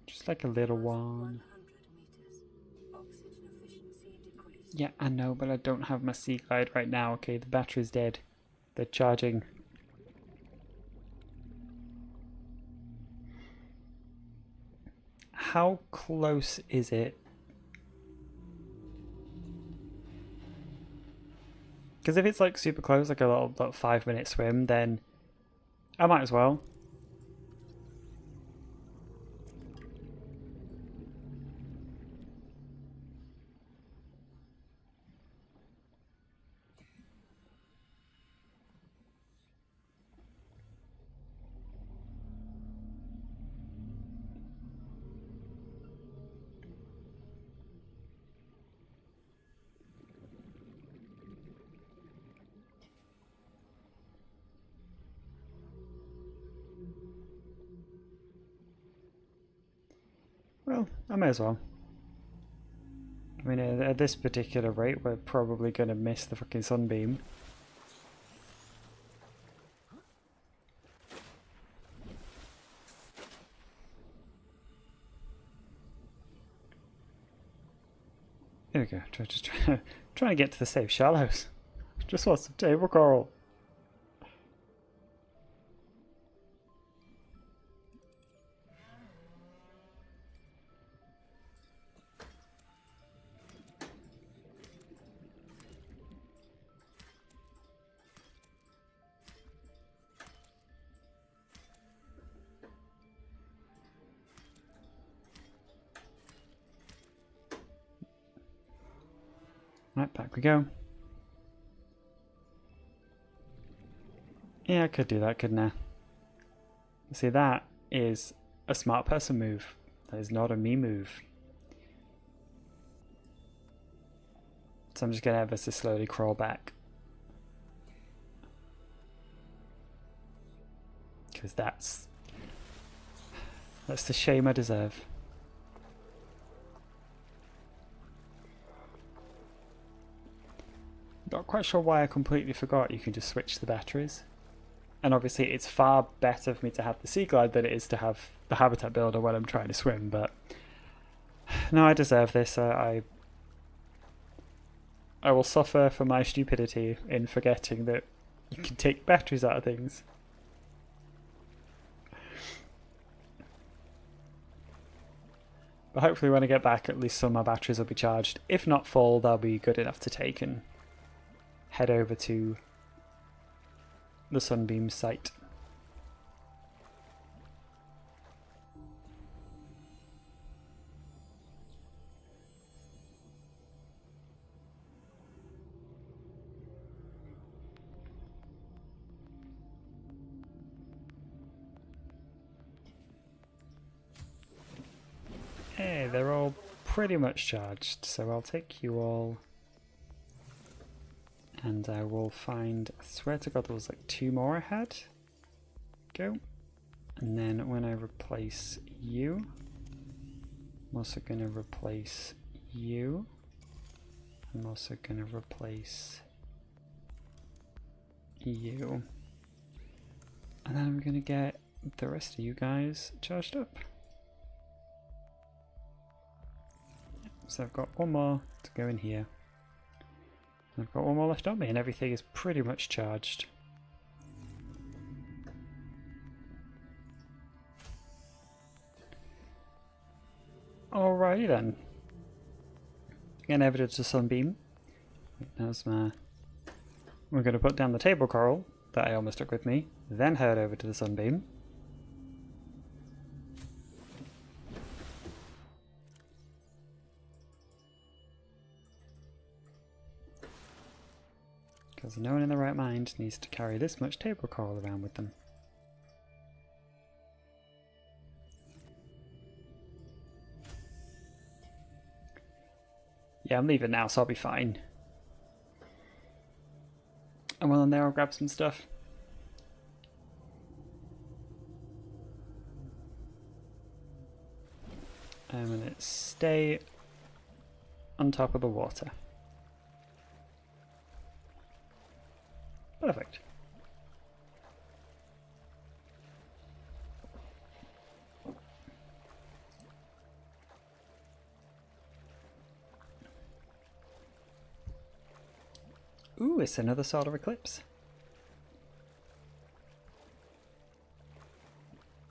Just like a little one. Yeah, I know, but I don't have my seaglide right now. Okay, the battery's dead. They're charging. How close is it? Because if it's like super close, like a little 5-minute swim, then I might as well. Well, I may as well. I mean, at this particular rate, we're probably going to miss the fucking sunbeam. There we go. Just trying to get to the safe shallows. Just want some table coral. Right, back we go. Yeah, I could do that, couldn't I? See, that is a smart person move. That is not a me move. So I'm just going to ever so slowly crawl back. Because that's the shame I deserve. Not quite sure why I completely forgot you can just switch the batteries. And obviously it's far better for me to have the seaglide than it is to have the habitat builder when I'm trying to swim, but no, I deserve this. I will suffer for my stupidity in forgetting that you can take batteries out of things. But hopefully when I get back, at least some of my batteries will be charged. If not full, they'll be good enough to take and head over to the sunbeam site. Hey, they're all pretty much charged, so I'll take you all. And I will find, I swear to God there was like 2 more I had. Go. And then when I replace you, I'm also going to replace you. I'm also going to replace you. And then I'm going to get the rest of you guys charged up. So I've got one more to go in here. I've got one more left on me and everything is pretty much charged. Alrighty then. Again, evidence of sunbeam. Now's my... We're going to put down the table coral that I almost took with me, then head over to the sunbeam. Because no one in their right mind needs to carry this much table coral around with them. Yeah, I'm leaving now, so I'll be fine. And while I'm there, I'll grab some stuff. I'm going to stay on top of the water. Perfect. Ooh, it's another solar eclipse.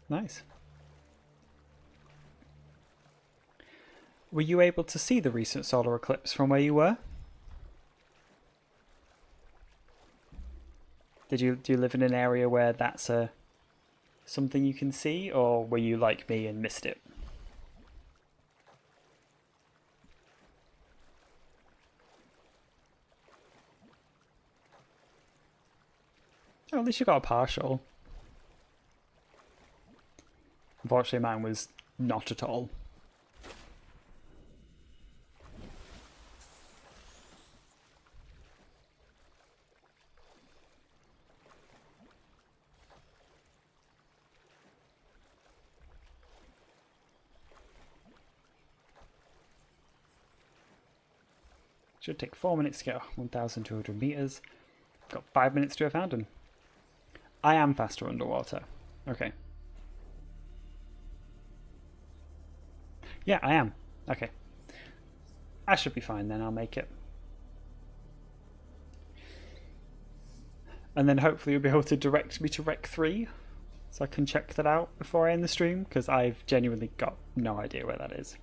Nice. Were you able to see the recent solar eclipse from where you were? Do you live in an area where that's something you can see, or were you like me and missed it? Oh, at least you got a partial. Unfortunately, mine was not at all. Should take 4 minutes to get 1,200 meters. Got 5 minutes to have found him. I am faster underwater. Okay. Yeah, I am. Okay. I should be fine then, I'll make it. And then hopefully you'll be able to direct me to Rec 3, so I can check that out before I end the stream, because I've genuinely got no idea where that is.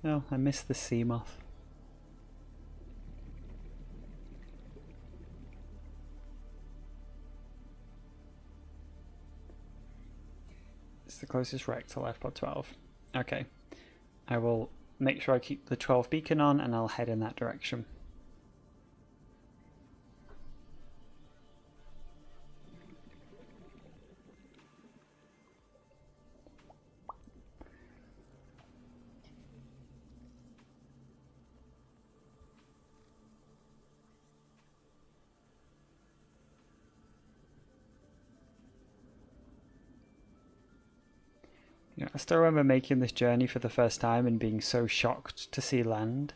Oh, I missed the sea moth. It's the closest wreck to lifepod 12. Okay. I will make sure I keep the 12 beacon on and I'll head in that direction. Yeah, I still remember making this journey for the first time and being so shocked to see land.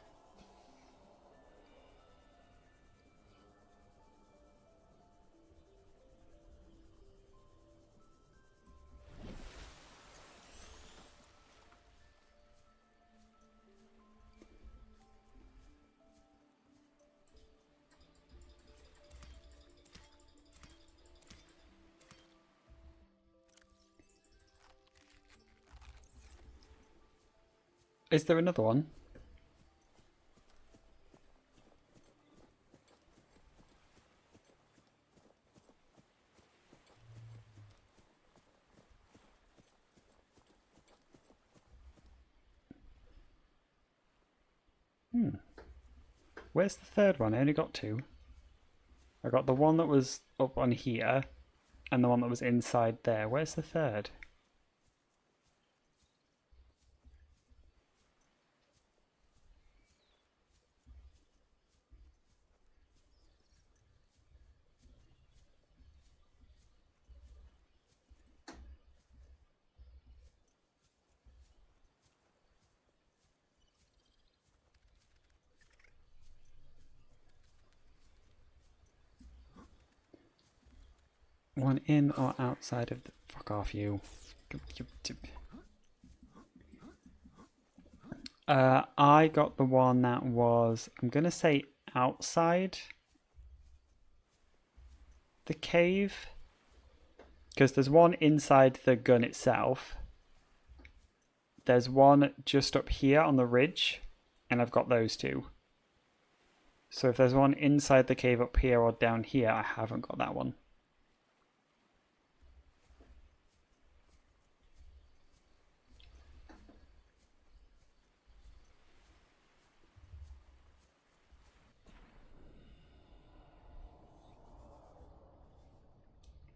Is there another one? Where's the third one? I only got 2. I got the one that was up on here, and the one that was inside there. Where's the third? One in or outside of the... Fuck off, you. I got the one that was, I'm gonna say outside the cave. Because there's one inside the gun itself. There's one just up here on the ridge. And I've got those two. So if there's one inside the cave up here or down here, I haven't got that one.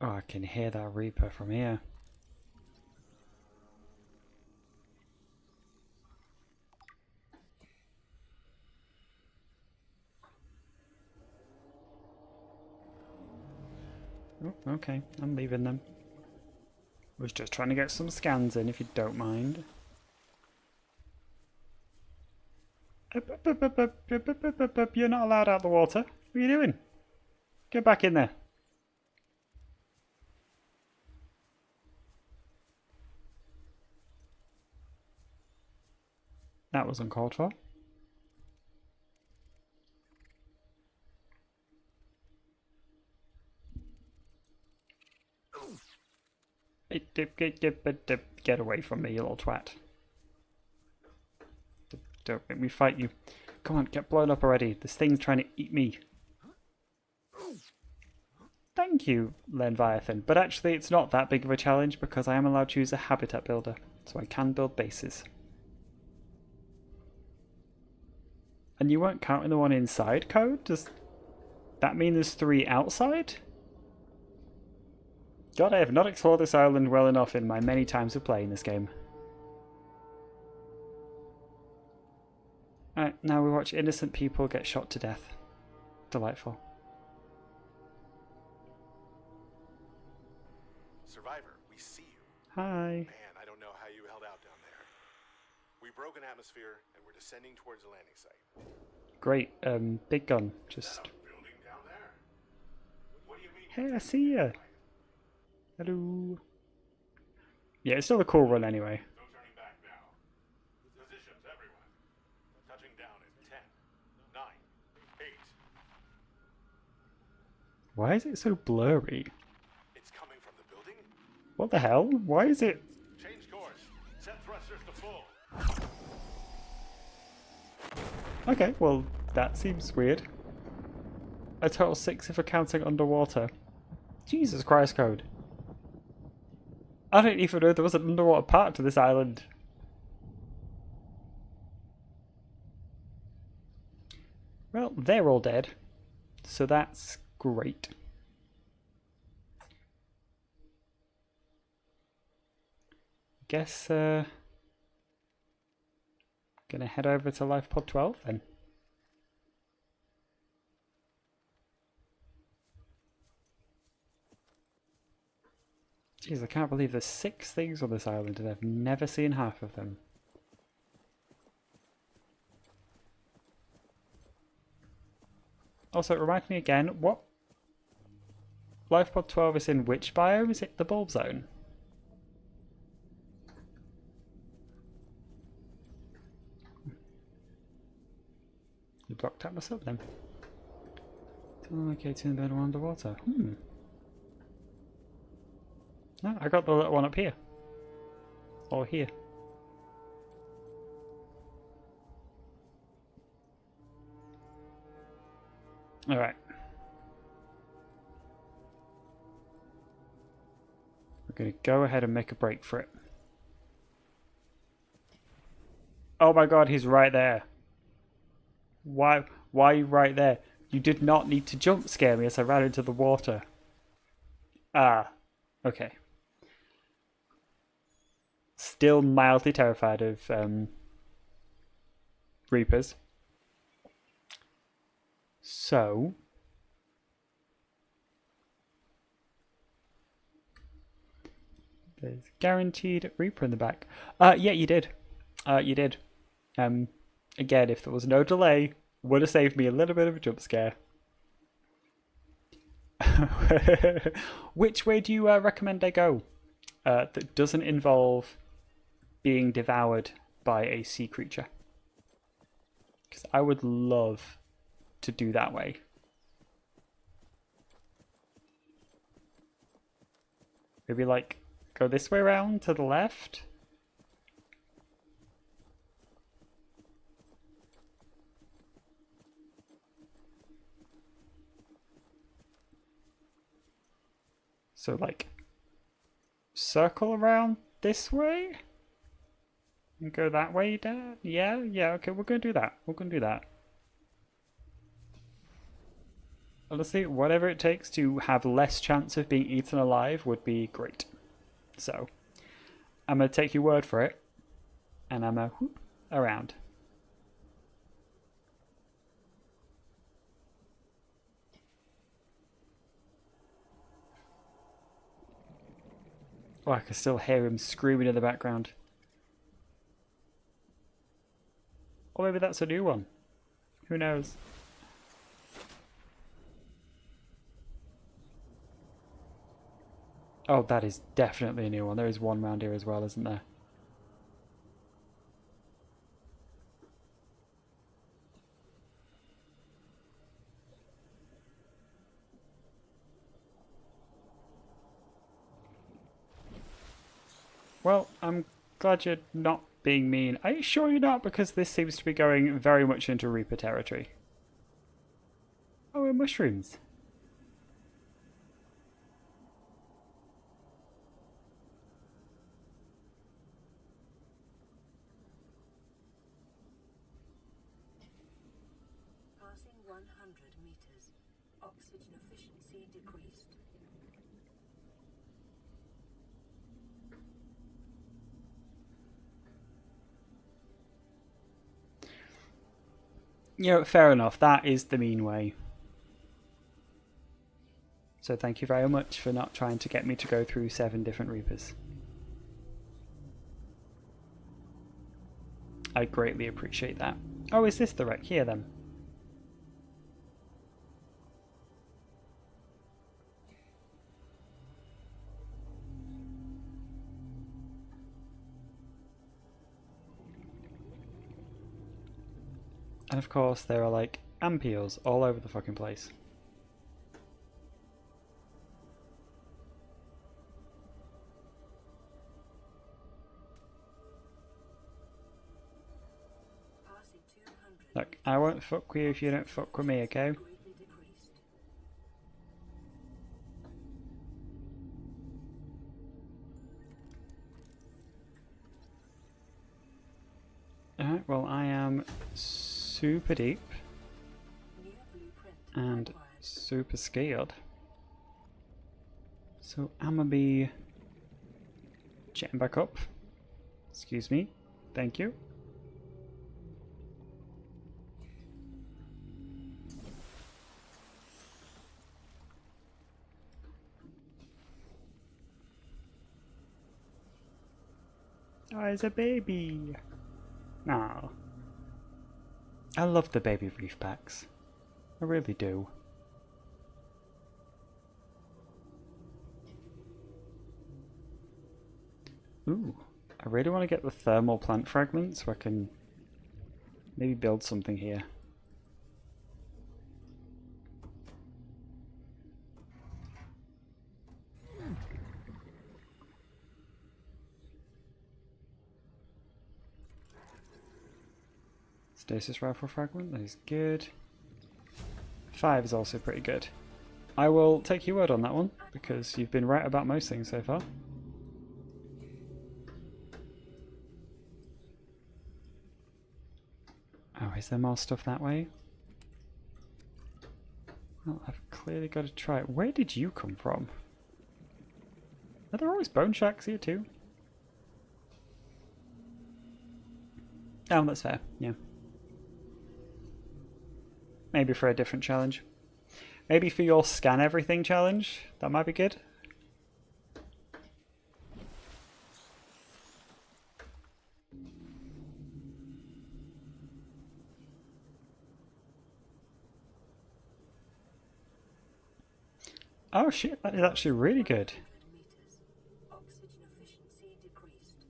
Oh, I can hear that Reaper from here. Oh, okay, I'm leaving them. Was just trying to get some scans in, if you don't mind. You're not allowed out the water. What are you doing? Get back in there. That was uncalled for. Get away from me, you little twat. Don't make me fight you. Come on, get blown up already. This thing's trying to eat me. Thank you, Lenviathan. But actually, it's not that big of a challenge because I am allowed to use a habitat builder. So I can build bases. And you weren't counting the one inside code? Does that mean there's 3 outside? God, I have not explored this island well enough in my many times of playing this game. Alright, now we watch innocent people get shot to death. Delightful. Survivor, we see you. Hi. Man, I don't know how you held out down there. We broke an atmosphere and we're descending towards the landing site. Great, big gun. Just... Building down there. What do you mean? Hey, I see ya. Hello. Yeah, it's still a cool run anyway. No turning back now. Positions, everyone. Touching down in 10, 9, 8. Why is it so blurry? It's coming from the building? What the hell? Why is it... Change course. Set thrusters to full. Okay, well, that seems weird. A total 6 if we're counting underwater. Jesus Christ, code. I didn't even know there was an underwater part to this island. Well, they're all dead. So that's great. Guess, gonna head over to Life Pod 12 then. Jeez, I can't believe there's 6 things on this island and I've never seen half of them. Also, remind me again, what Life Pod 12 is in which biome? Is it the bulb zone? You blocked Atlas up then. Located in the bed underwater. No, I got the little one up here. Or here. Alright. We're going to go ahead and make a break for it. Oh my god, he's right there. Why are you right there? You did not need to jump scare me as I ran into the water. Ah, okay. Still mildly terrified of Reapers. So... there's guaranteed Reaper in the back. Yeah, you did. You did. Again, if there was no delay, would have saved me a little bit of a jump scare. Which way do you recommend I go? That doesn't involve being devoured by a sea creature. Because I would love to do that way. Maybe like go this way around to the left. So like circle around this way and go that way down. Yeah, okay, we're gonna do that. We're gonna do that. Honestly, whatever it takes to have less chance of being eaten alive would be great. So, I'm gonna take your word for it, and I'm gonna whoop around. Oh, I can still hear him screaming in the background. Or maybe that's a new one. Who knows? Oh, that is definitely a new one. There is one round here as well, isn't there? Well, I'm glad you're not being mean. Are you sure you're not? Because this seems to be going very much into Reaper territory. Oh, we're mushrooms. Passing 100 meters. Oxygen efficiency decreased. You know, fair enough. That is the mean way. So thank you very much for not trying to get me to go through 7 different Reapers. I greatly appreciate that. Oh, is this the wreck here then? And of course there are like ampules all over the fucking place. Passing 200 Look, I won't fuck with you if you don't fuck with me, okay? greatly decreased. Alright, well I am super deep New blueprint and acquired. super scared. So I'm gonna be jetting back up. Excuse me. Thank you. Oh, it's a baby. Aw. I love the baby reef packs. I really do. Ooh, I really want to get the thermal plant fragments so I can maybe build something here. Stasis rifle fragment, that is good. 5 is also pretty good. I will take your word on that one, because you've been right about most things so far. Oh, is there more stuff that way? Well, I've clearly got to try it. Where did you come from? Are there always bone shacks here too? Oh, that's fair, yeah. Maybe for a different challenge. Maybe for your scan everything challenge. That might be good. Oh shit, that is actually really good. Oxygen efficiency decreased.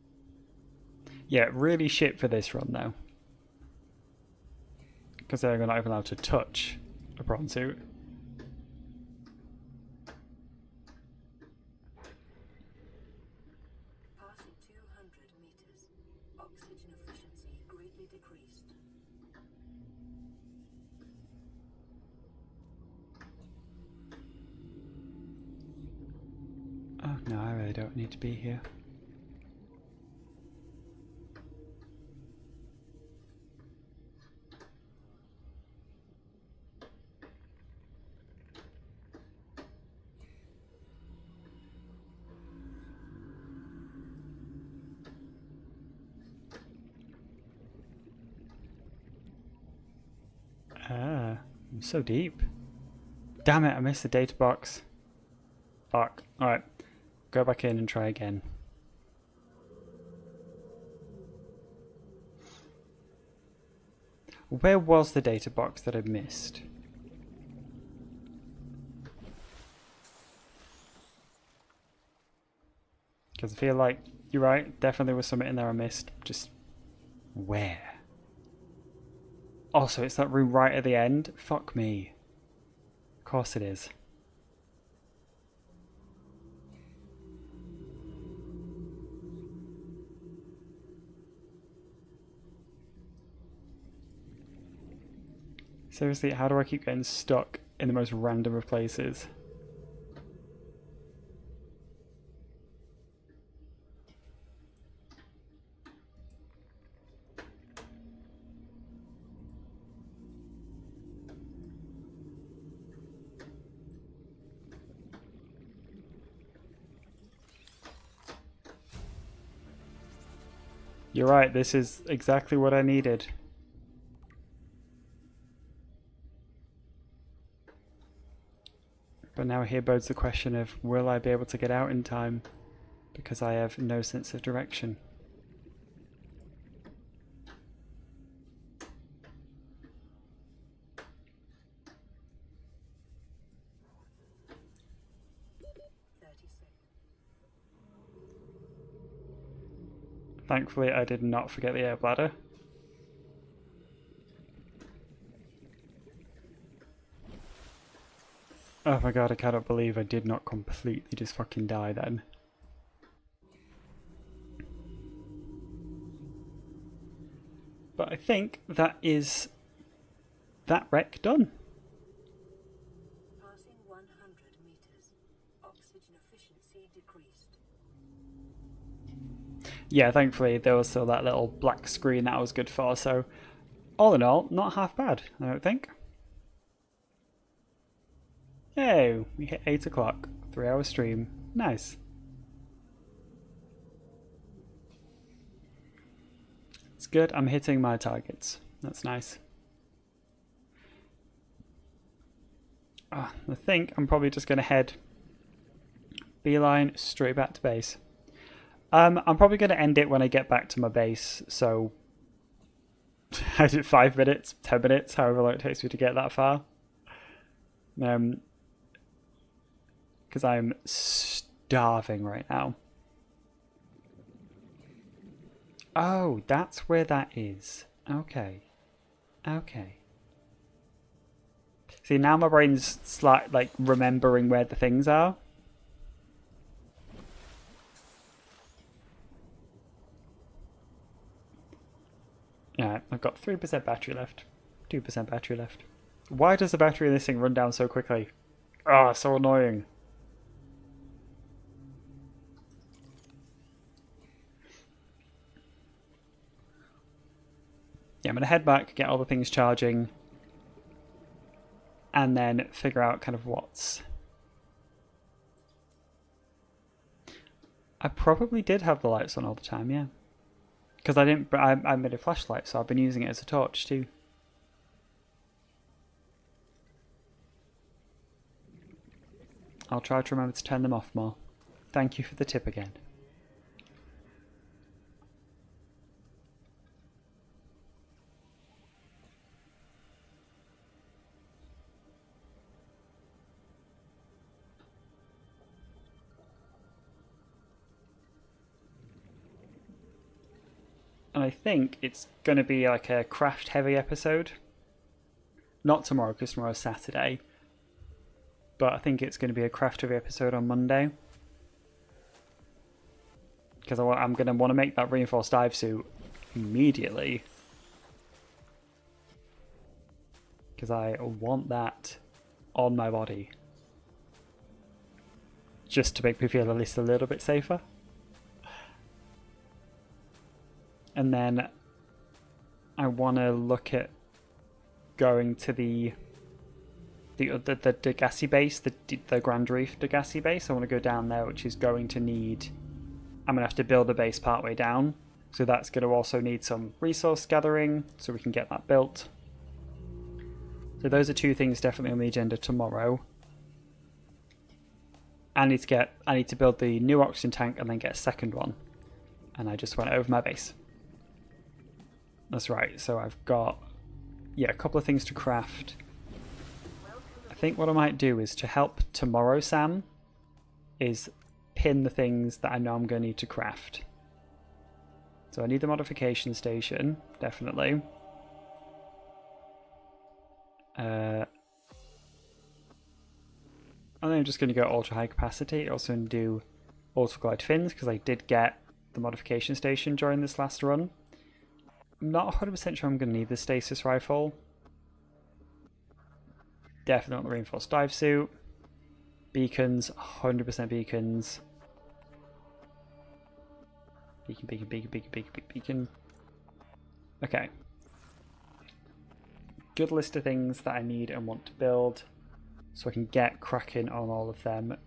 Yeah, really shit for this run though. Because they're not even allowed to touch a prawn suit. Passing 200 meters. Oxygen efficiency greatly decreased. Oh no, I really don't need to be here. Ah, I'm so deep. Damn it, I missed the data box. Fuck. Alright, go back in and try again. Where was the data box that I missed? Because I feel like, you're right, definitely was something in there I missed. Just, where? Also, it's that room right at the end? Fuck me. Of course it is. Seriously, how do I keep getting stuck in the most random of places? You're right, this is exactly what I needed. But now here bodes the question of, will I be able to get out in time? Because I have no sense of direction. Thankfully, I did not forget the air bladder. Oh my god, I cannot believe I did not completely just fucking die then. But I think that is that wreck done. Passing 100 meters. Oxygen efficiency decreased. Yeah, thankfully there was still that little black screen that I was good for, so all in all, not half bad, I don't think. Hey, we hit 8 o'clock, 3-hour stream, nice. It's good, I'm hitting my targets, that's nice. I think I'm probably just going to head beeline straight back to base. I'm probably going to end it when I get back to my base, so I did 5 minutes, 10 minutes, however long it takes me to get that far. Because I'm starving right now. Oh, that's where that is. Okay. Okay. See, now my brain's like remembering where the things are. Yeah, I've got 3% battery left. 2% battery left. Why does the battery in this thing run down so quickly? Ah, oh, so annoying. Yeah, I'm going to head back, get all the things charging. and then figure out kind of what's... I probably did have the lights on all the time, yeah. Because I made a flashlight, so I've been using it as a torch too. I'll try to remember to turn them off more. Thank you for the tip again. And I think it's going to be like a craft heavy episode. Not tomorrow, because tomorrow's Saturday. But I think it's going to be a craft heavy episode on Monday. Because I'm going to want to make that reinforced dive suit immediately. Because I want that on my body. Just to make me feel at least a little bit safer. And then I want to look at going to the Degassi base, the Grand Reef Degassi base. I want to go down there, which is going to need... I'm going to have to build a base partway down. So that's going to also need some resource gathering, so we can get that built. So those are two things definitely on the agenda tomorrow. I need to build the new oxygen tank and then get a second one. And I just went over my base. That's right, so I've got, yeah, a couple of things to craft. I think what I might do is to help tomorrow, Sam, is pin the things that I know I'm going to need to craft. So I need the modification station, definitely. And then I'm just going to go ultra high capacity. Also going to do auto glide fins, because I did get the modification station during this last run. I'm not 100% sure I'm going to need the stasis rifle. Definitely reinforced dive suit. Beacons, 100% beacons. Beacon. Okay. Good list of things that I need and want to build, so I can get cracking on all of them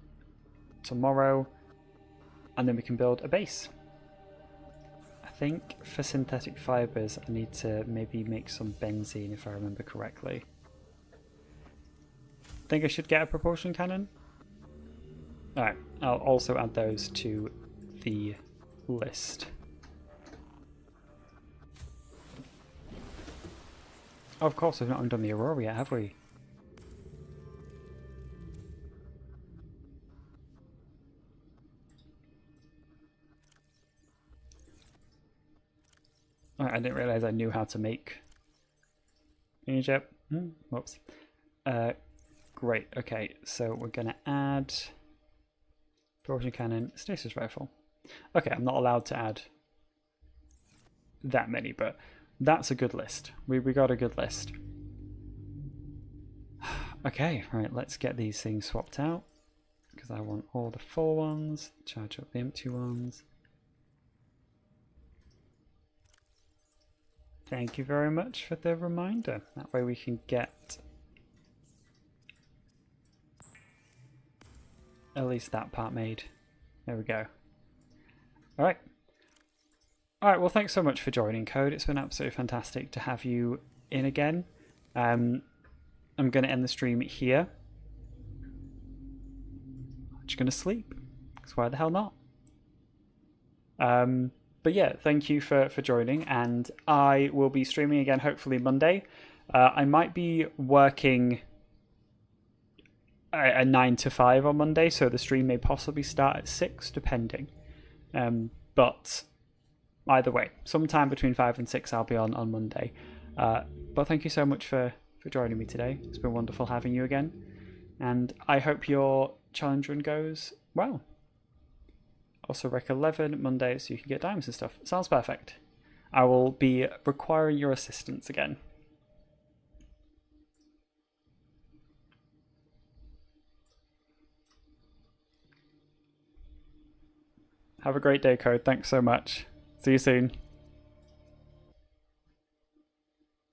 tomorrow. And then we can build a base. I think for synthetic fibers I need to maybe make some benzene if I remember correctly. I think I should get a propulsion cannon. Alright, I'll also add those to the list. Oh, of course, we've not done the Aurora yet, have we? I didn't realise I knew how to make Egypt. Whoops. Great. Okay, so we're going to add propulsion cannon, stasis rifle. Okay, I'm not allowed to add that many, but that's a good list. We got a good list. Okay, right, let's get these things swapped out, because I want all the full ones, charge up the empty ones. Thank you very much for the reminder. That way we can get at least that part made. There we go. Alright. Alright, well thanks so much for joining, Code. It's been absolutely fantastic to have you in again. I'm going to end the stream here. I'm just going to sleep. Because why the hell not? But yeah, thank you for joining, and I will be streaming again hopefully Monday. I might be working a 9 to 5 on Monday, so the stream may possibly start at 6, depending. But either way, sometime between 5 and 6 I'll be on Monday. But thank you so much for joining me today. It's been wonderful having you again, and I hope your challenge run goes well. Also Rec 11 Monday, so you can get diamonds and stuff. Sounds perfect. I will be requiring your assistance again. Have a great day, Code. Thanks so much. See you soon.